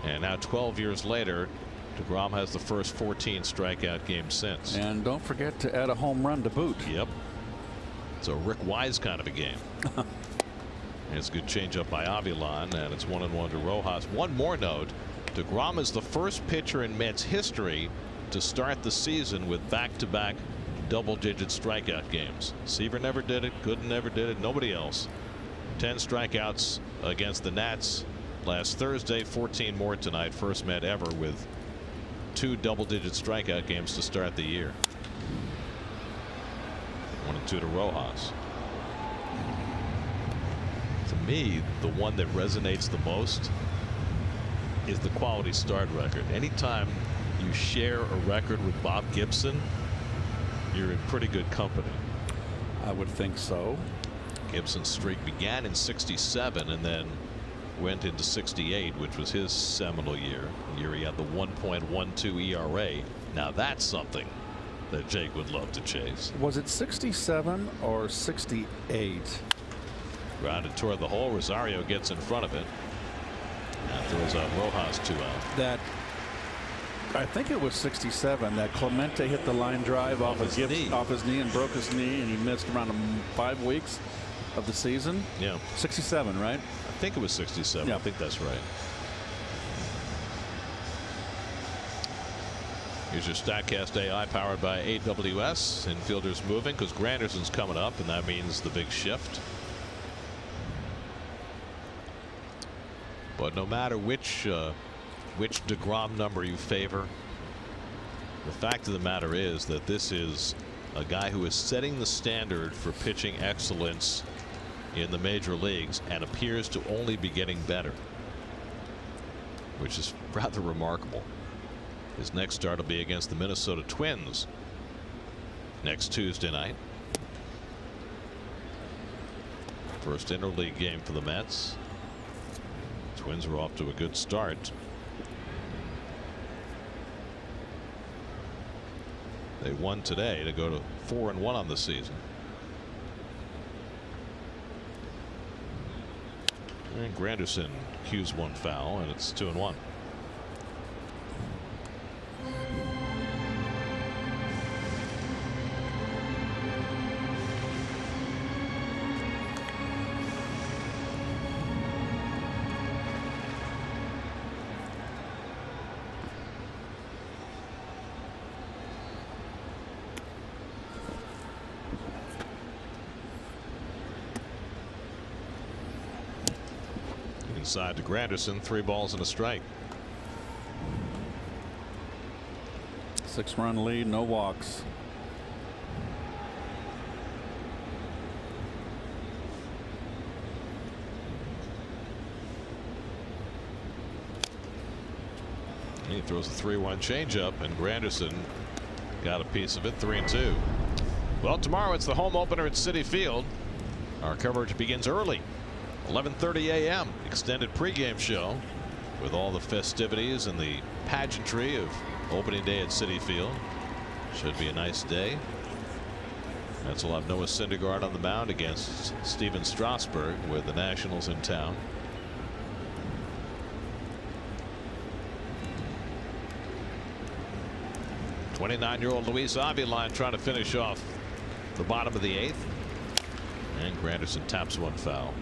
And now 12 years later, DeGrom has the first 14 strikeout games since. And don't forget to add a home run to boot. Yep. It's a Rick Wise kind of a game. And it's a good changeup by Avilan, and it's 1-1 to Rojas. One more note, DeGrom is the first pitcher in Mets history to start the season with back-to-back double-digit strikeout games. Seaver never did it. Gooden never did it. Nobody else. 10 strikeouts against the Nats last Thursday. 14 more tonight. First Met ever with 2 double-digit strikeout games to start the year. 1-2 to Rojas. To me, the one that resonates the most is the quality start record. Anytime you share a record with Bob Gibson, you're in pretty good company. I would think so. Gibson's streak began in '67 and then went into '68, which was his seminal year. He had the 1.12 ERA. Now that's something that Jake would love to chase. Was it 67 or 68? Grounded toward the hole. Rosario gets in front of it. And throws out Rojas 2 out. That, I think it was 67 that Clemente hit the line drive off his knee and broke his knee, and he missed around 5 weeks of the season. Yeah. 67, right? I think it was 67. Yeah. I think that's right. Here's your StatCast AI powered by AWS. Infielders moving because Granderson's coming up, and that means the big shift. But no matter which DeGrom number you favor, the fact of the matter is that this is a guy who is setting the standard for pitching excellence in the major leagues and appears to only be getting better, which is rather remarkable. His next start will be against the Minnesota Twins next Tuesday night. First interleague game for the Mets. Twins are off to a good start. They won today to go to 4-1 on the season. And Granderson cues one foul, and it's 2-1. Inside to Granderson, 3 balls and a strike. 6-run lead, no walks. He throws a 3-1 changeup, and Granderson got a piece of it. 3-2. Well, tomorrow it's the home opener at Citi Field. Our coverage begins early. 11:30 a.m. extended pregame show with all the festivities and the pageantry of opening day at Citi Field. Should be a nice day. Mets will have Noah Syndergaard on the mound against Steven Strasburg with the Nationals in town. '29-year-old Luis Avila trying to finish off the bottom of the 8th. And Granderson taps one foul.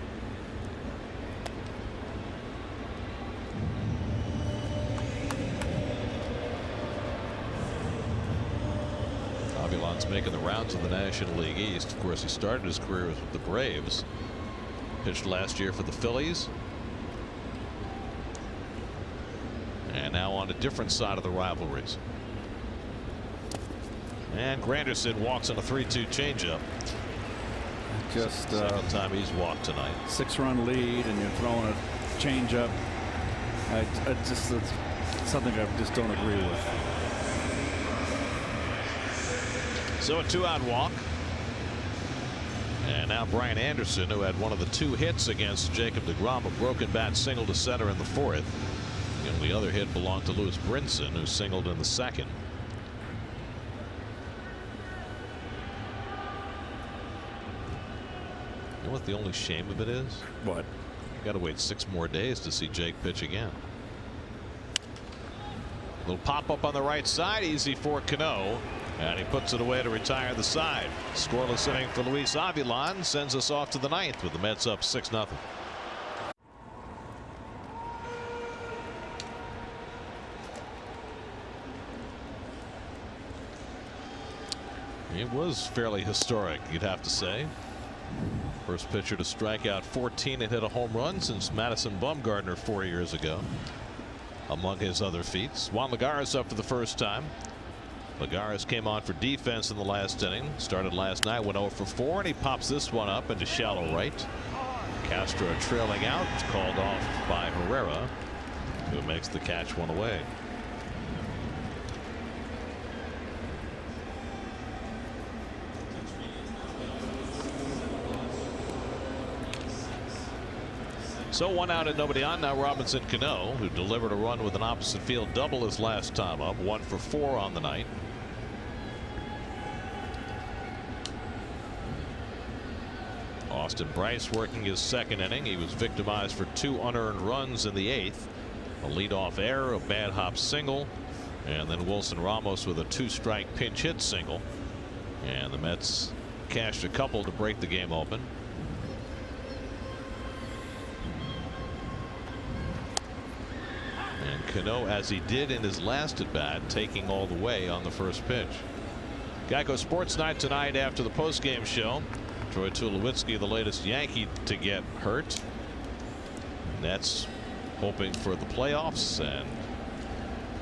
Avilan's making the rounds of the National League East. Of course, he started his career with the Braves. Pitched last year for the Phillies. And now on a different side of the rivalries. And Granderson walks on a 3-2 changeup. Just second time he's walked tonight. 6-run lead, and you're throwing a changeup. It's something I just don't agree with. So a 2-out walk. And now Brian Anderson, who had one of the 2 hits against Jacob DeGrom, a broken bat single to center in the 4th. And the other hit belonged to Lewis Brinson, who singled in the 2nd. You know what the only shame of it is? What? You got to wait 6 more days to see Jake pitch again. Little pop up on the right side, easy for Cano. And he puts it away to retire the side. Scoreless inning for Luis Avilan sends us off to the 9th with the Mets up 6-0. It was fairly historic, you'd have to say. First pitcher to strike out 14 and hit a home run since Madison Bumgarner 4 years ago. Among his other feats, Juan Lagares up for the first time. Lagares came on for defense in the last inning. Started last night, went 0 for 4, and he pops this one up into shallow right. Castro trailing out, called off by Herrera, who makes the catch one away. So 1 out and nobody on. Now Robinson Cano, who delivered a run with an opposite field double his last time up. 1 for 4 on the night. Austin Bryce working his 2nd inning. He was victimized for 2 unearned runs in the 8th. A leadoff error, a bad hop single, and then Wilson Ramos with a 2-strike pinch hit single. And the Mets cashed a couple to break the game open. And Cano, as he did in his last at bat, taking all the way on the first pitch. Geico Sports Night tonight after the postgame show. Troy Tulowitzki, the latest Yankee to get hurt. Nets hoping for the playoffs, and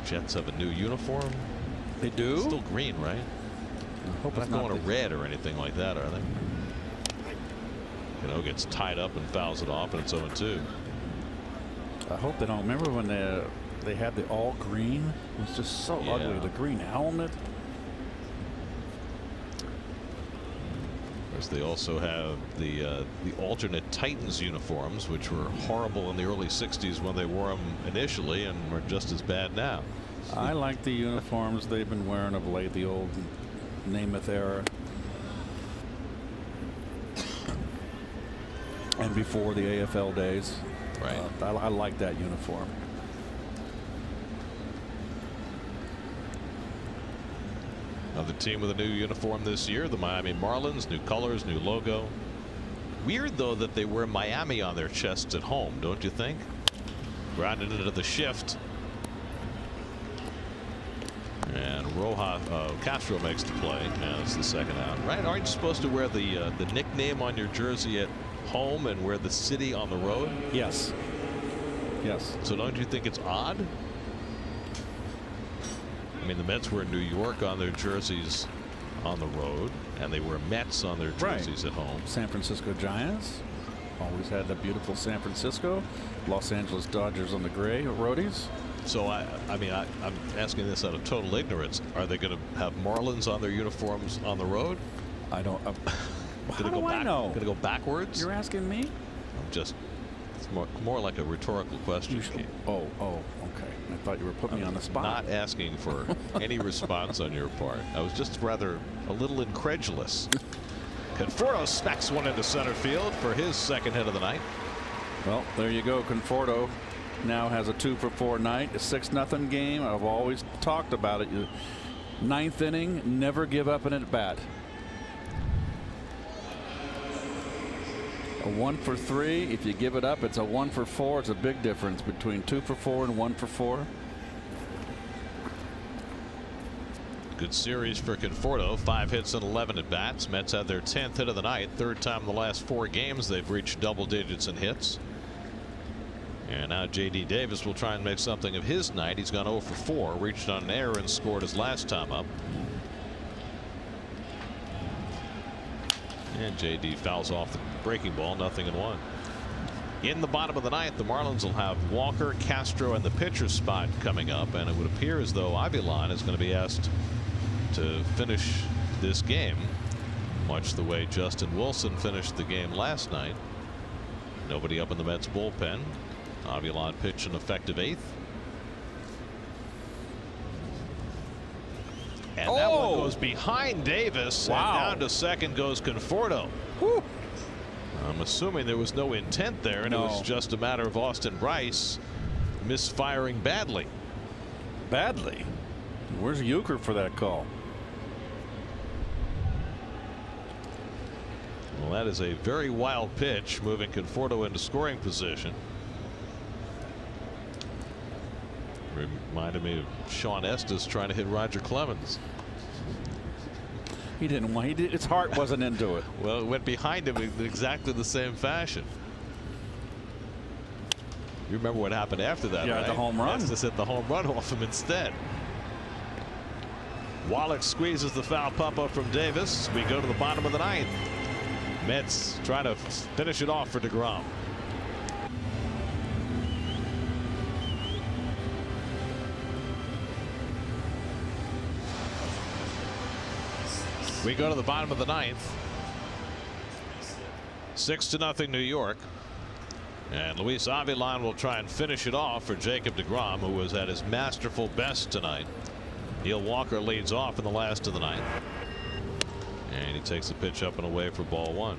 Jets have a new uniform. They do? It's still green, right? I hope it's not going to red or anything like that, are they? Cano gets tied up and fouls it off, and it's 0-2. I hope they don't. Remember when they had the all green? It was just so ugly. The green helmet. They also have the alternate Titans uniforms, which were horrible in the early 60s when they wore them initially, and are just as bad now. I like the uniforms they've been wearing of late, the old Namath era. And before the AFL days. Right. I like that uniform. Another team with a new uniform this year, the Miami Marlins. New colors, new logo. Weird, though, that they wear Miami on their chests at home, don't you think? Grounded into the shift. And Castro makes the play. Now it's the second out. Right? Aren't you supposed to wear the nickname on your jersey at home and wear the city on the road? Yes. Yes. So don't you think it's odd? I mean, the Mets wear New York on their jerseys on the road, and they wear Mets on their jerseys at home. San Francisco Giants always had the beautiful San Francisco. Los Angeles Dodgers on the gray roadies. So I'm asking this out of total ignorance. Are they going to have Marlins on their uniforms on the road? I don't. How Gonna do I know? Going to go backwards? You're asking me? It's more like a rhetorical question. Oh, okay. I thought you were putting me on the spot. Not asking for any response on your part. I was just rather a little incredulous. Conforto smacks one into center field for his second hit of the night. Well, there you go. Conforto now has a 2-for-4 night, a 6-0 game. I've always talked about it. Ninth inning, never give up an at bat. A 1-for-3. If you give it up, it's a 1-for-4. It's a big difference between 2-for-4 and 1-for-4. Good series for Conforto. 5 hits and 11 at bats. Mets had their 10th hit of the night. Third time in the last 4 games they've reached double digits in hits. And now J.D. Davis will try and make something of his night. He's gone 0 for 4. Reached on an error and scored his last time up. And J.D. fouls off the breaking ball. 0-1. In the bottom of the ninth, the Marlins will have Walker, Castro, and the pitcher's spot coming up. And it would appear as though Avilan is going to be asked to finish this game, much the way Justin Wilson finished the game last night. Nobody up in the Mets bullpen. Avilan pitched an effective 8th. And that one goes behind Davis. Wow. And down to second goes Conforto. Whew. I'm assuming there was no intent there, and it was just a matter of Austin Bryce misfiring badly. Badly? Where's Euchre for that call? Well, that is a very wild pitch, moving Conforto into scoring position. Reminded me of Sean Estes trying to hit Roger Clemens. He didn't want. His heart wasn't into it. Well, it went behind him in exactly the same fashion. You remember what happened after that, yeah, right? The home run. Estes hit the home run off him instead. Wallach squeezes the foul pump up from Davis. We go to the bottom of the ninth. Mets trying to finish it off for DeGrom. We go to the bottom of the ninth. 6-0 New York. And Luis Avilan will try and finish it off for Jacob DeGrom, who was at his masterful best tonight. Neil Walker leads off in the last of the ninth. And he takes the pitch up and away for ball 1.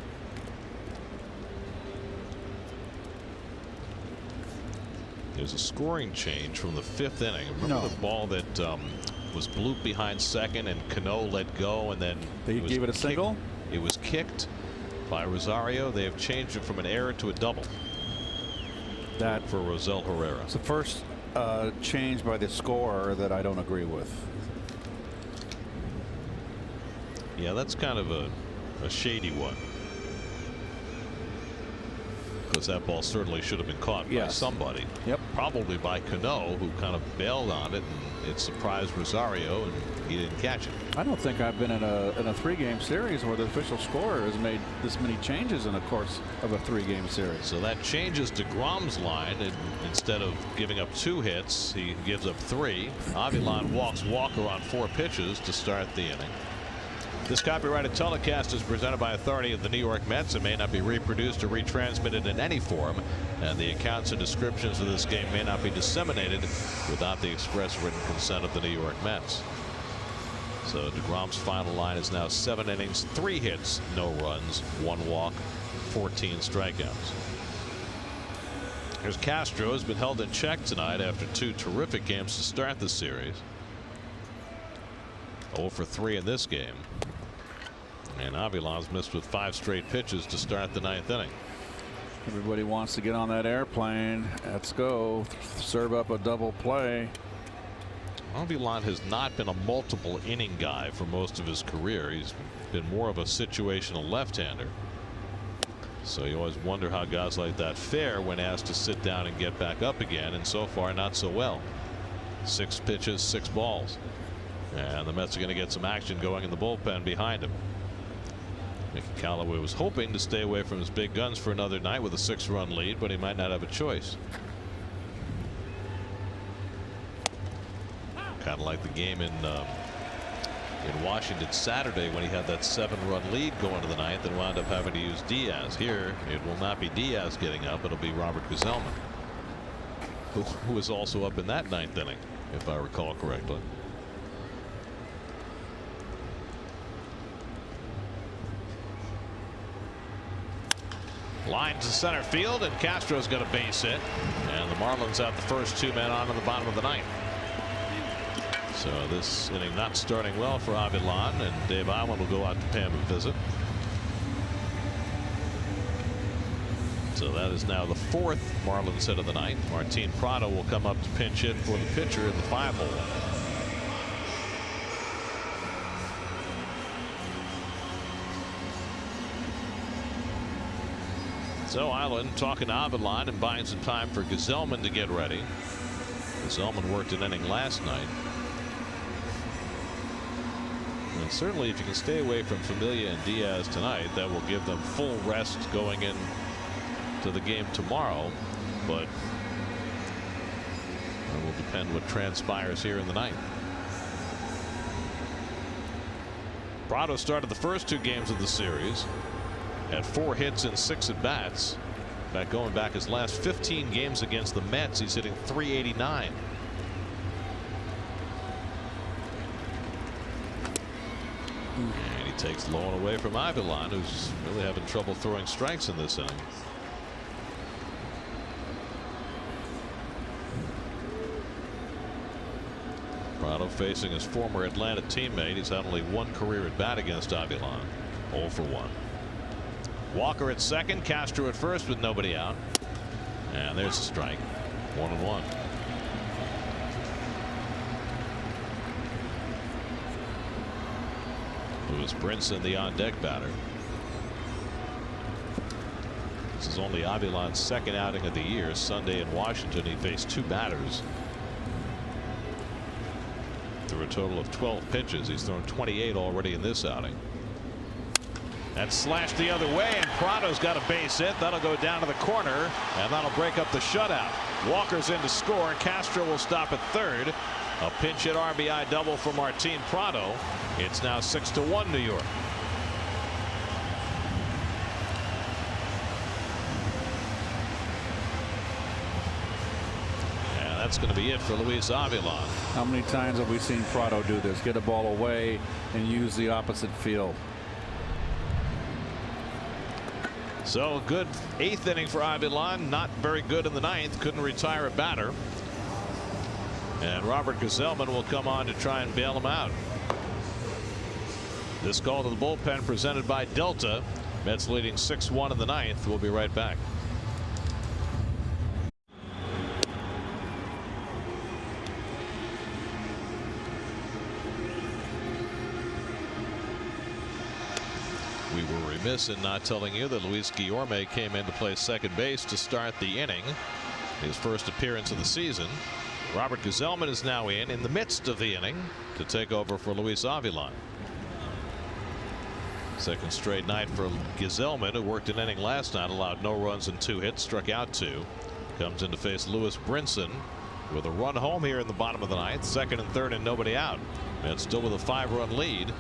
There's a scoring change from the 5th inning. Remember the ball that was blooped behind second and Cano let go, and then they gave it a single? It was kicked by Rosario. They have changed it from an error to a double. That for Rosel Herrera. It's the first change by the scorer that I don't agree with. Yeah, that's kind of a shady one. Because that ball certainly should have been caught by somebody. Yep. Probably by Cano, who kind of bailed on it, and it surprised Rosario, and he didn't catch it. I don't think I've been in a 3-game series where the official scorer has made this many changes in the course of a 3-game series. So that changes DeGrom's line, and instead of giving up 2 hits, he gives up 3. Avilan walks Walker on 4 pitches to start the inning. This copyrighted telecast is presented by authority of the New York Mets and may not be reproduced or retransmitted in any form, and the accounts and descriptions of this game may not be disseminated without the express written consent of the New York Mets. So DeGrom's final line is now 7 innings, 3 hits, no runs, 1 walk, 14 strikeouts. Here's Castro, has been held in check tonight after 2 terrific games to start the series. 0 for 3 in this game. And Avilan's missed with 5 straight pitches to start the 9th inning. Everybody wants to get on that airplane. Let's go. Serve up a double play. Avilan has not been a multiple inning guy for most of his career. He's been more of a situational left-hander. So you always wonder how guys like that fare when asked to sit down and get back up again, and so far not so well. 6 pitches, 6 balls. And the Mets are going to get some action going in the bullpen behind him. Mickey Callaway was hoping to stay away from his big guns for another night with a 6-run lead, but he might not have a choice. Kind of like the game in Washington Saturday when he had that 7-run lead going to the 9th and wound up having to use Diaz. Here it will not be Diaz getting up. It'll be Robert Gsellman, who was also up in that 9th inning, if I recall correctly. Line to center field, and Castro's got a base hit, and the Marlins have the first 2 men on in the bottom of the 9th. So this inning not starting well for Avilan, and Dave Allen will go out to pay him a visit. So that is now the 4th Marlins hit of the 9th. Martin Prado will come up to pinch hit for the pitcher in the 5-hole. So Island talking to Avilan and buying some time for Gsellman to get ready. Gsellman worked an inning last night. And certainly if you can stay away from Familia and Diaz tonight, that will give them full rest going in to the game tomorrow. But it will depend what transpires here in the 9th. Prado started the first 2 games of the series. Had 4 hits and 6 at bats. In fact, going back his last 15 games against the Mets, he's hitting .389. And he takes low and away from Avilan, who's really having trouble throwing strikes in this inning. Prado facing his former Atlanta teammate. He's had only 1 career at bat against Avilan. 0 for 1. Walker at second, Castro at first with nobody out. And there's a strike. 1-1. Lewis Brinson, the on-deck batter. This is only Avilan's 2nd outing of the year. Sunday in Washington, he faced 2 batters. Through a total of 12 pitches. He's thrown 28 already in this outing. And slashed the other way, and Prado's got a base hit. That'll go down to the corner, and that'll break up the shutout. Walker's in to score. Castro will stop at 3rd. A pinch hit RBI double for Martin Prado. It's now 6-1 New York. And that's going to be it for Luis Avilan. How many times have we seen Prado do this? Get a ball away and use the opposite field. So a good 8th inning for Avilan. Not very good in the 9th. Couldn't retire a batter. And Robert Gsellman will come on to try and bail him out. This call to the bullpen presented by Delta. Mets leading 6-1 in the 9th. We'll be right back. We were remiss in not telling you that Luis Guillorme came in to play second base to start the inning. His first appearance of the season. Robert Gsellman is now in the midst of the inning to take over for Luis Avilan. Second straight night for Gsellman, who worked an inning last night, allowed no runs and 2 hits, struck out 2. Comes in to face Lewis Brinson with a run home here in the bottom of the 9th. 2nd and 3rd and nobody out. And still with a 5-run lead,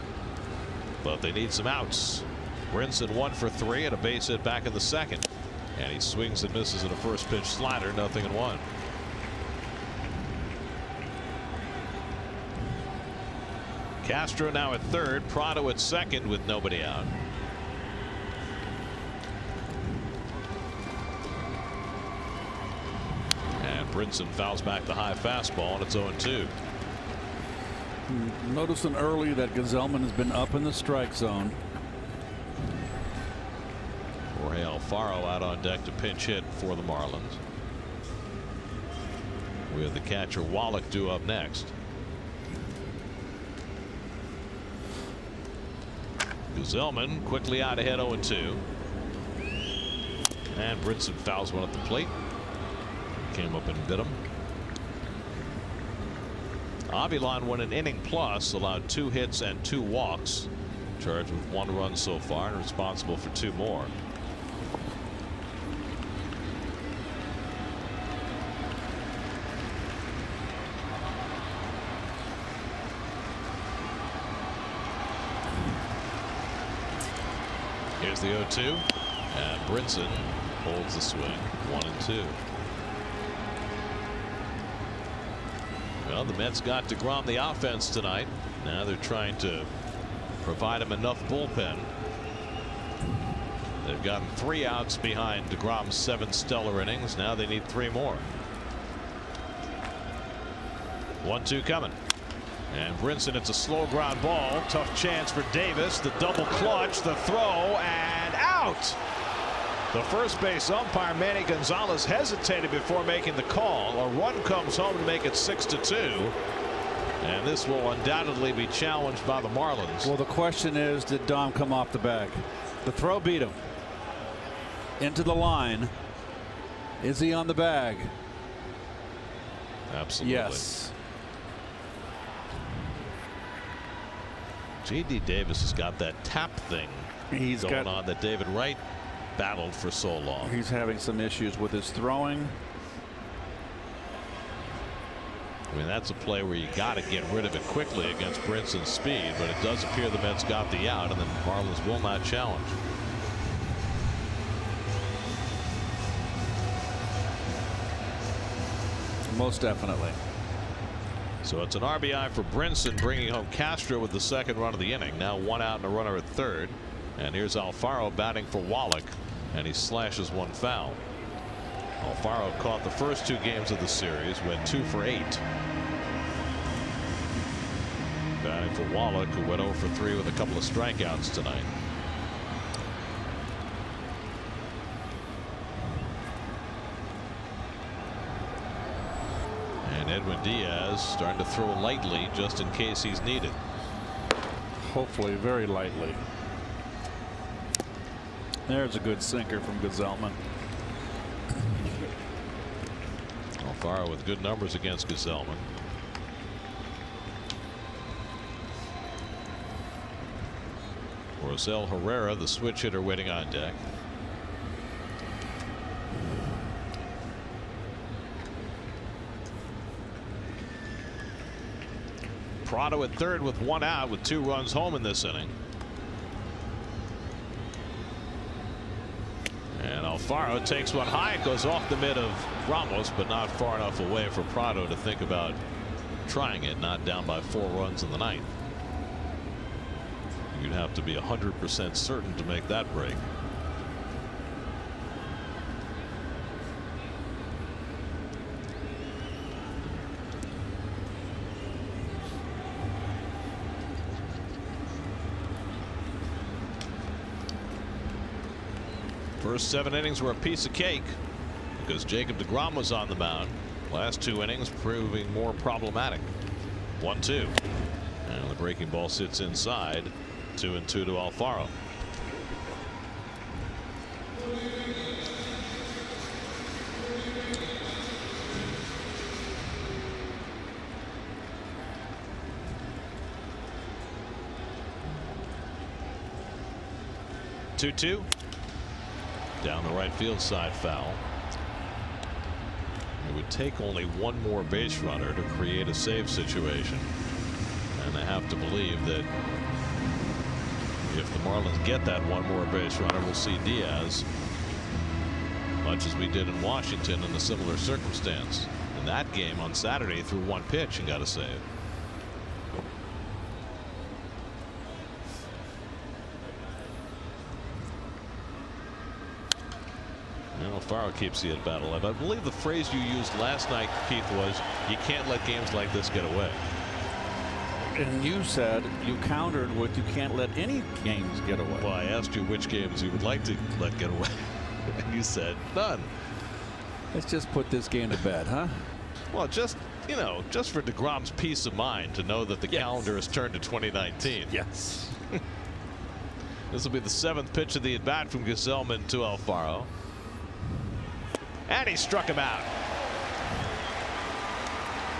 but they need some outs. Brinson 1 for 3 and a base hit back in the 2nd. And he swings and misses at a first pitch slider. 0-1. Castro now at third, Prado at second with nobody out. And Brinson fouls back the high fastball, and it's 0-2. Noticing early that Gazelman has been up in the strike zone. Jorge Alfaro out on deck to pinch hit for the Marlins. We have the catcher Wallach due up next. Gazelman quickly out ahead 0-2. And Brinson fouls one at the plate. Came up and bit him. Avilan won an inning plus, allowed 2 hits and 2 walks. Charged with 1 run so far and responsible for 2 more. Here's the 0-2, and Brinson holds the swing. 1-2. Well, the Mets got DeGrom the offense tonight. Now they're trying to provide him enough bullpen. They've gotten 3 outs behind DeGrom's 7 stellar innings. Now they need 3 more. 1-2 coming. And Brinson, it's a slow ground ball. Tough chance for Davis. The double clutch, the throw, and out. The first base umpire, Manny Gonzalez, hesitated before making the call. A run comes home to make it 6-2. And this will undoubtedly be challenged by the Marlins. Well, the question is, did Dom come off the bag? The throw beat him. Into the line. Is he on the bag? Absolutely. Yes. J.D. Davis has got that tap thing going on that David Wright battled for so long. He's having some issues with his throwing. I mean, that's a play where you got to get rid of it quickly against Brinson's speed, but it does appear the Mets got the out, and the Marlins will not challenge. Most definitely. So it's an RBI for Brinson, bringing home Castro with the second run of the inning. Now 1 out and a runner at third. And here's Alfaro batting for Wallach, and he slashes 1 foul. Alfaro caught the first 2 games of the series, went 2 for 8. Batting for Wallach, who went 0 for 3 with a couple of strikeouts tonight. And Edwin Diaz starting to throw lightly just in case he's needed. Hopefully very lightly. There's a good sinker from Gazelman. Alfaro with good numbers against Gazelman. Rosell Herrera, the switch hitter, waiting on deck. Prado at third with 1 out with 2 runs home in this inning. And Alfaro takes one high. It goes off the mid of Ramos, but not far enough away for Prado to think about trying it. Not down by 4 runs in the 9th. You'd have to be 100% certain to make that break. First 7 innings were a piece of cake because Jacob DeGrom was on the mound. Last 2 innings proving more problematic. 1-2. And the breaking ball sits inside. 2-2 to Alfaro. Two. Down the right field side foul. It would take only 1 more base runner to create a save situation. And I have to believe that if the Marlins get that 1 more base runner, we'll see Diaz, much as we did in Washington in a similar circumstance. In that game on Saturday, threw 1 pitch and got a save. Alfaro keeps the at bat alive. I believe the phrase you used last night, Keith, was you can't let games like this get away. And you said, you countered with, you can't let any games get away. Well, I asked you which games you would like to let get away. And you said none. Let's just put this game to bed, huh? Well, just, you know, just for DeGrom's peace of mind to know that the calendar has turned to 2019. Yes. This will be the 7th pitch of the at bat from Gesellman to Alfaro. And he struck him out.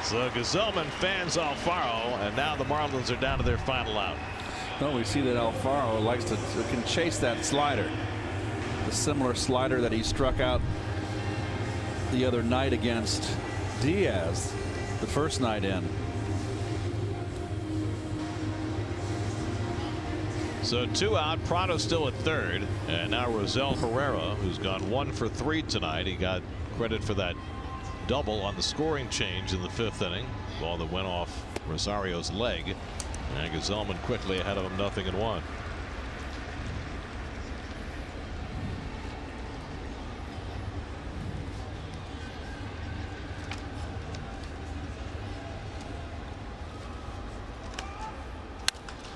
So Gesellman fans Alfaro, and now the Marlins are down to their final out. Well, we see that Alfaro likes to can chase that slider. The similar slider that he struck out the other night against Diaz, the first night in. So 2 out, Prado still at third, and now Rosell Herrera, who's gone 1 for 3 tonight. He got credit for that double on the scoring change in the 5th inning. Ball that went off Rosario's leg, and Gesellman quickly ahead of him, 0-1.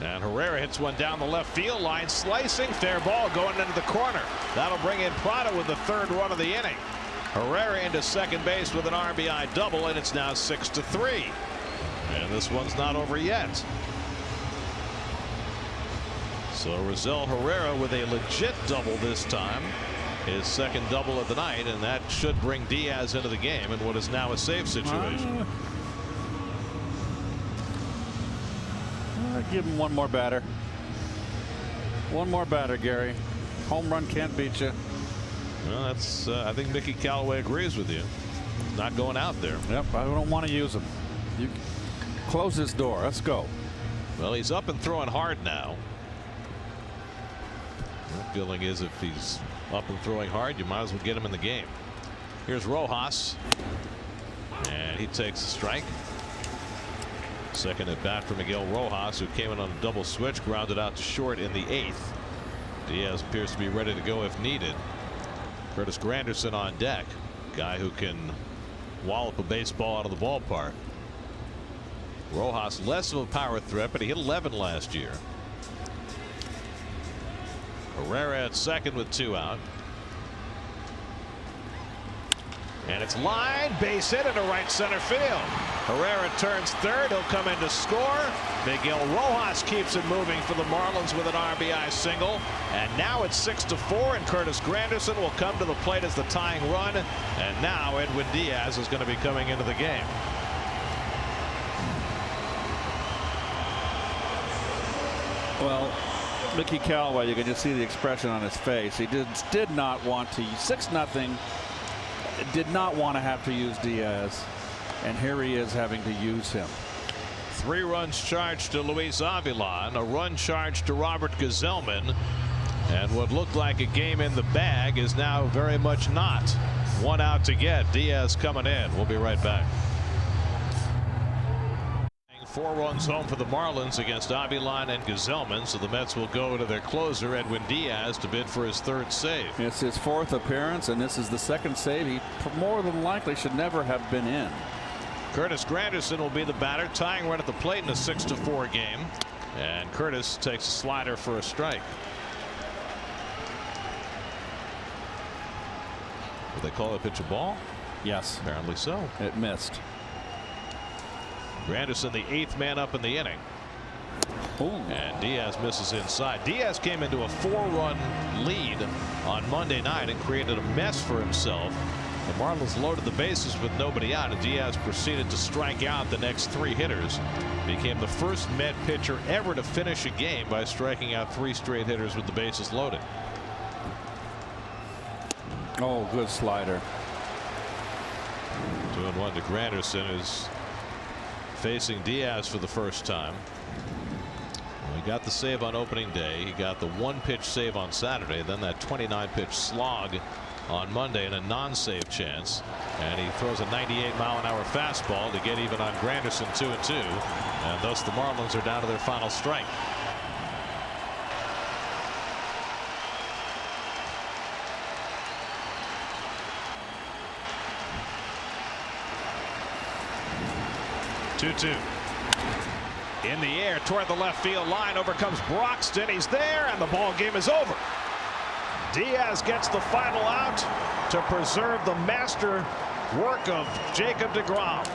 And Herrera hits one down the left field line, slicing, fair ball going into the corner. That'll bring in Prado with the 3rd run of the inning. Herrera into second base with an RBI double, and it's now 6-3. And this one's not over yet. So Rosell Herrera with a legit double this time, his 2nd double of the night, and that should bring Diaz into the game in what is now a save situation. Give him one more batter. One more batter, Gary. Home run can't beat you. Well, that's I think Mickey Callaway agrees with you. Not going out there. Yep, I don't want to use him. You close this door. Let's go. Well, he's up and throwing hard now. The feeling is if he's up and throwing hard, you might as well get him in the game. Here's Rojas, and he takes a strike. Second at bat for Miguel Rojas, who came in on a double switch, grounded out to short in the 8th. Diaz appears to be ready to go if needed. Curtis Granderson on deck, guy who can wallop a baseball out of the ballpark. Rojas less of a power threat, but he hit 11 last year. Herrera at second with 2 out. And it's line, base hit into right center field. Herrera turns third. He'll come in to score. Miguel Rojas keeps it moving for the Marlins with an RBI single. And now it's 6-4, and Curtis Granderson will come to the plate as the tying run. And now Edwin Diaz is going to be coming into the game. Well, Mickey Callaway, you can just see the expression on his face. He did not want to. 6-0. Did not want to have to use Diaz, and here he is having to use him. 3 runs charged to Luis Avilan, a run charged to Robert Gesellman, and what looked like a game in the bag is now very much not. 1 out to get. Diaz coming in. We'll be right back. 4 runs home for the Marlins against Avilan and Gesellman, so the Mets will go to their closer Edwin Diaz to bid for his 3rd save. It's his 4th appearance, and this is the 2nd save. He more than likely should never have been in. Curtis Granderson will be the batter, tying run at the plate in a 6-4 game, and Curtis takes a slider for a strike. Will they call a pitch a ball? Yes, apparently so. It missed. Granderson, the 8th man up in the inning. Ooh. And Diaz misses inside. Diaz came into a 4-run lead on Monday night and created a mess for himself. The Marlins loaded the bases with nobody out, and Diaz proceeded to strike out the next 3 hitters. Became the first Met pitcher ever to finish a game by striking out 3 straight hitters with the bases loaded. Oh, good slider. 2-1 to Granderson, who's facing Diaz for the first time. He got the save on opening day. He got the 1-pitch save on Saturday, then that 29-pitch slog on Monday and a non-save chance. And he throws a 98-mile-an-hour fastball to get even on Granderson, 2-2. And thus the Marlins are down to their final strike. 2-2. In the air toward the left field line. Over comes Broxton. He's there, and the ball game is over. Diaz gets the final out to preserve the master work of Jacob DeGrom.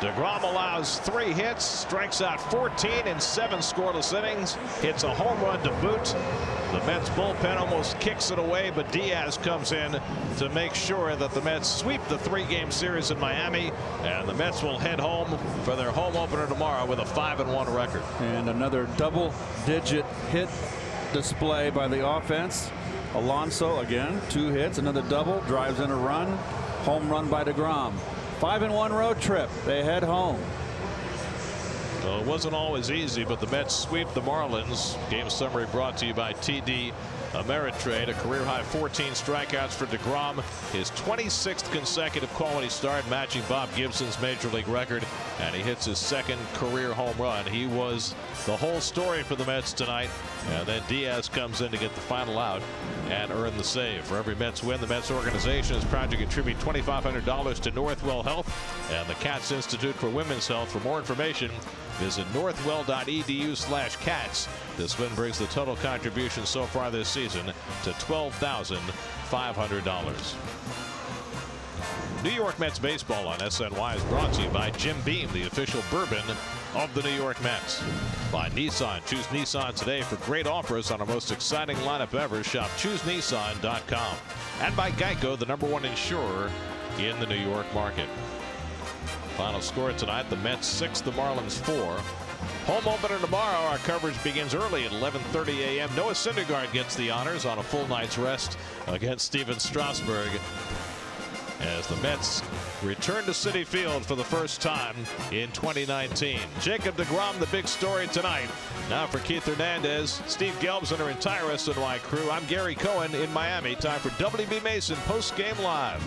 DeGrom allows 3 hits, strikes out 14 in 7 scoreless innings, hits a home run to boot. The Mets bullpen almost kicks it away, but Diaz comes in to make sure that the Mets sweep the 3-game series in Miami, and the Mets will head home for their home opener tomorrow with a 5-1 record. And another double-digit hit display by the offense. Alonso again, 2 hits, another double, drives in a run, home run by DeGrom. 5-1 road trip. They head home. Well, it wasn't always easy, but the Mets sweep the Marlins. Game summary brought to you by TD Ameritrade. A career-high 14 strikeouts for DeGrom. His 26th consecutive quality start, matching Bob Gibson's major league record. And he hits his 2nd career home run. He was the whole story for the Mets tonight. And then Diaz comes in to get the final out and earn the save. For every Mets win, the Mets organization is proud to contribute $2,500 to Northwell Health and the Cats Institute for Women's Health. For more information, visit northwell.edu/cats. This win brings the total contribution so far this season to $12,500. New York Mets baseball on SNY is brought to you by Jim Beam, the official bourbon of the New York Mets. By Nissan. Choose Nissan today for great offers on our most exciting lineup ever. Shop ChooseNissan.com. And by Geico, the #1 insurer in the New York market. Final score tonight, the Mets 6, the Marlins 4. Home opener tomorrow. Our coverage begins early at 11:30 a.m. Noah Syndergaard gets the honors on a full night's rest against Steven Strasburg, as the Mets return to Citi Field for the first time in 2019. Jacob DeGrom, the big story tonight. Now for Keith Hernandez, Steve Gelbs, and our entire SNY crew, I'm Gary Cohen in Miami. Time for WB Mason Post Game Live.